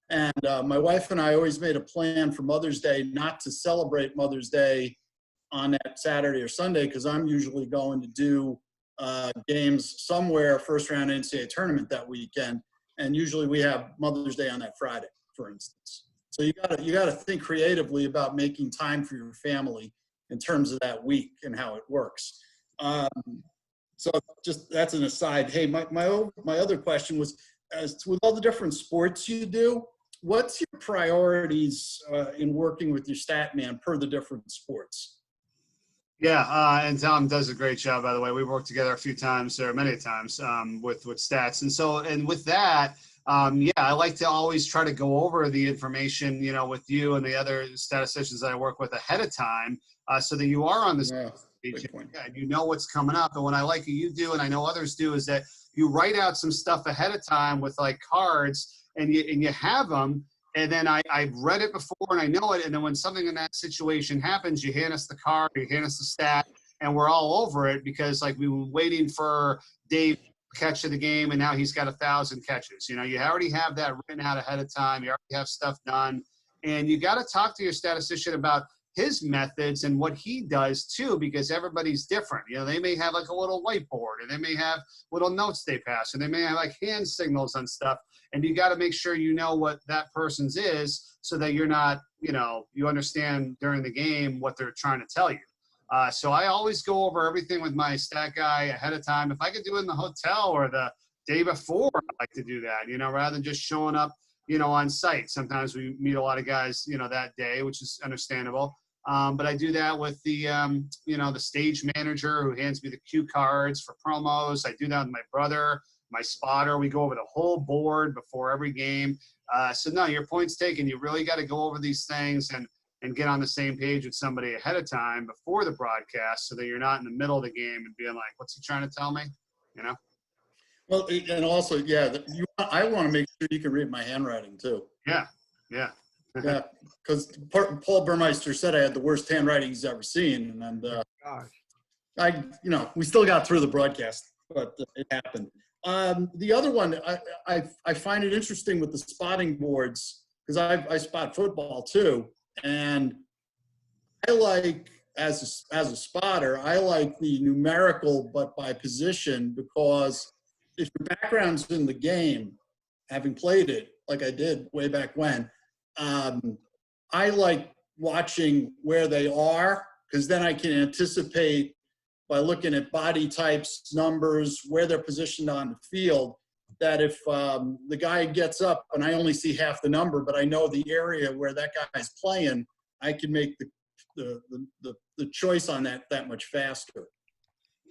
And my wife and I always made a plan for Mother's Day not to celebrate Mother's Day on that Saturday or Sunday, because I'm usually going to do games somewhere, first round NCAA tournament that weekend. And usually we have Mother's Day on that Friday, for instance. So you gotta think creatively about making time for your family in terms of that week and how it works. So just that's an aside. Hey, my other question was, with all the different sports you do, what's your priorities in working with your stat man per the different sports? Yeah, and Tom does a great job, by the way. We've worked together a few times, or many times, with stats. And with that, I like to always try to go over the information, with you and the other statisticians that I work with ahead of time, so that you are on this page and you know what's coming up. And what I like you do, and I know others do, is that you write out some stuff ahead of time with like cards, and you have them. And then I've read it before and I know it. And then when something in that situation happens, you hand us the card, you hand us the stat, and we're all over it, because like we were waiting for Dave catch of the game and now he's got 1,000 catches. You already have that written out ahead of time. You already have stuff done. And you got to talk to your statistician about his methods and what he does too, because everybody's different. They may have like a little whiteboard, and they may have little notes they pass, and they may have like hand signals on stuff. And you got to make sure you know what that person's is, so that you're not, you understand during the game what they're trying to tell you. So I always go over everything with my stat guy ahead of time. If I could do it in the hotel or the day before, I like to do that, rather than just showing up, on site. Sometimes we meet a lot of guys, that day, which is understandable. But I do that with the, the stage manager who hands me the cue cards for promos. I do that with my brother, my spotter. We go over the whole board before every game. So no, your point's taken. You really got to go over these things and get on the same page with somebody ahead of time before the broadcast, so that you're not in the middle of the game and being like, what's he trying to tell me? Well, and also, I want to make sure you can read my handwriting too. Yeah. Yeah, because Paul Burmeister said I had the worst handwriting he's ever seen, and we still got through the broadcast, but it happened. The other one, I find it interesting with the spotting boards, because I spot football too, and I like, as a spotter, I like the numerical but by position, because if your background's in the game, having played it like I did way back when, I like watching where they are, because then I can anticipate by looking at body types, numbers, where they're positioned on the field, that if the guy gets up and I only see half the number, but I know the area where that guy's playing, I can make the choice on that much faster.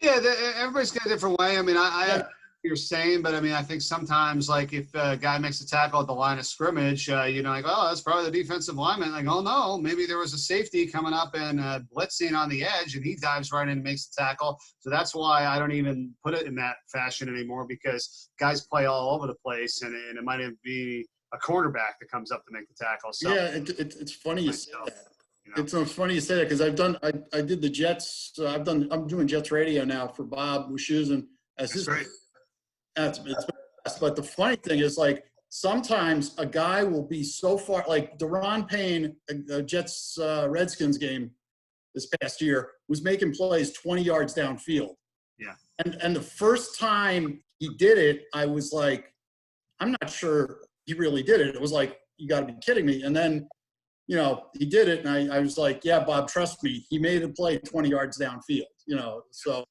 Yeah, everybody's got a different way. I mean, I you're saying, but I mean, I think sometimes, like, if a guy makes a tackle at the line of scrimmage, like, oh, that's probably the defensive lineman. Like, oh no, maybe there was a safety coming up and blitzing on the edge, and he dives right in and makes the tackle. So that's why I don't even put it in that fashion anymore, because guys play all over the place, and it might even be a cornerback that comes up to make the tackle. So yeah, it's funny you say that. It's so funny you say that, because I did the Jets. I'm doing Jets radio now for Bob Wischusen as his. Right. But the funny thing is, like, sometimes a guy will be so far, like Deron Payne, the Jets Redskins game this past year, was making plays 20 yards downfield. Yeah. And the first time he did it, I was like, I'm not sure he really did it. It was like, you got to be kidding me. And then, he did it, and I was like, yeah, Bob, trust me, he made a play 20 yards downfield. So.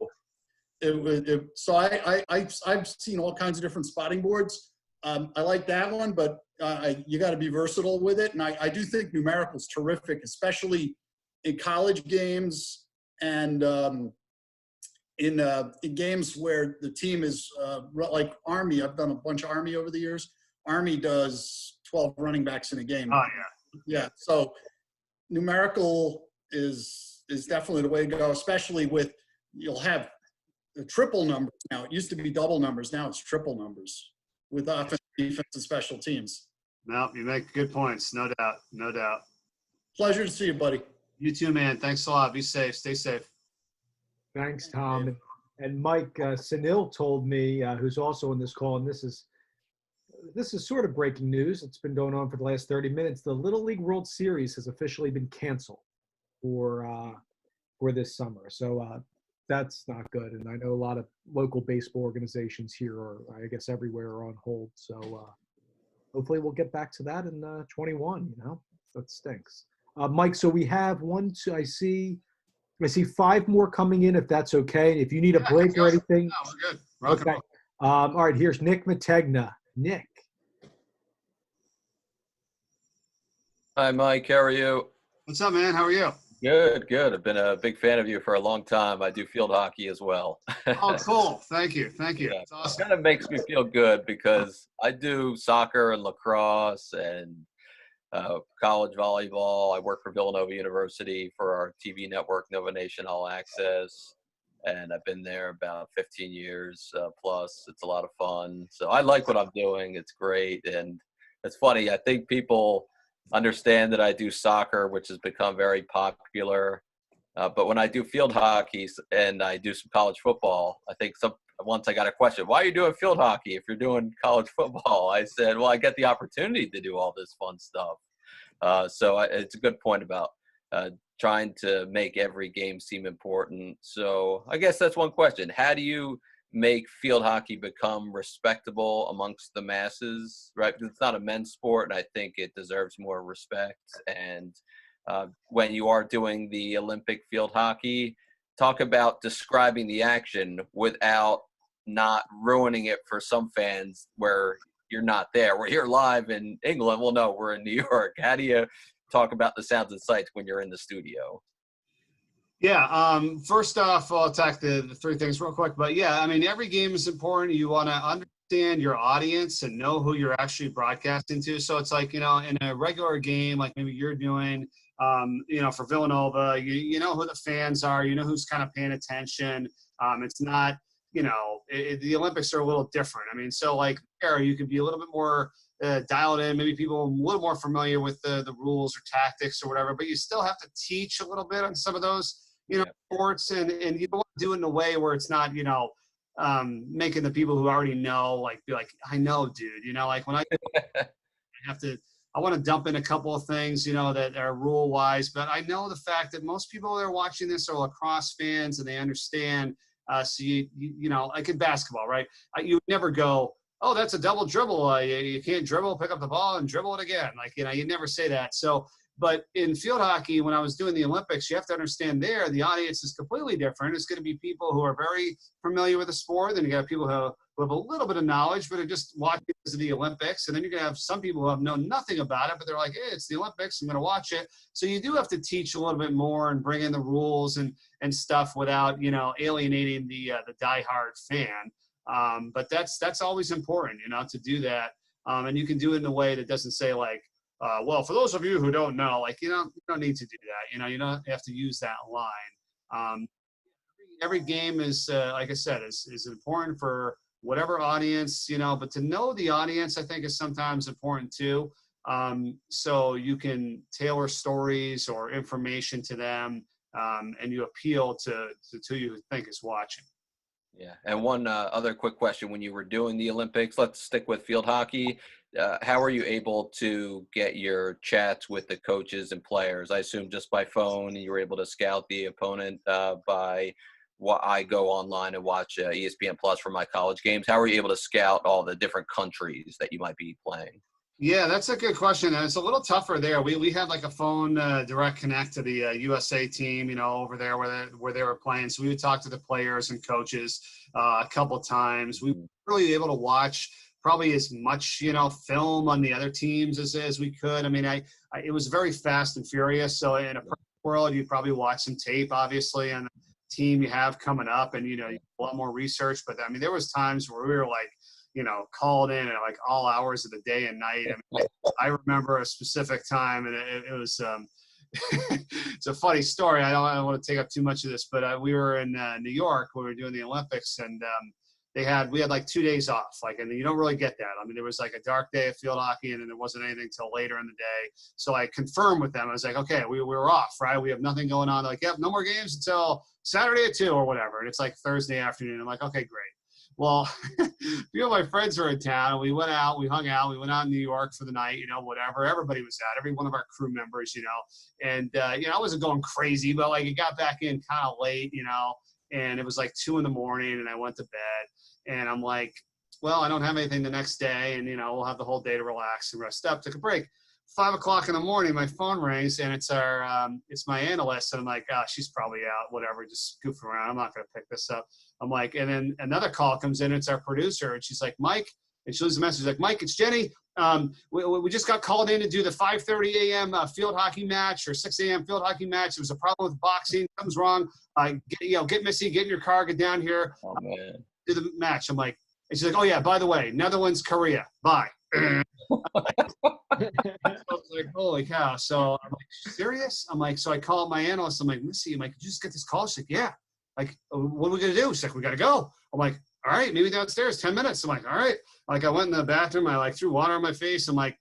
So I've seen all kinds of different spotting boards. I like that one, but You got to be versatile with it. And I do think numerical is terrific, especially in college games and in games where the team is like Army. I've done a bunch of Army over the years. Army does 12 running backs in a game. Oh, Yeah. So numerical is definitely the way to go, especially with, you'll have the triple numbers now. It used to be double numbers. Now it's triple numbers with offense, defense, and special teams. No, you make good points. No doubt. No doubt. Pleasure to see you, buddy. You too, man. Thanks a lot. Be safe. Stay safe. Thanks, Tom. And Mike, Sunil told me, who's also in this call, and this is sort of breaking news. It's been going on for the last 30 minutes. The Little League World Series has officially been canceled for this summer. So that's not good. And I know a lot of local baseball organizations here, or I guess everywhere, are on hold. So hopefully we'll get back to that in 21. That stinks. Mike, so we have I see 5 more coming in, if that's okay. If you need a break or anything. No, we're good. Okay. All right, here's Nick Mategna. Nick. Hi, Mike. How are you? What's up, man? How are you? Good, good. I've been a big fan of you for a long time. I do field hockey as well. Oh, cool. Thank you. Yeah. That's awesome. It kind of makes me feel good because I do soccer and lacrosse and college volleyball. I work for Villanova University for our TV network, Nova Nation All Access. And I've been there about 15 years plus. It's a lot of fun. So I like what I'm doing. It's great. And it's funny. I think people understand that I do soccer, which has become very popular. But when I do field hockey and I do some college football, I think once I got a question, why are you doing field hockey if you're doing college football? I said, well, I get the opportunity to do all this fun stuff. So it's a good point about trying to make every game seem important. So I guess that's one question. How do you make field hockey become respectable amongst the masses, right? Because it's not a men's sport, and I think it deserves more respect. And when you are doing the Olympic field hockey, talk about describing the action without not ruining it for some fans where you're not there. We're here live in England. Well, no, we're in New York. How do you talk about the sounds and sights when you're in the studio? Yeah. First off, I'll attack the 3 things real quick. But yeah, I mean, every game is important. You want to understand your audience and know who you're actually broadcasting to. So it's like, in a regular game, like maybe you're doing, for Villanova, you know who the fans are, you know who's kind of paying attention. It's not, the Olympics are a little different. I mean, so like there, you could be a little bit more dialed in, maybe people a little more familiar with the rules or tactics or whatever, but you still have to teach a little bit on some of those, sports, and you don't want to do it in a way where it's not, making the people who already know, be like, I know, dude, like when I want to dump in a couple of things, that are rule wise, but I know the fact that most people that are watching this are lacrosse fans and they understand. So like in basketball, right? You would never go, oh, that's a double dribble. You can't dribble, pick up the ball and dribble it again. You never say that. So, but in field hockey, when I was doing the Olympics, you have to understand there, the audience is completely different. It's going to be people who are very familiar with the sport. Then you got people who have a little bit of knowledge, but are just watching because of the Olympics. And then you're going to have some people who have known nothing about it, but they're like, hey, it's the Olympics, I'm going to watch it. So you do have to teach a little bit more and bring in the rules and stuff without, alienating the diehard fan. But that's always important, to do that. And you can do it in a way that doesn't say well, for those of you who don't know, you don't need to do that. You don't have to use that line. Every game is, like I said, is important for whatever audience, but to know the audience, I think, is sometimes important too. So you can tailor stories or information to them, and you appeal to who you think is watching. Yeah. And one other quick question. When you were doing the Olympics, let's stick with field hockey. How are you able to get your chats with the coaches and players? I assume just by phone, and you were able to scout the opponent by what I go online and watch ESPN Plus for my college games. How are you able to scout all the different countries that you might be playing? Yeah, that's a good question. And it's a little tougher there. We had a phone direct connect to the USA team, over there where they were playing. So we would talk to the players and coaches a couple times. We were really able to watch probably as much, film on the other teams as we could. I mean, it was very fast and furious. So in a perfect world, you'd probably watch some tape, obviously, on the team you have coming up, and, you a lot more research. But I mean, there was times where we were like, called in at like all hours of the day and night. I mean, I remember a specific time, and it was, it's a funny story. I don't want to take up too much of this, but we were in New York when we were doing the Olympics, and we had like 2 days off, and you don't really get that. I mean, there was like a dark day of field hockey, and then there wasn't anything till later in the day. So I confirmed with them. I was like, okay, we were off, right? We have nothing going on. They're like, yep, no more games until Saturday at 2 or whatever. And it's like Thursday afternoon. I'm like, okay, great. Well, a few of my friends were in town, and we went out, we hung out, we went out in New York for the night, whatever. Everybody was out, every one of our crew members, and, I wasn't going crazy, but like it got back in kind of late, and it was like 2 a.m, and I went to bed, and I'm like, well, I don't have anything the next day, and, we'll have the whole day to relax and rest up. Took a break. 5 o'clock in the morning, my phone rings, and it's it's my analyst, and I'm like, she's probably out, whatever, just goofing around. I'm not going to pick this up. I'm like, and then another call comes in. It's our producer, and she's like, Mike, and she leaves a message like, Mike, it's Jenny. We just got called in to do the 5:30 a.m. Field hockey match or 6 a.m. field hockey match. There was a problem with boxing. Something's wrong. Get Missy, get in your car, get down here, do the match. I'm like, and she's like, oh yeah, by the way, Netherlands, Korea, bye. I was like, holy cow. So I'm like, serious? I'm like, so I called my analyst. I'm like, Missy, did you just get this call? She's like, yeah. Like, what are we going to do? She's like, we got to go. I'm like, all right, maybe downstairs, 10 minutes. I'm like, all right. Like, I went in the bathroom. I threw water on my face. I'm like,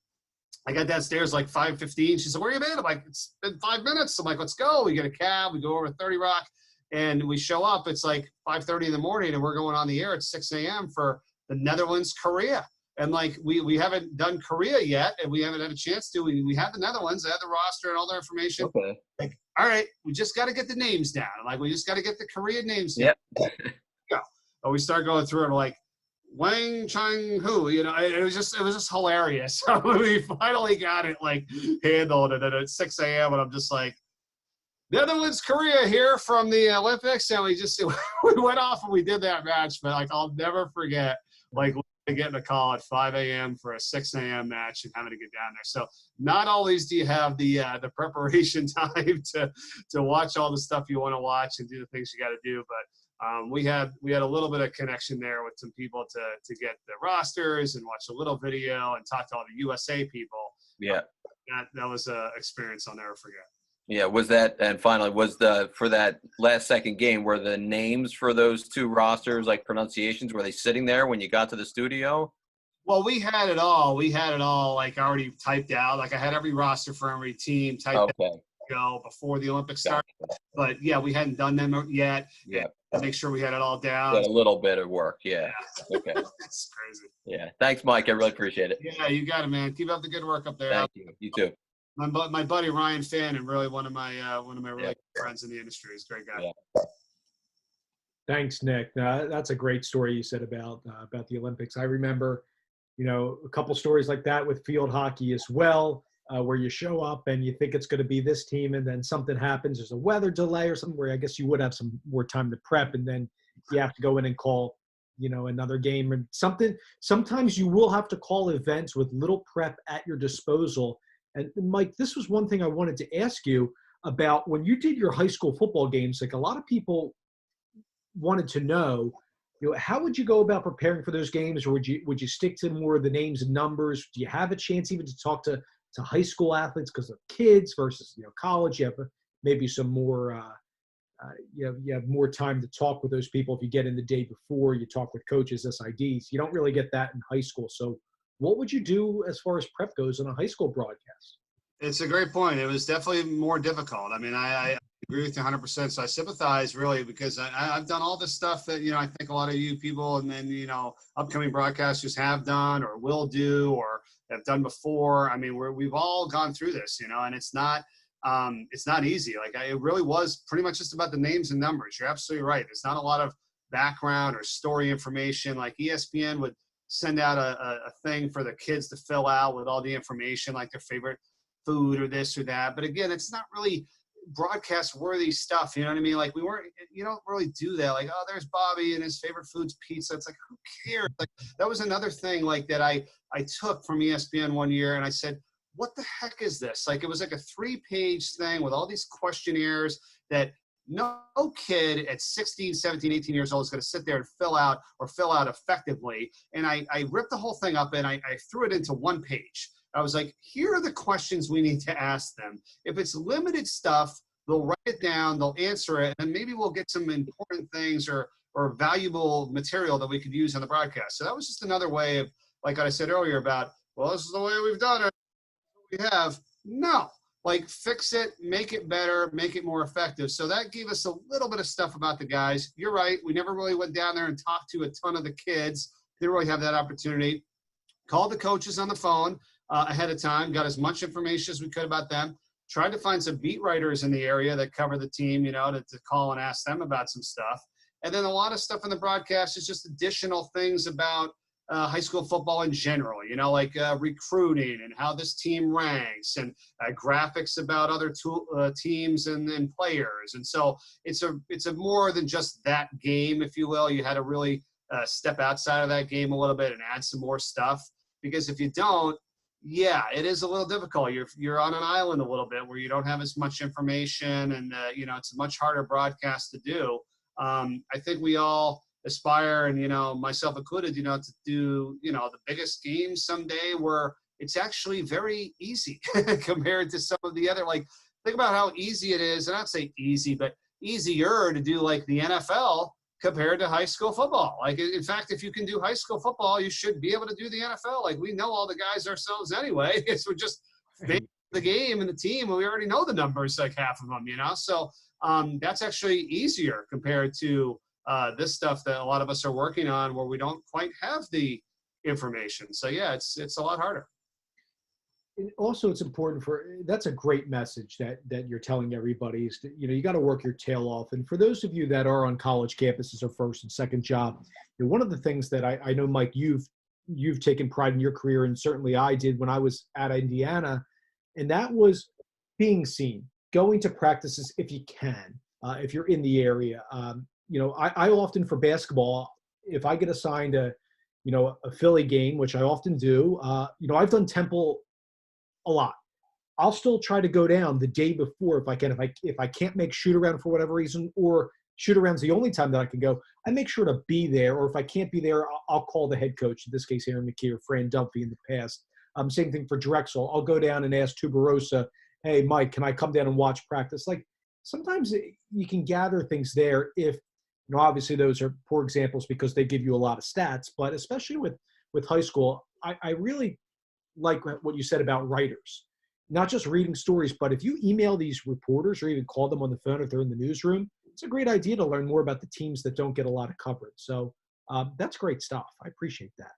I got downstairs like 5:15. She said, where you been? I'm like, it's been 5 minutes. I'm like, let's go. We get a cab. We go over to 30 Rock, and we show up. It's like 5:30 in the morning, and we're going on the air at 6 a.m. for the Netherlands, Korea. And like, we haven't done Korea yet, and we haven't had a chance to. We have the Netherlands, I have the roster and all their information. Okay. Like, all right, we just got to get the names down. Like, we just got to get the Korean names down. Yep. Go. And we start going through it, like, Wang Chang Hu, it was just hilarious. So we finally got it like handled, and then at 6 a.m. and I'm just like, Netherlands, Korea here from the Olympics, and we went off and we did that match. But like, I'll never forget like getting a call at 5 a.m. for a 6 a.m. match and having to get down there. So not always do you have the preparation time to watch all the stuff you want to watch and do the things you got to do, but we had a little bit of connection there with some people to get the rosters and watch a little video and talk to all the USA people. Yeah. That was an experience I'll never forget. Yeah, and finally, for that last second game, were the names for those two rosters, like pronunciations, were they sitting there when you got to the studio? Well, we had it all. Like already typed out. Like I had every roster for every team typed out before the Olympics started. But yeah, we hadn't done them yet. Yeah. Make sure we had it all down. Got a little bit of work. Yeah. Okay. That's crazy. Yeah. Thanks, Mike. I really appreciate it. Yeah, you got it, man. Keep up the good work up there. Thank you. You too. My buddy Ryan Fannin, and really one of my really good friends in the industry. He's a great guy. Yeah. Thanks, Nick. That's a great story you said about the Olympics. I remember, a couple stories like that with field hockey as well, where you show up and you think it's going to be this team, and then something happens. There's a weather delay or something where I guess you would have some more time to prep, and then you have to go in and call, another game or something. Sometimes you will have to call events with little prep at your disposal. And Mike, this was one thing I wanted to ask you about when you did your high school football games. Like a lot of people wanted to know, how would you go about preparing for those games, or would you stick to more of the names and numbers? Do you have a chance even to talk to high school athletes because they're kids versus college? You have maybe some more you have more time to talk with those people if you get in the day before. You talk with coaches, SIDs. You don't really get that in high school. So what would you do as far as prep goes in a high school broadcast? It's a great point. It was definitely more difficult. I mean, I agree with you 100%. So I sympathize really because I've done all this stuff that, I think a lot of you people and then, upcoming broadcasters have done or will do or have done before. I mean, we've all gone through this, and it's not easy. Like it really was pretty much just about the names and numbers. You're absolutely right. There's not a lot of background or story information. Like ESPN would send out a thing for the kids to fill out with all the information, like their favorite food or this or that. But again, it's not really broadcast worthy stuff. You know what I mean? Like you don't really do that. Like, oh, there's Bobby and his favorite food's pizza. It's like, who cares? Like, that was another thing like that I took from ESPN one year, and I said, what the heck is this? Like, it was like a 3-page thing with all these questionnaires that no kid at 16, 17, 18 years old is going to sit there and fill out effectively. And I ripped the whole thing up and I threw it into one page. I was like, here are the questions we need to ask them. If it's limited stuff, they'll write it down, they'll answer it, and maybe we'll get some important things or valuable material that we could use on the broadcast. So that was just another way of, like I said earlier about, well, this is the way we've done it. We have. No. Like, fix it, make it better, make it more effective. So that gave us a little bit of stuff about the guys. You're right. We never really went down there and talked to a ton of the kids. Didn't really have that opportunity. Called the coaches on the phone ahead of time, got as much information as we could about them. Tried to find some beat writers in the area that cover the team, to call and ask them about some stuff. And then a lot of stuff in the broadcast is just additional things about high school football in general, like recruiting and how this team ranks, and graphics about other teams and players. And so it's a more than just that game, if you will. You had to really step outside of that game a little bit and add some more stuff, because if you don't, it is a little difficult. You're on an island a little bit where you don't have as much information, and it's a much harder broadcast to do. I think we all aspire, and myself included, to do the biggest games someday where it's actually very easy compared to some of the other. Like, think about how easy it is, and I'd say easy, but easier to do like the NFL compared to high school football. Like, in fact, if you can do high school football, you should be able to do the NFL. Like, we know all the guys ourselves anyway. So we're just the game and the team, and we already know the numbers, like half of them, So that's actually easier compared to this stuff that a lot of us are working on, where we don't quite have the information. So it's a lot harder. And also, it's important that's a great message that you're telling everybody is that, you got to work your tail off. And for those of you that are on college campuses or first and second job, one of the things that I know, Mike, you've taken pride in your career, and certainly I did when I was at Indiana, and that was being seen, going to practices if you can, if you're in the area. I often, for basketball, if I get assigned a Philly game, which I often do, I've done Temple a lot. I'll still try to go down the day before if I can. If I can't make shoot around for whatever reason, or shoot around's the only time that I can go, I make sure to be there. Or if I can't be there, I'll call the head coach, in this case Aaron McKee or Fran Dunphy in the past. Same thing for Drexel. I'll go down and ask Tuberosa, hey, Mike, can I come down and watch practice? Like, sometimes you can gather things there if, obviously those are poor examples because they give you a lot of stats, but especially with high school, I really like what you said about writers, not just reading stories, but if you email these reporters or even call them on the phone if they're in the newsroom, it's a great idea to learn more about the teams that don't get a lot of coverage. So that's great stuff. I appreciate that.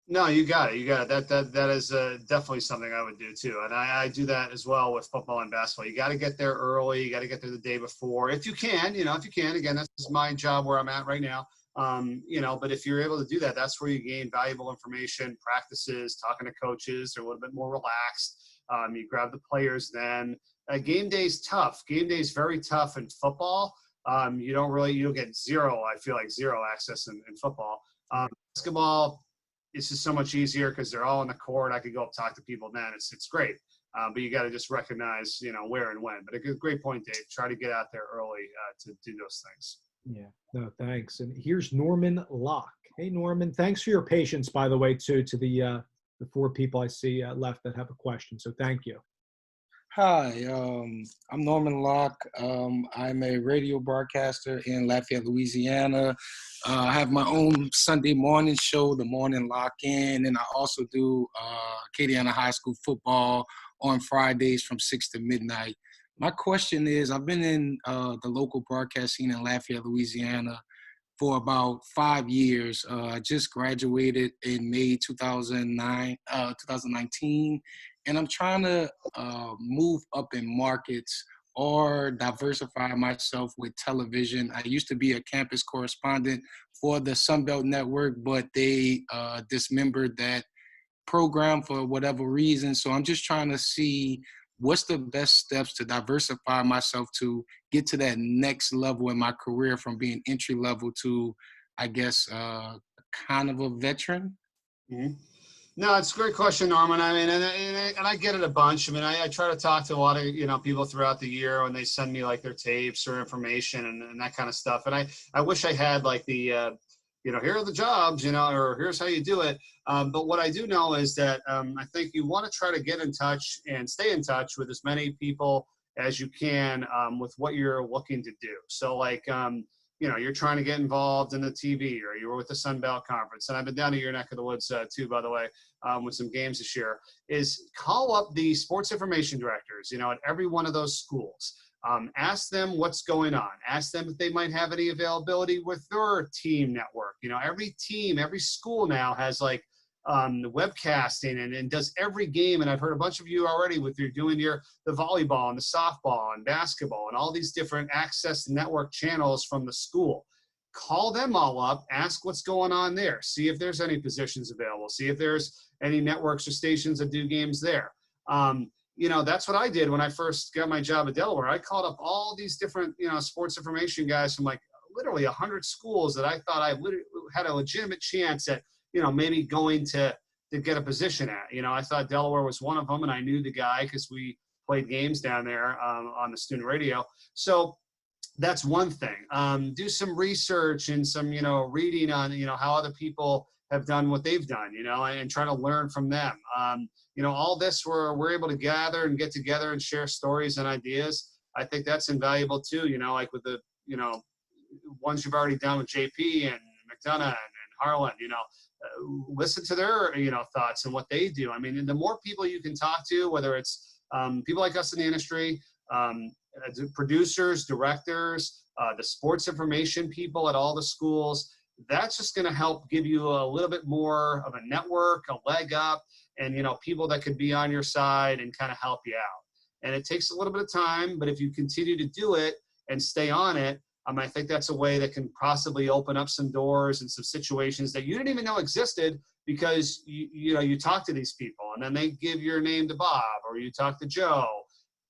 No, you got it. That is definitely something I would do too. And I do that as well with football and basketball. You got to get there early. You got to get there the day before. If you can, again, that's my job where I'm at right now. But if you're able to do that, that's where you gain valuable information, practices, talking to coaches. They're a little bit more relaxed. You grab the players then. Game day's tough. Game day's very tough in football. You get zero access in football. Basketball, it's just so much easier because they're all on the court. I could go up talk to people then. It's great. But you got to just recognize, where and when. But a great point, Dave. Try to get out there early to do those things. Yeah, no, thanks. And here's Norman Locke. Hey, Norman, thanks for your patience, by the way, to the 4 people I see left that have a question. So thank you. Hi, I'm Norman Locke. I'm a radio broadcaster in Lafayette, Louisiana. I have my own Sunday morning show, The Morning Lock-In, and I also do Acadiana High School football on Fridays from 6 to midnight. My question is, I've been in the local broadcast scene in Lafayette, Louisiana for about 5 years. I just graduated in May 2019, and I'm trying to move up in markets or diversify myself with television. I used to be a campus correspondent for the Sunbelt Network, but they dismembered that program for whatever reason. So I'm just trying to see what's the best steps to diversify myself to get to that next level in my career from being entry level to, I guess, kind of a veteran? Mhm. No, it's a great question, Norman. I mean, and I get it a bunch. I mean, I try to talk to a lot of, people throughout the year when they send me like their tapes or information and that kind of stuff. And I wish I had like the, here are the jobs, or here's how you do it. But what I do know is that I think you want to try to get in touch and stay in touch with as many people as you can with what you're looking to do. So like, you're trying to get involved in the TV, or you were with the Sun Belt Conference, and I've been down to your neck of the woods too, by the way, with some games this year, is call up the sports information directors, at every one of those schools. Ask them what's going on. Ask them if they might have any availability with their team network. Every team, every school now has like webcasting and does every game. And I've heard a bunch of you already with your doing the volleyball and the softball and basketball and all these different access network channels from the school. Call them all up, ask what's going on there, see if there's any positions available, see if there's any networks or stations that do games there. That's what I did when I first got my job at Delaware. I called up all these different, sports information guys from like literally 100 schools that I thought I had a legitimate chance at, maybe going to get a position at. I thought Delaware was one of them, and I knew the guy because we played games down there on the student radio. So that's one thing. Do some research and some, reading on, how other people have done what they've done, and try to learn from them. All this we're able to gather and get together and share stories and ideas. I think that's invaluable too, like with the, ones you've already done with JP and McDonough and Harlan, listen to their, thoughts and what they do. I mean, the more people you can talk to, whether it's people like us in the industry, producers, directors, the sports information people at all the schools, that's just going to help give you a little bit more of a network, a leg up, and, people that could be on your side and kind of help you out. And it takes a little bit of time, but if you continue to do it and stay on it, I think that's a way that can possibly open up some doors and some situations that you didn't even know existed because you talk to these people and then they give your name to Bob or you talk to Joe.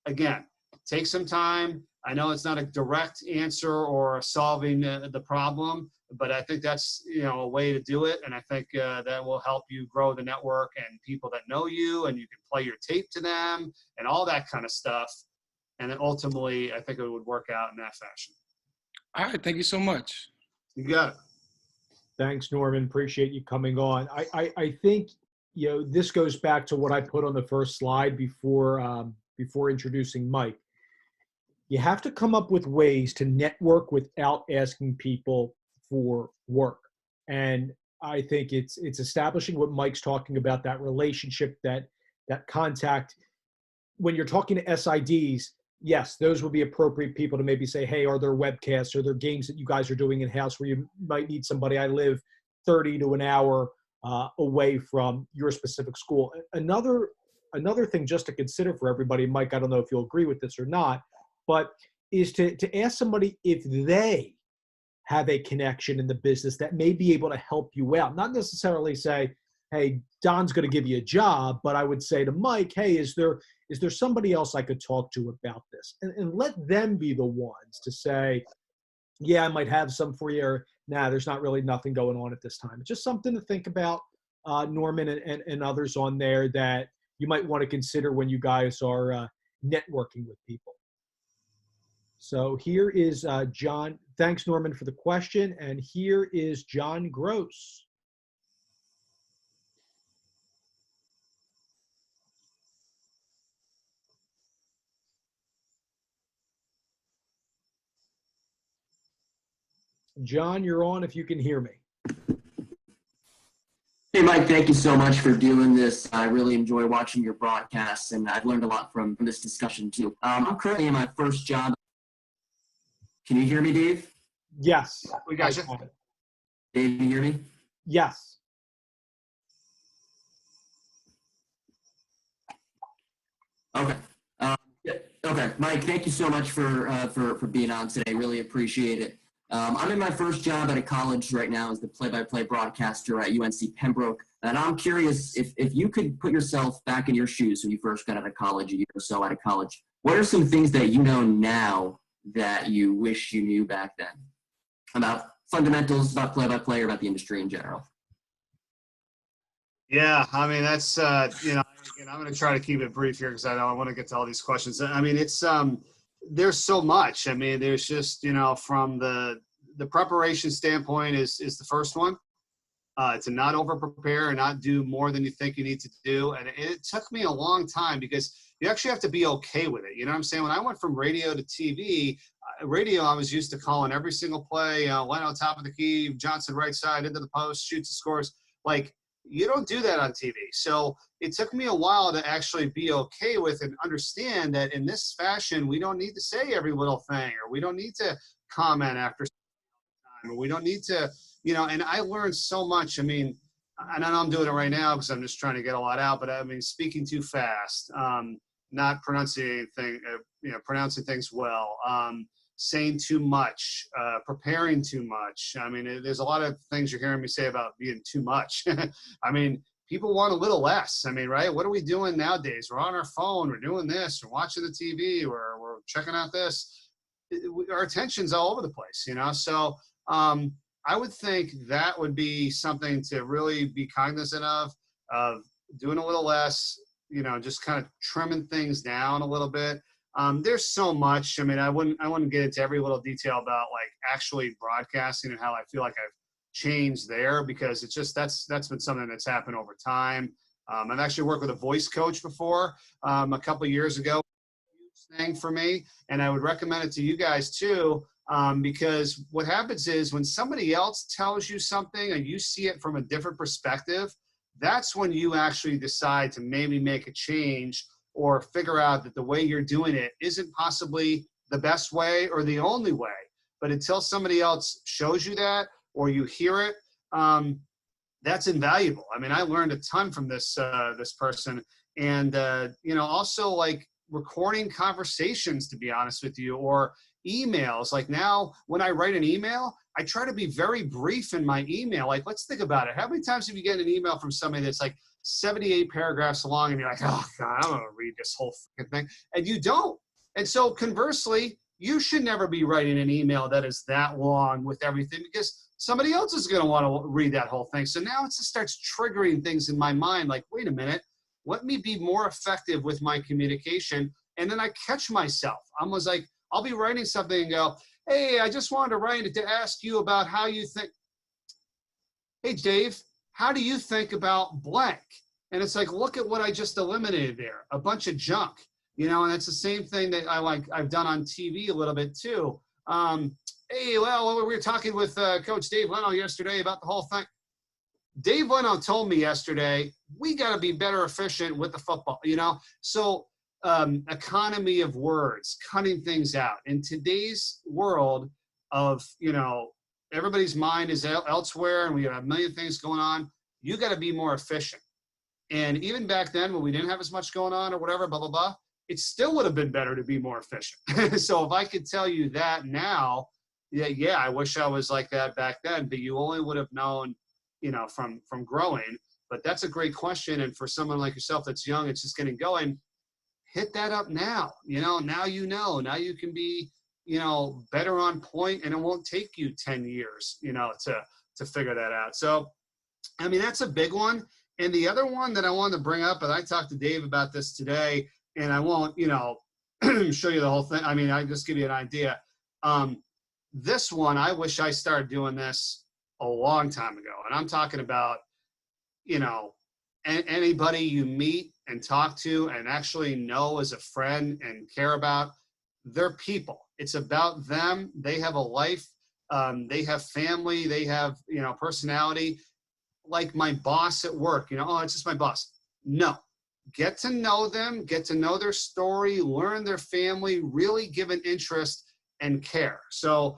Again, take some time. I know it's not a direct answer or solving the problem, but I think that's, a way to do it. And I think that will help you grow the network and people that know you, and you can play your tape to them and all that kind of stuff. And then ultimately, I think it would work out in that fashion. All right. Thank you so much. You got it. Thanks, Norman. Appreciate you coming on. I think, this goes back to what I put on the first slide before introducing Mike. You have to come up with ways to network without asking people for work. And I think it's establishing what Mike's talking about, that relationship, that contact. When you're talking to SIDs, yes, those would be appropriate people to maybe say, hey, are there webcasts? Are there games that you guys are doing in-house where you might need somebody? I live 30 to an hour away from your specific school. Another thing just to consider for everybody, Mike, I don't know if you'll agree with this or not, but is to ask somebody if they have a connection in the business that may be able to help you out. Not necessarily say, hey, Don's going to give you a job, but I would say to Mike, hey, is there somebody else I could talk to about this? And let them be the ones to say, yeah, I might have some for you, or nah, there's not really nothing going on at this time. It's just something to think about, Norman and others on there that you might want to consider when you guys are networking with people. So here is John. Thanks, Norman, for the question. And here is John Gross. John, you're on if you can hear me. Hey, Mike, thank you so much for doing this. I really enjoy watching your broadcasts, and I've learned a lot from this discussion, too. I'm currently in my first job. Can you hear me, Dave? Yes. We got you. Dave, can you hear me? Yes. Okay. Yeah, okay, Mike, thank you so much for being on today. Really appreciate it. I'm in my first job at a college right now as the play-by-play broadcaster at UNC Pembroke. And I'm curious if you could put yourself back in your shoes when you first got out of college, a year or so out of college, what are some things that you know now that you wish you knew back then about fundamentals, about play-by-play, or about the industry in general? Yeah, I mean, that's, again, I'm going to try to keep it brief here because I know I want to get to all these questions. I mean, it's, there's so much. I mean, there's just, from the preparation standpoint is the first one, to not over prepare and not do more than you think you need to do. And it took me a long time because you actually have to be okay with it. You know what I'm saying? When I went from radio to TV, radio, I was used to calling every single play, Leno top of the key, Johnson right side into the post, shoots and scores. Like, you don't do that on TV. So it took me a while to actually be okay with and understand that in this fashion, we don't need to say every little thing, or we don't need to comment after time, or we don't need to, and I learned so much. I mean, and I know I'm doing it right now because I'm just trying to get a lot out, but I mean, speaking too fast, not pronouncing things well, saying too much, preparing too much. I mean, there's a lot of things you're hearing me say about being too much. I mean, people want a little less. I mean, right? What are we doing nowadays? We're on our phone, we're doing this, we're watching the TV, we're checking out this. Our attention's all over the place, So I would think that would be something to really be cognizant of doing a little less, just kind of trimming things down a little bit. There's so much. I mean, I wouldn't get into every little detail about like actually broadcasting and how I feel like I've changed there, because it's just that's been something that's happened over time. I've actually worked with a voice coach before a couple of years ago. Huge thing for me, and I would recommend it to you guys too, because what happens is when somebody else tells you something and you see it from a different perspective, that's when you actually decide to maybe make a change or figure out that the way you're doing it isn't possibly the best way or the only way. But until somebody else shows you that or you hear it, that's invaluable. I mean, I learned a ton from this person, and also like recording conversations, to be honest with you, or emails. Like now, when I write an email, I try to be very brief in my email. Like, let's think about it. How many times have you get an email from somebody that's like 78 paragraphs long and you're like, oh God, I'm gonna read this whole thing, and you don't. And so conversely, you should never be writing an email that is that long with everything, because somebody else is gonna want to read that whole thing. So now it just starts triggering things in my mind, like, wait a minute, let me be more effective with my communication. And then I catch myself. I was like, I'll be writing something and go, hey, I just wanted to write it to ask you about how you think. Hey, Dave, how do you think about blank? And it's like, look at what I just eliminated there, a bunch of junk, and it's the same thing that I've done on TV a little bit too. Hey, well, we were talking with Coach Dave Leno yesterday about the whole thing. Dave Leno told me yesterday, we got to be better efficient with the football, So economy of words, cutting things out. In today's world of, everybody's mind is elsewhere and we have a million things going on, you got to be more efficient. And even back then when we didn't have as much going on or whatever, blah, blah, blah, it still would have been better to be more efficient. So if I could tell you that now, yeah, I wish I was like that back then, but you only would have known, from growing. But that's a great question. And for someone like yourself that's young, it's just getting going, hit that up now. Now now you can be, better on point, and it won't take you 10 years, to figure that out. So, I mean, that's a big one. And the other one that I wanted to bring up, and I talked to Dave about this today, and I won't, show you the whole thing. I mean, I just give you an idea. This one, I wish I started doing this a long time ago. And I'm talking about, anybody you meet and talk to and actually know as a friend and care about, they're people. It's about them. They have a life. They have family. They have, personality. Like my boss at work, oh, it's just my boss. No. Get to know them, get to know their story, learn their family, really give an interest and care. So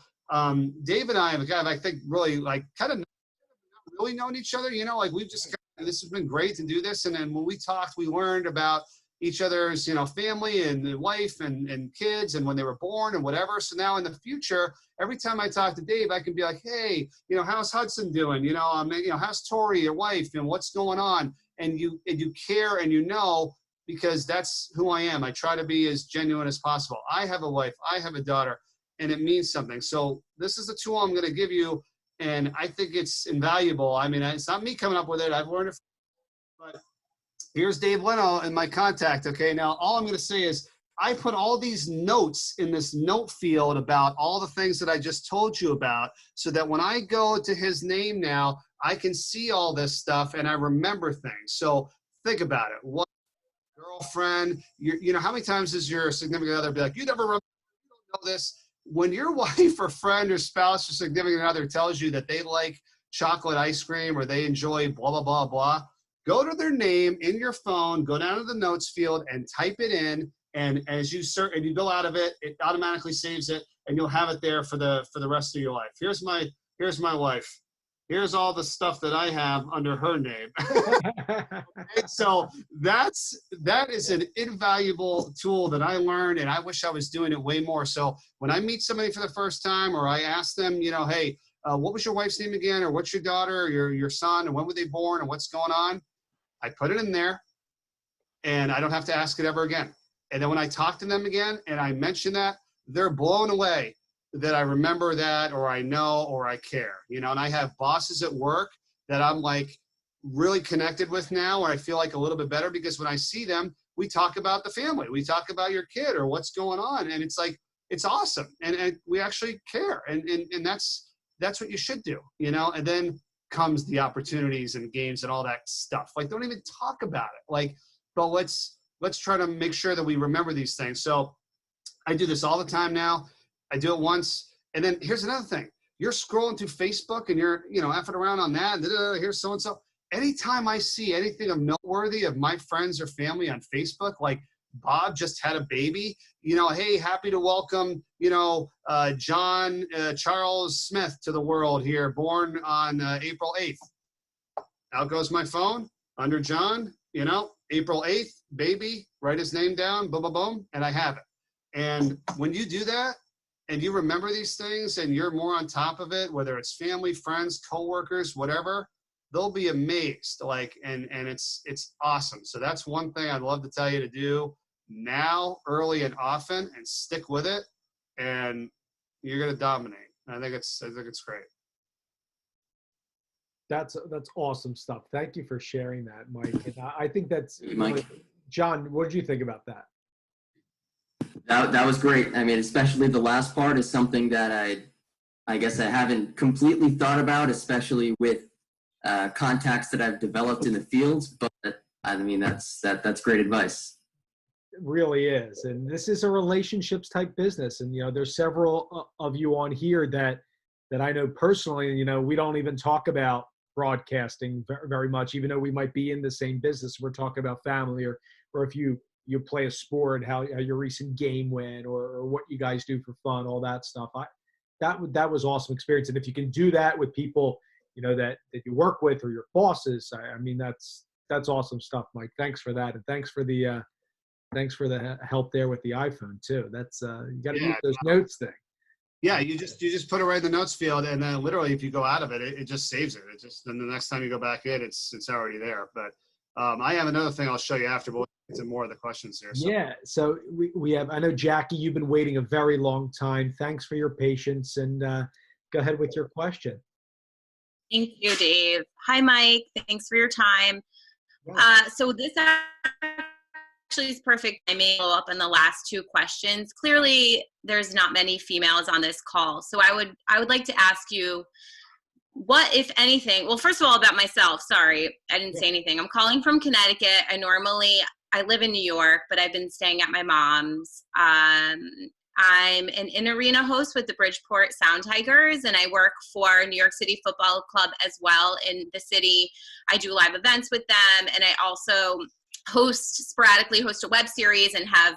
Dave and I have I think really kind of not really known each other, like we've just, this has been great to do this. And then when we talked, we learned about, each other's, family and wife and kids and when they were born and whatever. So now in the future, every time I talk to Dave, I can be like, hey, how's Hudson doing? How's Tori, your wife, and what's going on? And you care and because that's who I am. I try to be as genuine as possible. I have a wife, I have a daughter, and it means something. So this is a tool I'm going to give you, and I think it's invaluable. I mean, it's not me coming up with it. I've learned it, but here's Dave Leno and my contact. Okay, now all I'm going to say is I put all these notes in this note field about all the things that I just told you about, so that when I go to his name now, I can see all this stuff and I remember things. So think about it. What girlfriend, how many times does your significant other be like, you never remember, you don't know this? When your wife or friend or spouse or significant other tells you that they like chocolate ice cream or they enjoy blah, blah, blah, blah, go to their name in your phone, go down to the notes field and type it in. And as you search and you go out of it, it automatically saves it and you'll have it there for the rest of your life. Here's my wife. Here's all the stuff that I have under her name. Okay, so that is an invaluable tool that I learned, and I wish I was doing it way more. So when I meet somebody for the first time, or I ask them, hey, what was your wife's name again, or what's your daughter, or your son, and when were they born, and what's going on, I put it in there, and I don't have to ask it ever again. And then when I talk to them again, and I mention that, they're blown away that I remember that, or I know, or I care, and I have bosses at work that I'm like really connected with now, or I feel like a little bit better because when I see them, we talk about the family, we talk about your kid or what's going on. And it's like, it's awesome. And we actually care. And that's what you should do, and then comes the opportunities and games and all that stuff. Like, don't even talk about it. But let's try to make sure that we remember these things. So I do this all the time now. I do it once. And then here's another thing. You're scrolling through Facebook and you're, effing around on that. Here's so-and-so. Anytime I see anything of noteworthy of my friends or family on Facebook, like Bob just had a baby, hey, happy to welcome, John Charles Smith to the world here, born on April 8th. Out goes my phone under John, April 8th, baby, write his name down, boom, boom, boom, and I have it. And when you do that, and you remember these things and you're more on top of it, whether it's family, friends, coworkers, whatever, they'll be amazed. And it's awesome. So that's one thing I'd love to tell you to do now, early and often, and stick with it. And you're going to dominate. I think it's great. That's awesome stuff. Thank you for sharing that, Mike. And I think that's, Mike. John, what did you think about that? That was great. I mean, especially the last part is something that I guess I haven't completely thought about, especially with contacts that I've developed in the fields. But I mean, that's great advice. It really is. And this is a relationships type business. And, there's several of you on here that I know personally, we don't even talk about broadcasting very much, even though we might be in the same business. We're talking about family or if you play a sport, how your recent game went, or what you guys do for fun, all that stuff. That was awesome experience. And if you can do that with people, that you work with or your bosses, I mean, that's awesome stuff, Mike. Thanks for that. And thanks for the help there with the iPhone too. That's you got to use those notes thing. Yeah, you just put it right in the notes field, and then literally if you go out of it, it just saves it. Then the next time you go back in, it's already there. But I have another thing I'll show you after, but we'll get to more of the questions here. So. Yeah, so we have, I know, Jackie, you've been waiting a very long time. Thanks for your patience, and go ahead with your question. Thank you, Dave. Hi, Mike. Thanks for your time. So this actually is perfect timing up in the last two questions. Clearly, there's not many females on this call. So I would like to ask you, what, if anything, well, first of all, about myself, sorry, I didn't say anything. I'm calling from Connecticut. I live in New York, but I've been staying at my mom's. I'm an in-arena host with the Bridgeport Sound Tigers, and I work for New York City Football Club as well in the city. I do live events with them, and I also sporadically host a web series and have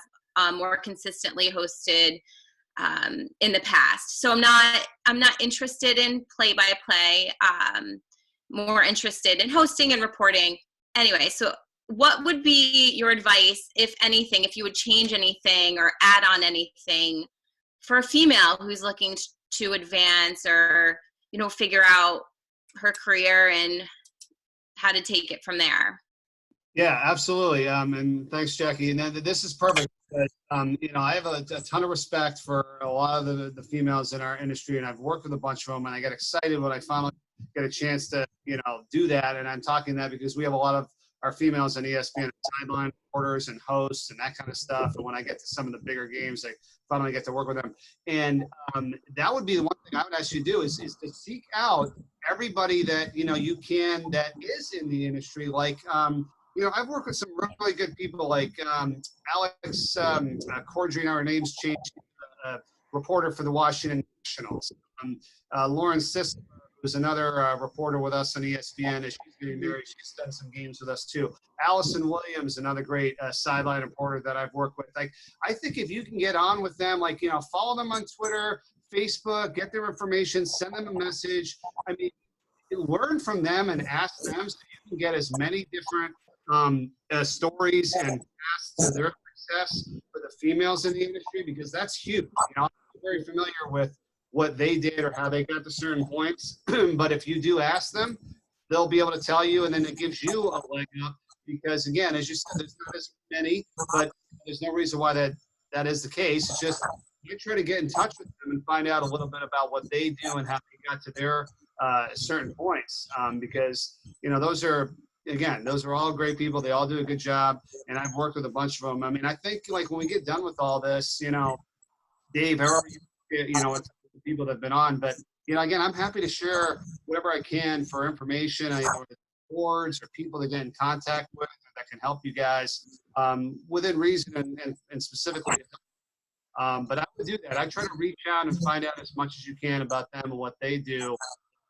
more consistently hosted in the past. So I'm not interested in play-by-play, more interested in hosting and reporting. Anyway, so what would be your advice, if anything, if you would change anything or add on anything for a female who's looking to advance or, figure out her career and how to take it from there? Yeah, absolutely. And thanks, Jackie. And this is perfect. Because, I have a ton of respect for a lot of the females in our industry, and I've worked with a bunch of them, and I get excited when I finally get a chance to, do that. And I'm talking that because we have a lot of our females on ESPN, sideline reporters and hosts and that kind of stuff. And when I get to some of the bigger games, I finally get to work with them. And that would be the one thing I would ask you to do is to seek out everybody that, you can that is in the industry. Like, I've worked with some really good people like Alex Cordry, our name's changed, reporter for the Washington Nationals. Lauren Sisler, who's another reporter with us on ESPN, and she's getting married. She's done some games with us too. Allison Williams, another great sideline reporter that I've worked with. Like, I think if you can get on with them, like, follow them on Twitter, Facebook, get their information, send them a message. I mean, learn from them and ask them so you can get as many different stories and paths to their success for the females in the industry, because that's huge. I'm very familiar with what they did or how they got to certain points, but if you do ask them, they'll be able to tell you, and then it gives you a leg up, because again, as you said, there's not as many, but there's no reason why that is the case. It's just you try to get in touch with them and find out a little bit about what they do and how they got to their certain points, because those are all great people. They all do a good job, and I've worked with a bunch of them. I mean, I think like when we get done with all this, Dave, however it's the people that have been on, but again, I'm happy to share whatever I can for information, boards or people to get in contact with that can help you guys within reason and specifically. But I would do that. I try to reach out and find out as much as you can about them and what they do.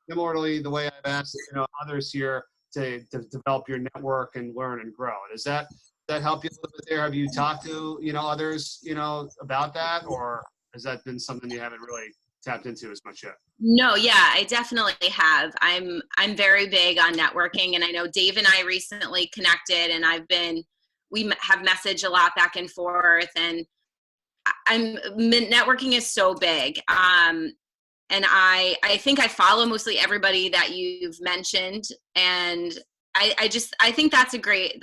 Similarly, the way I've asked others here to develop your network and learn and grow. Does that help you a little bit there? Have you talked to others about that, or has that been something you haven't really tapped into as much yet? No, yeah, I definitely have. I'm very big on networking, and I know Dave and I recently connected, and we have messaged a lot back and forth, and networking is so big. And I think I follow mostly everybody that you've mentioned, and I think that's great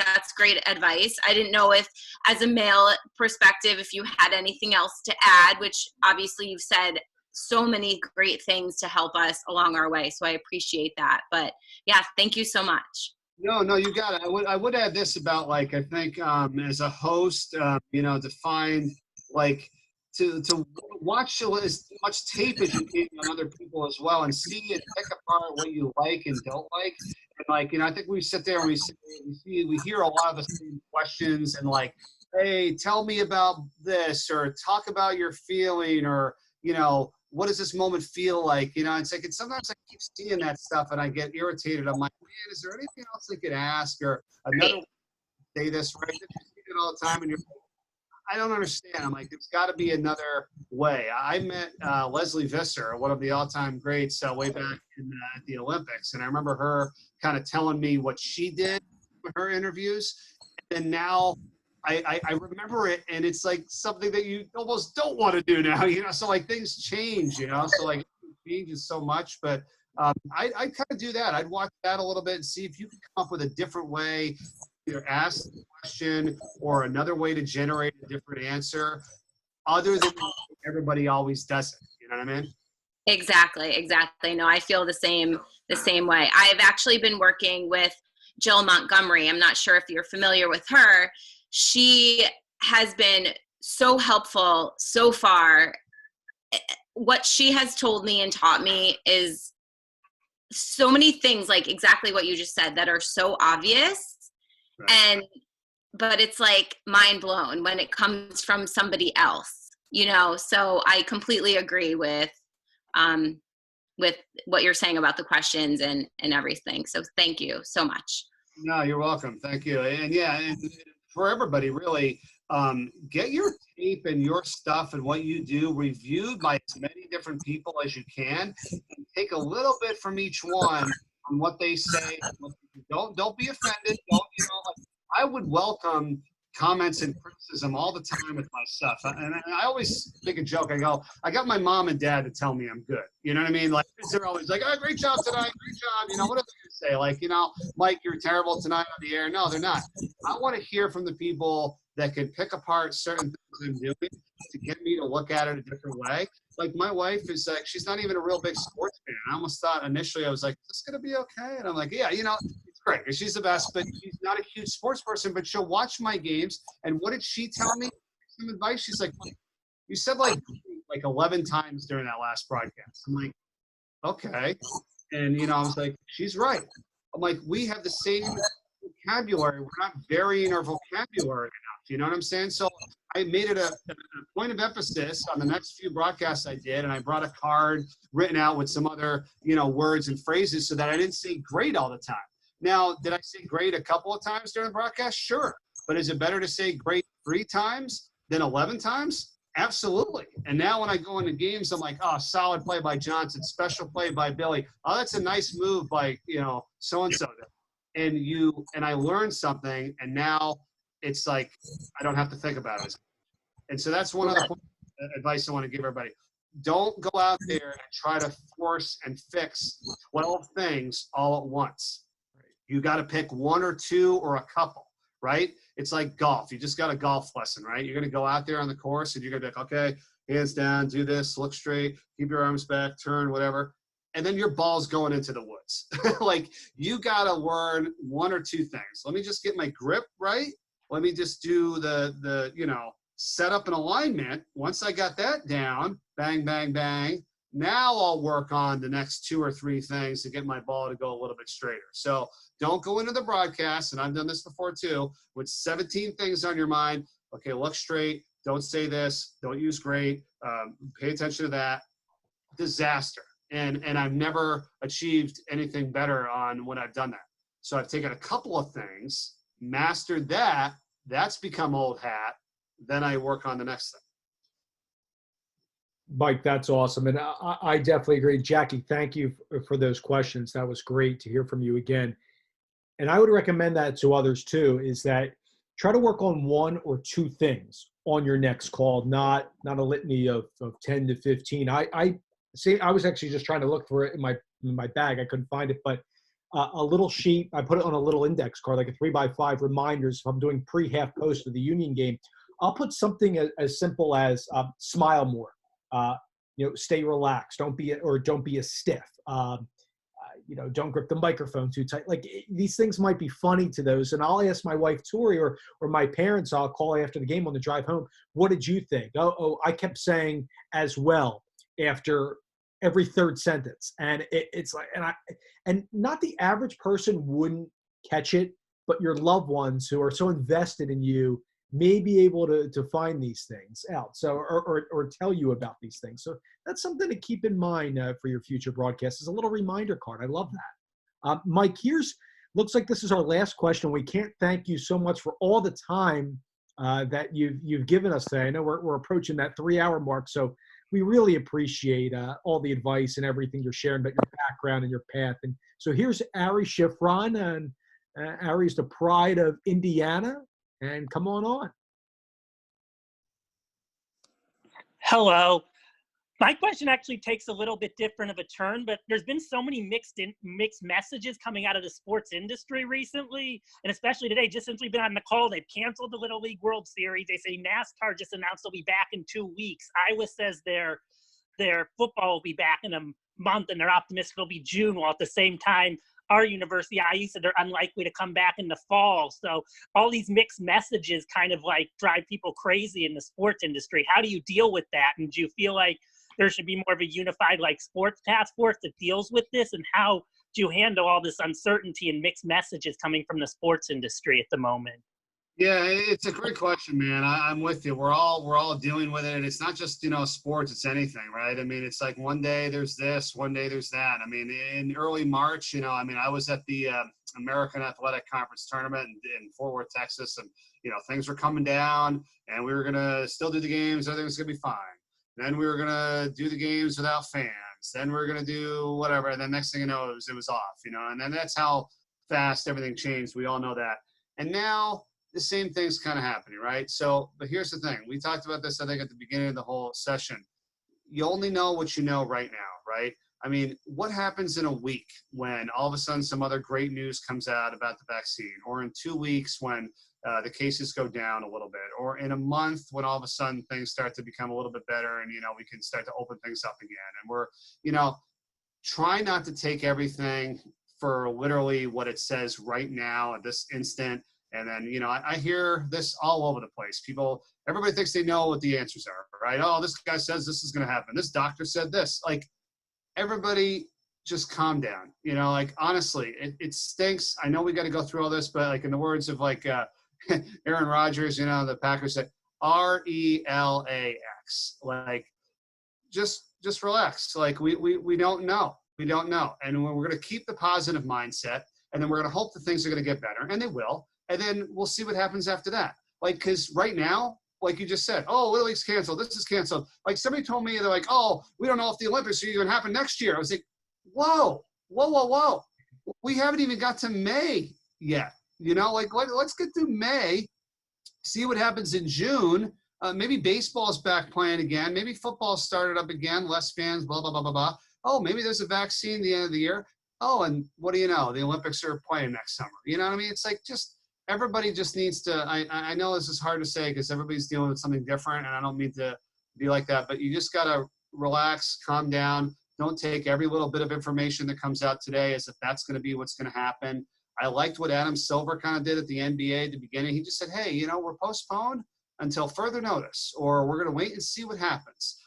advice. I didn't know if, as a male perspective, if you had anything else to add, which obviously you've said so many great things to help us along our way. So I appreciate that. But yeah, thank you so much. No, you got it. I would add this about, like, I think as a host, to find, like, to watch as much tape as you can on other people as well, and see and pick apart what you like and don't like. And like, I think we sit there and we hear a lot of the same questions, and like, hey, tell me about this, or talk about your feeling, or what does this moment feel like? It's like, sometimes I keep seeing that stuff and I get irritated. I'm like, man, is there anything else I could ask, or another way to say this, right? You see it all the time, and you're like, I don't understand. I'm like, there's got to be another way. I met Leslie Visser, one of the all-time greats, way back at the Olympics, and I remember her kind of telling me what she did in her interviews, and now I remember it, and it's like something that you almost don't want to do now, So like, things change, So like, it changes so much, but I'd kind of do that. I'd watch that a little bit and see if you can come up with a different way, either ask the question or another way to generate a different answer, other than everybody always does it. You know what I mean? Exactly. No, I feel the same way. I've actually been working with Jill Montgomery. I'm not sure if you're familiar with her. She has been so helpful so far. What she has told me and taught me is so many things, like exactly what you just said, that are so obvious. Right. But it's like mind blown when it comes from somebody else, so I completely agree with what you're saying about the questions and everything. So thank you so much. No, you're welcome. Thank you. And yeah, and for everybody, really, get your tape and your stuff and what you do reviewed by as many different people as you can, and take a little bit from each one on what they say. Don't be offended. I I would welcome comments and criticism all the time with my stuff. And I always make a joke. I go, I got my mom and dad to tell me I'm good. You know what I mean? Like, they're always like, oh, great job tonight. Great job. You know, what are they going to say? Like, you know, Mike, you're terrible tonight on the air. No, they're not. I want to hear from the people that can pick apart certain things I'm doing to get me to look at it a different way. Like, my wife is like, she's not even a real big sports fan. I almost thought initially, I was like, is this going to be okay? And I'm like, yeah, you know, it's great. She's the best, but she's not a huge sports person, but she'll watch my games. And what did she tell me? Some advice. She's like, you said like 11 times during that last broadcast. I'm like, okay. And, you know, I was like, she's right. I'm like, we have the same vocabulary. We're not varying our vocabulary enough. You know what I'm saying? So I made it a point of emphasis on the next few broadcasts I did, and I brought a card written out with some other, you know, words and phrases so that I didn't say great all the time. Now, did I say great a couple of times during the broadcast? Sure. But is it better to say great 3 times than 11 times? Absolutely. And now when I go into games, I'm like, oh, solid play by Johnson, special play by Billy. Oh, that's a nice move by, you know, so-and-so. And I learned something, and now it's like I don't have to think about it. And so that's one other advice I want to give everybody. Don't go out there and try to force and fix 12 things all at once. You got to pick 1 or 2 or a couple, right? It's like golf. You just got a golf lesson, right? You're going to go out there on the course, and you're going to be like, okay, hands down, do this, look straight, keep your arms back, turn, whatever. And then your ball's going into the woods. Like, you got to learn 1 or 2 things. Let me just get my grip right. Let me just do the you know, set up an alignment. Once I got that down, bang, bang, bang, now I'll work on the next 2 or 3 things to get my ball to go a little bit straighter. So don't go into the broadcast, and I've done this before too, with 17 things on your mind. Okay, look straight. Don't say this. Don't use great. Pay attention to that. Disaster. And I've never achieved anything better on when I've done that. So I've taken a couple of things, mastered that. That's become old hat. Then I work on the next thing. Mike, that's awesome. And I definitely agree. Jackie, thank you for those questions. That was great to hear from you again. And I would recommend that to others too, is that try to work on 1 or 2 things on your next call, not a litany of 10 to 15. I was actually just trying to look for it in my bag. I couldn't find it, but a little sheet, I put it on a little index card, like a 3x5 reminders. If I'm doing pre-half post of the Union game, I'll put something as simple as smile more. You know, stay relaxed. Don't be a stiff. You know, don't grip the microphone too tight. Like, these things might be funny to those. And I'll ask my wife, Tori, or my parents, I'll call after the game on the drive home. What did you think? Oh, I kept saying as well after every 3rd sentence. And it's like, and not the average person wouldn't catch it, but your loved ones who are so invested in you may be able to find these things out, so or tell you about these things. So that's something to keep in mind for your future broadcasts. Is a little reminder card. I love that. Mike, looks like this is our last question. We can't thank you so much for all the time that you've given us today. I know we're approaching that 3-hour mark, so we really appreciate all the advice and everything you're sharing about your background and your path. And so here's Ari Schifrin, and Ari's the pride of Indiana. And come on. Hello. My question actually takes a little bit different of a turn, but there's been so many mixed messages coming out of the sports industry recently, and especially today, just since we've been on the call, they've canceled the Little League World Series. They say NASCAR just announced they'll be back in 2 weeks. Iowa says their football will be back in a month, and they're optimistic it'll be June, while at the same time, our university, IU, said they're unlikely to come back in the fall. So all these mixed messages kind of like drive people crazy in the sports industry. How do you deal with that? And do you feel like there should be more of a unified like sports task force that deals with this? And how do you handle all this uncertainty and mixed messages coming from the sports industry at the moment? Yeah, it's a great question, man. I'm with you. We're all dealing with it, and it's not just, you know, sports. It's anything, right? I mean, it's like one day there's this, one day there's that. I mean, in early March, you know, I mean, I was at the American Athletic Conference tournament in Fort Worth, Texas, and you know, things were coming down, and we were gonna still do the games. Everything was gonna be fine. Then we were gonna do the games without fans. Then we were gonna do whatever, and then next thing you know, it was off, you know. And then that's how fast everything changed. We all know that. And now, the same thing's kind of happening, right? So, but here's the thing. We talked about this, I think, at the beginning of the whole session. You only know what you know right now, right? I mean, what happens in a week when all of a sudden some other great news comes out about the vaccine, or in 2 weeks when the cases go down a little bit, or in a month when all of a sudden things start to become a little bit better and, we can start to open things up again. And we're, try not to take everything for literally what it says right now at this instant. And then, I hear this all over the place. Everybody thinks they know what the answers are, right? Oh, this guy says this is going to happen. This doctor said this. Like, everybody just calm down. Honestly, it stinks. I know we got to go through all this, but like in the words of Aaron Rodgers, the Packers said RELAX. Like, just relax. Like we don't know. We don't know. And we're going to keep the positive mindset, and then we're going to hope that things are going to get better, and they will. And then we'll see what happens after that. Like, because right now, like you just said, oh, Little League's canceled. This is canceled. Like, somebody told me, they're like, oh, we don't know if the Olympics are even happen next year. I was like, whoa. We haven't even got to May yet. Let's get through May, see what happens in June. Maybe baseball's back playing again. Maybe football started up again, less fans, blah, blah, blah, blah, blah. Oh, maybe there's a vaccine at the end of the year. Oh, and what do you know? The Olympics are playing next summer. You know what I mean? It's like everybody just needs to, I know this is hard to say because everybody's dealing with something different, and I don't mean to be like that, but you just got to relax, calm down. Don't take every little bit of information that comes out today as if that's going to be what's going to happen. I liked what Adam Silver kind of did at the NBA at the beginning. He just said, hey, we're postponed until further notice, or we're going to wait and see what happens.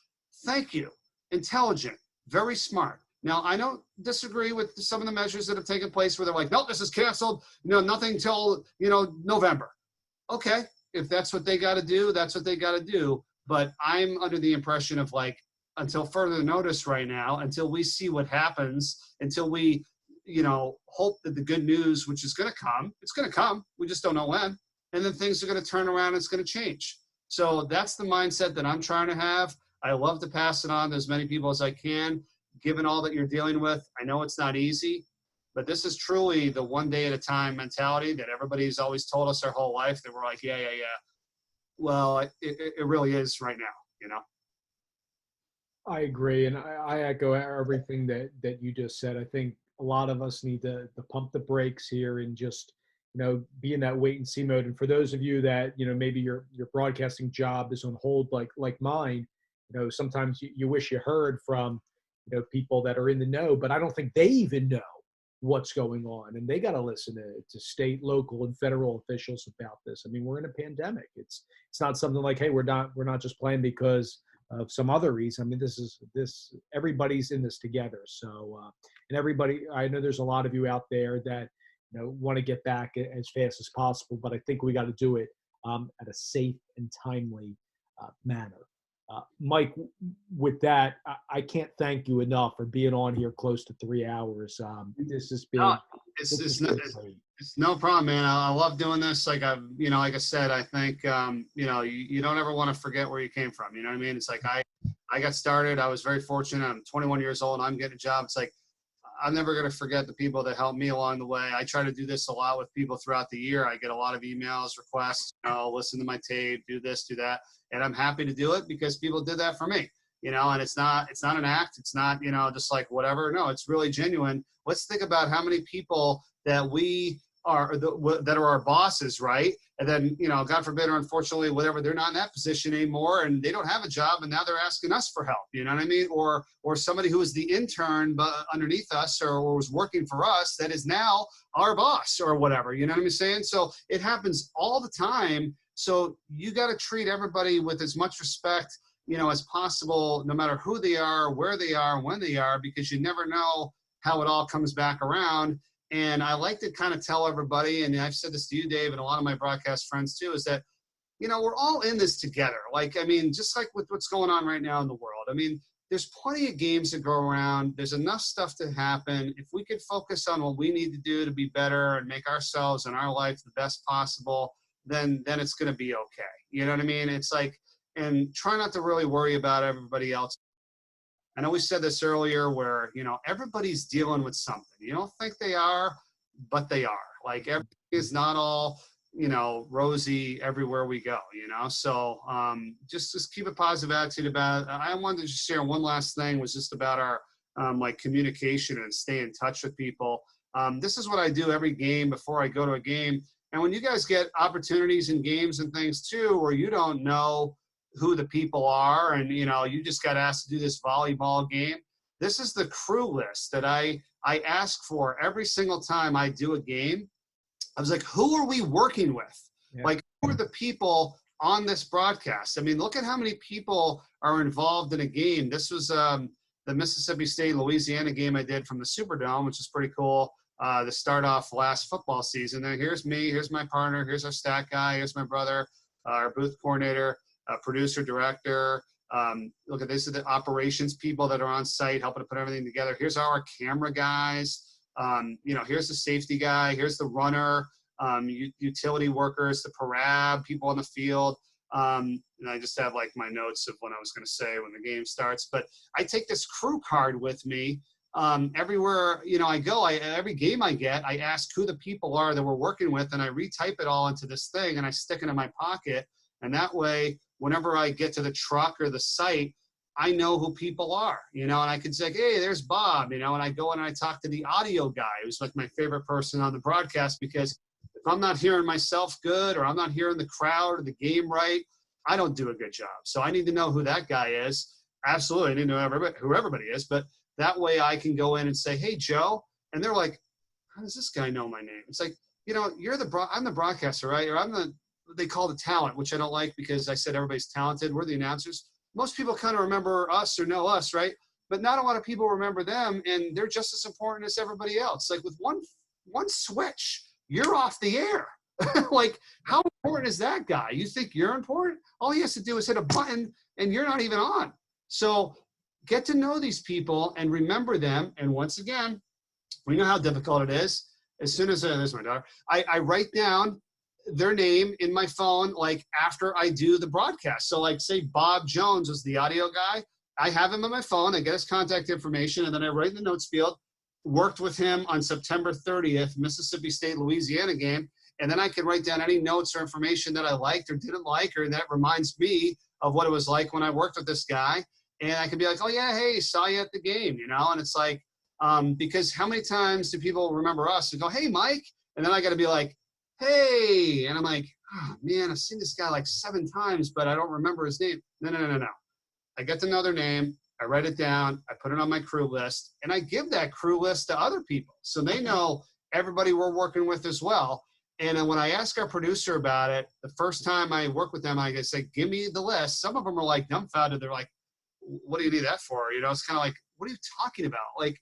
Thank you. Intelligent, very smart. Now, I don't disagree with some of the measures that have taken place where they're like, nope, this is canceled, nothing till, November. Okay, if that's what they got to do, that's what they got to do. But I'm under the impression of until further notice right now, until we see what happens, until we, hope that the good news, which is going to come, it's going to come. We just don't know when. And then things are going to turn around and it's going to change. So that's the mindset that I'm trying to have. I love to pass it on to as many people as I can, given all that you're dealing with. I know it's not easy, but this is truly the one day at a time mentality that everybody's always told us our whole life that we're like, yeah. Well, it really is right now, I agree. And I echo everything that you just said. I think a lot of us need to pump the brakes here and just, be in that wait and see mode. And for those of you that, maybe your broadcasting job is on hold like mine, sometimes you wish you heard from, people that are in the know, but I don't think they even know what's going on. And they got to listen to state, local, and federal officials about this. I mean, we're in a pandemic. It's not something like, hey, we're not just playing because of some other reason. I mean, this everybody's in this together. So, and everybody, I know there's a lot of you out there that, want to get back as fast as possible, but I think we got to do it at a safe and timely manner. Mike, with that, I can't thank you enough for being on here close to 3 hours. This has been it's no problem, man. I love doing this. Like I said, I think you don't ever want to forget where you came from. You know what I mean? It's like I got started. I was very fortunate. I'm 21 years old. I'm getting a job. It's like I'm never going to forget the people that helped me along the way. I try to do this a lot with people throughout the year. I get a lot of emails, requests, listen to my tape, do this, do that. And I'm happy to do it because people did that for me, and it's not an act. It's not, just like whatever. No, it's really genuine. Let's think about how many people that we are, that are our bosses, right? And then, God forbid, or unfortunately, whatever, they're not in that position anymore and they don't have a job and now they're asking us for help. You know what I mean? Or somebody who was the intern but underneath us or was working for us that is now our boss or whatever. You know what I'm saying? So it happens all the time. So you got to treat everybody with as much respect, as possible, no matter who they are, where they are, when they are, because you never know how it all comes back around. And I like to kind of tell everybody, and I've said this to you, Dave, and a lot of my broadcast friends too, is that, we're all in this together. Like, I mean, just like with what's going on right now in the world. I mean, there's plenty of games to go around. There's enough stuff to happen. If we could focus on what we need to do to be better and make ourselves and our life the best possible, then it's going to be okay. You know what I mean? It's like, and try not to really worry about everybody else. I know we said this earlier where, everybody's dealing with something. You don't think they are, but they are. Like, everybody is not all, rosy everywhere we go, So just keep a positive attitude about it. I wanted to just share one last thing, was just about our like communication and stay in touch with people. This is what I do every game before I go to a game. And when you guys get opportunities in games and things too, where you don't know who the people are and, you just got asked to do this volleyball game, this is the crew list that I ask for every single time I do a game. I was like, who are we working with? Yeah. Like, who are the people on this broadcast? I mean, look at how many people are involved in a game. This was the Mississippi State Louisiana game I did from the Superdome, which is pretty cool. To start off last football season. Then here's me, here's my partner, here's our stat guy, here's my brother, our booth coordinator, producer, director. Look at this, are the operations people that are on site helping to put everything together. Here's our camera guys. Here's the safety guy, here's the runner, utility workers, the parab, people on the field. And I just have like my notes of what I was going to say when the game starts. But I take this crew card with me everywhere, I go. Every game I get, I ask who the people are that we're working with, and I retype it all into this thing, and I stick it in my pocket. And that way, whenever I get to the truck or the site, I know who people are, and I can say, hey, there's Bob, and I go and I talk to the audio guy, who's like my favorite person on the broadcast, because if I'm not hearing myself good, or I'm not hearing the crowd or the game right, I don't do a good job. So I need to know who that guy is. Absolutely, I need to know who everybody is, but that way I can go in and say, hey, Joe, and they're like, how does this guy know my name? It's like, I'm the broadcaster, right? Or they call the talent, which I don't like, because I said everybody's talented. We're the announcers. Most people kind of remember us or know us, right? But not a lot of people remember them, and they're just as important as everybody else. Like with one switch, you're off the air. Like, how important is that guy? You think you're important? All he has to do is hit a button, and you're not even on. So get to know these people and remember them. And once again, we know how difficult it is. As soon as there's my daughter, I write down their name in my phone, like after I do the broadcast. So like, say Bob Jones was the audio guy. I have him on my phone. I get his contact information, and then I write in the notes field, worked with him on September 30th, Mississippi State, Louisiana game. And then I can write down any notes or information that I liked or didn't like, or that reminds me of what it was like when I worked with this guy. And I can be like, oh yeah, hey, saw you at the game, and it's like, because how many times do people remember us and go, hey, Mike? And then I got to be like, hey, and I'm like, oh man, I've seen this guy like 7 times, but I don't remember his name. No. I get to know their name. I write it down. I put it on my crew list, and I give that crew list to other people, so they know everybody we're working with as well. And then when I ask our producer about it, the first time I work with them, I say, give me the list. Some of them are like dumbfounded. They're like, what do you need that for? It's kind of like, what are you talking about? Like,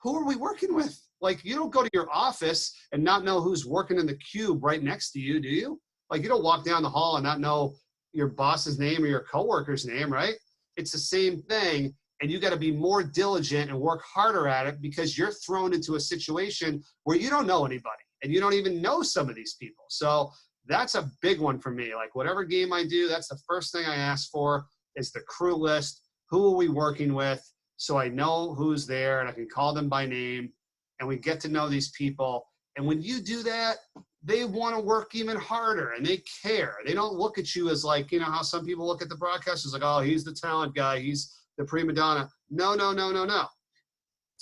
who are we working with? Like, you don't go to your office and not know who's working in the cube right next to you, do you? Like, you don't walk down the hall and not know your boss's name or your coworker's name, right? It's the same thing. And you got to be more diligent and work harder at it, because you're thrown into a situation where you don't know anybody and you don't even know some of these people. So that's a big one for me. Like, whatever game I do, that's the first thing I ask for is the crew list. Who are we working with? So I know who's there and I can call them by name, and we get to know these people. And when you do that, they want to work even harder and they care. They don't look at you as like, how some people look at the broadcasters like, oh, he's the talent guy, he's the prima donna. No.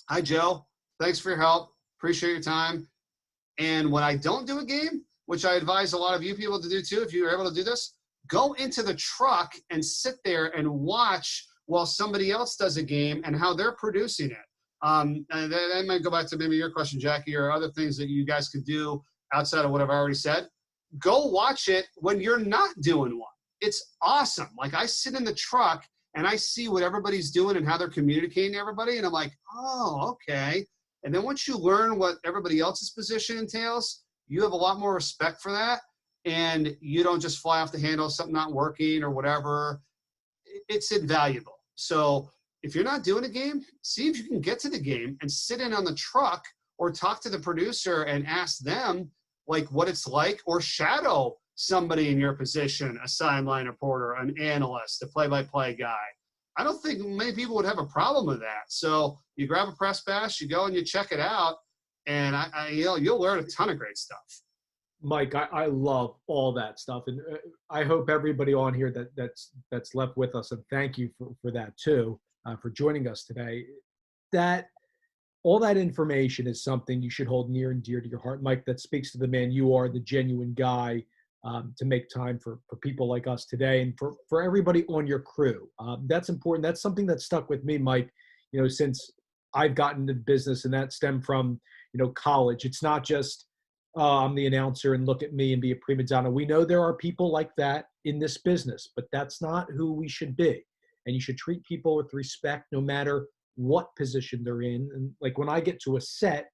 Hi, Joe. Thanks for your help. Appreciate your time. And when I don't do a game, which I advise a lot of you people to do too, if you're able to do this, go into the truck and sit there and watch while somebody else does a game and how they're producing it. And that might go back to maybe your question, Jackie, or other things that you guys could do outside of what I've already said. Go watch it when you're not doing one. It's awesome. Like, I sit in the truck and I see what everybody's doing and how they're communicating to everybody. And I'm like, oh, okay. And then once you learn what everybody else's position entails, you have a lot more respect for that. And you don't just fly off the handle, something not working or whatever. It's invaluable. So if you're not doing a game, see if you can get to the game and sit in on the truck or talk to the producer and ask them like what it's like, or shadow somebody in your position, a sideline reporter, an analyst, a play-by-play guy. I don't think many people would have a problem with that. So you grab a press pass, you go and you check it out, and you'll learn a ton of great stuff. Mike, I love all that stuff, and I hope everybody on here that's left with us, and thank you for that too, for joining us today. That all that information is something you should hold near and dear to your heart, Mike. That speaks to the man you are, the genuine guy, to make time for people like us today, and for everybody on your crew. That's important. That's something that stuck with me, Mike. Since I've gotten into business, and that stemmed from college. It's not just I'm the announcer and look at me and be a prima donna. We know there are people like that in this business, but that's not who we should be. And you should treat people with respect no matter what position they're in. And like when I get to a set,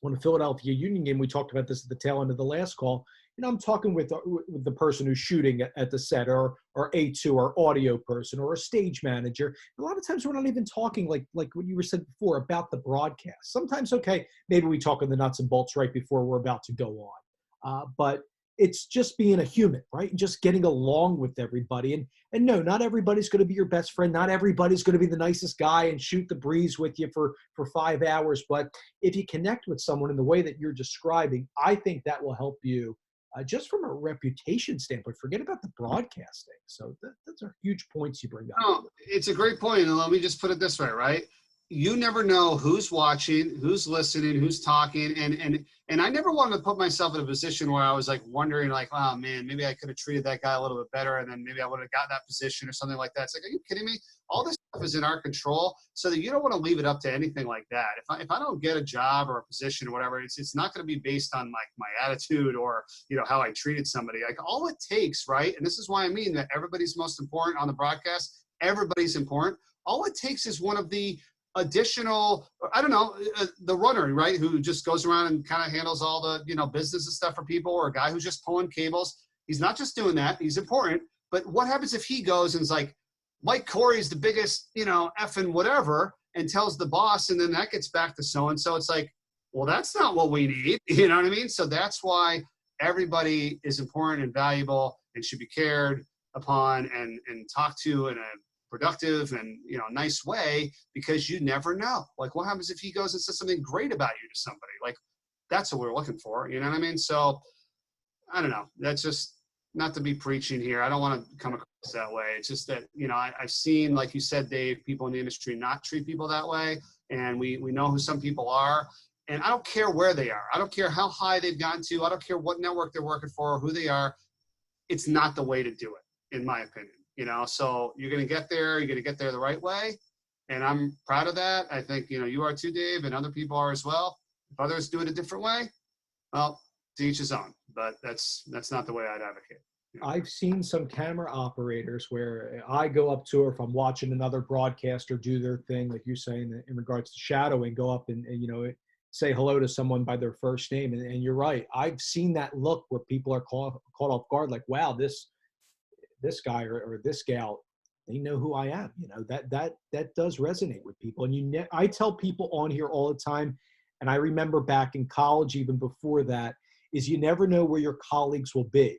on a Philadelphia Union game, we talked about this at the tail end of the last call. I'm talking with the person who's shooting at the set, or A2, or audio person, or a stage manager. A lot of times we're not even talking like what you were said before about the broadcast. Sometimes, okay, maybe we talk on the nuts and bolts right before we're about to go on. But it's just being a human, right? And just getting along with everybody. And no, not everybody's going to be your best friend. Not everybody's going to be the nicest guy and shoot the breeze with you for 5 hours. But if you connect with someone in the way that you're describing, I think that will help you just from a reputation standpoint. Forget about the broadcasting. So those are huge points you bring up. No, it's a great point. And let me just put it this way, right? You never know who's watching, who's listening, who's talking. And I never wanted to put myself in a position where I was like wondering like, oh man, maybe I could have treated that guy a little bit better. And then maybe I would have got that position or something like that. It's like, are you kidding me? All this stuff is in our control. So that you don't want to leave it up to anything like that. If I don't get a job or a position or whatever, it's not going to be based on like my attitude or, how I treated somebody. Like all it takes, right? And this is why I mean that everybody's most important on the broadcast. Everybody's important. All it takes is one of the additional, I don't know, the runner, right, who just goes around and kind of handles all the, business and stuff for people, or a guy who's just pulling cables. He's not just doing that. He's important. But what happens if he goes and is like, Mike Corey's the biggest, effing whatever, and tells the boss, and then that gets back to so-and-so. It's like, well, that's not what we need. You know what I mean? So that's why everybody is important and valuable and should be cared upon and talked to in a productive and nice way, because you never know. Like what happens if he goes and says something great about you to somebody? Like that's what we're looking for. You know what I mean? So I don't know. That's just not to be preaching here. I don't want to come across that way. It's just that, I've seen, like you said, Dave, people in the industry not treat people that way. And we know who some people are. And I don't care where they are. I don't care how high they've gotten to. I don't care what network they're working for or who they are. It's not the way to do it, in my opinion. So you're going to get there. You're going to get there the right way. And I'm proud of that. I think, you are too, Dave, and other people are as well. If others do it a different way, well, to each his own. But that's not the way I'd advocate. I've seen some camera operators where I go up to, or if I'm watching another broadcaster do their thing, like you're saying in regards to shadowing, go up and say hello to someone by their first name. And you're right. I've seen that look where people are caught off guard, like, wow, this guy or this gal, they know who I am. That does resonate with people. And I tell people on here all the time, and I remember back in college, even before that, is you never know where your colleagues will be.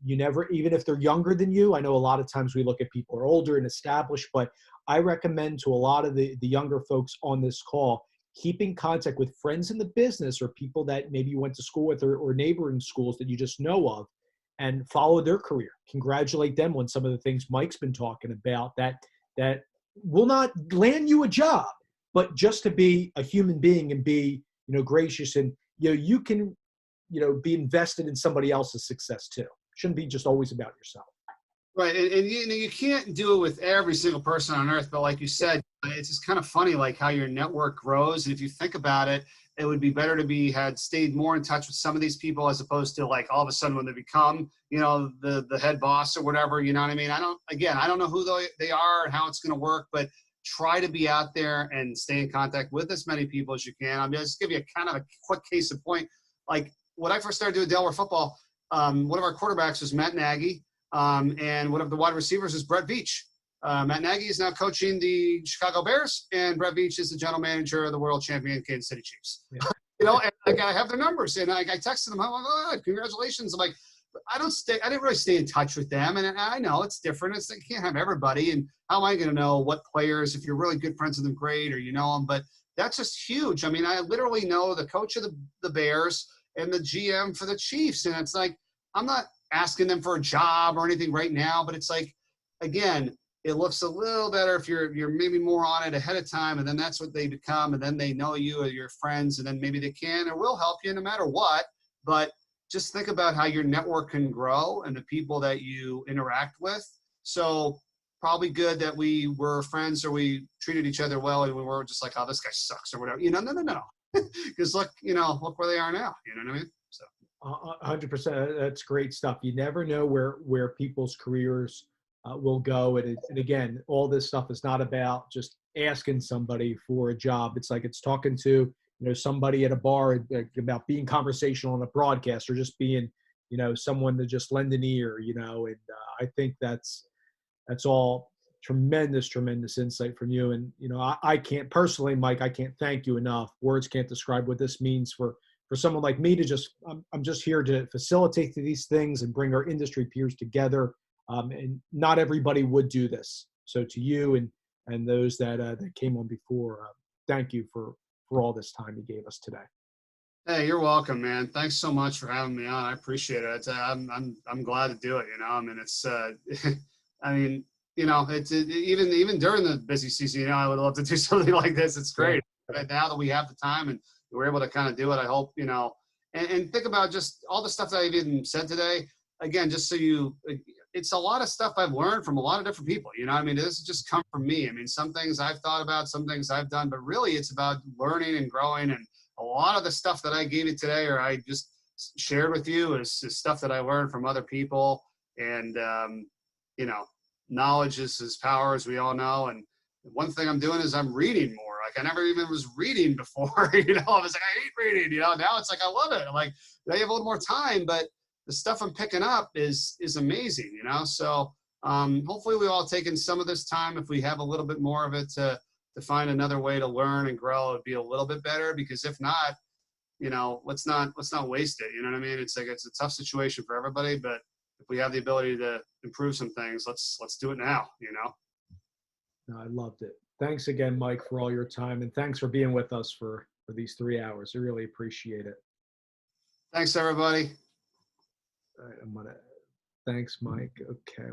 You never, even if they're younger than you. I know a lot of times we look at people who are older and established, but I recommend to a lot of the younger folks on this call, keeping contact with friends in the business or people that maybe you went to school with or neighboring schools that you just know of, and follow their career. Congratulate them on some of the things Mike's been talking about that will not land you a job, but just to be a human being and be, gracious, and, you can, be invested in somebody else's success too. Shouldn't be just always about yourself. Right. And you can't do it with every single person on earth, but like you said, it's just kind of funny, like how your network grows. And if you think about it, it would be better to had stayed more in touch with some of these people, as opposed to like all of a sudden when they become, the head boss or whatever, you know what I mean? I don't know who they are and how it's going to work, but try to be out there and stay in contact with as many people as you can. I'm just give you a kind of a quick case in point. Like when I first started doing Delaware football, one of our quarterbacks was Matt Nagy, and one of the wide receivers is Brett Veach. Matt Nagy is now coaching the Chicago Bears, and Brett Veach is the general manager of the world champion Kansas City Chiefs. Yeah. And I have their numbers, and I texted them. I'm like, oh, congratulations. I'm like, I didn't really stay in touch with them, and I know it's different. You can't have everybody, and how am I going to know what players, if you're really good friends with them, great, or you know them? But that's just huge. I mean, I literally know the coach of the Bears, and the GM for the Chiefs. And it's like, I'm not asking them for a job or anything right now, but it's like, again, it looks a little better if you're maybe more on it ahead of time, and then that's what they become, and then they know you or your friends, and then maybe they can or will help you no matter what. But just think about how your network can grow and the people that you interact with. So probably good that we were friends or we treated each other well, and we weren't just like, oh, this guy sucks or whatever. No. Because look where they are now. You know what I mean? So 100%. That's great stuff. You never know where people's careers will go. And again, all this stuff is not about just asking somebody for a job. It's like it's talking to somebody at a bar about being conversational on a broadcast, or just being someone to just lend an ear. And I think that's all tremendous insight from you. And I can't personally, Mike, I can't thank you enough. Words can't describe what this means for someone like me to just, I'm just here to facilitate these things and bring our industry peers together. And not everybody would do this. So to you and those that came on before, thank you for all this time you gave us today. Hey, you're welcome, man. Thanks so much for having me on. I appreciate it. I'm glad to do it. I mean, it's I mean, it's even during the busy season, I would love to do something like this. It's great. But now that we have the time and we're able to kind of do it, I hope, and think about just all the stuff that I've even said today. Again, just so it's a lot of stuff I've learned from a lot of different people. I mean, this has just come from me. I mean, some things I've thought about, some things I've done, but really it's about learning and growing. And a lot of the stuff that I gave you today, or I just shared with you, is stuff that I learned from other people. And, knowledge is power, as we all know. And one thing I'm doing is I'm reading more. Like, I never even was reading before. I was like, I hate reading. Now it's like I love it. I'm like, I have a little more time, but the stuff I'm picking up is amazing. So hopefully we've all taken some of this time. If we have a little bit more of it to find another way to learn and grow, it'd be a little bit better. Because if not, let's not waste it. You know what I mean? It's like, it's a tough situation for everybody, but if we have the ability to improve some things, let's do it now. No, I loved it. Thanks again, Mike, for all your time, and thanks for being with us for these 3 hours. I really appreciate it. Thanks, everybody. All right, thanks, Mike. Okay.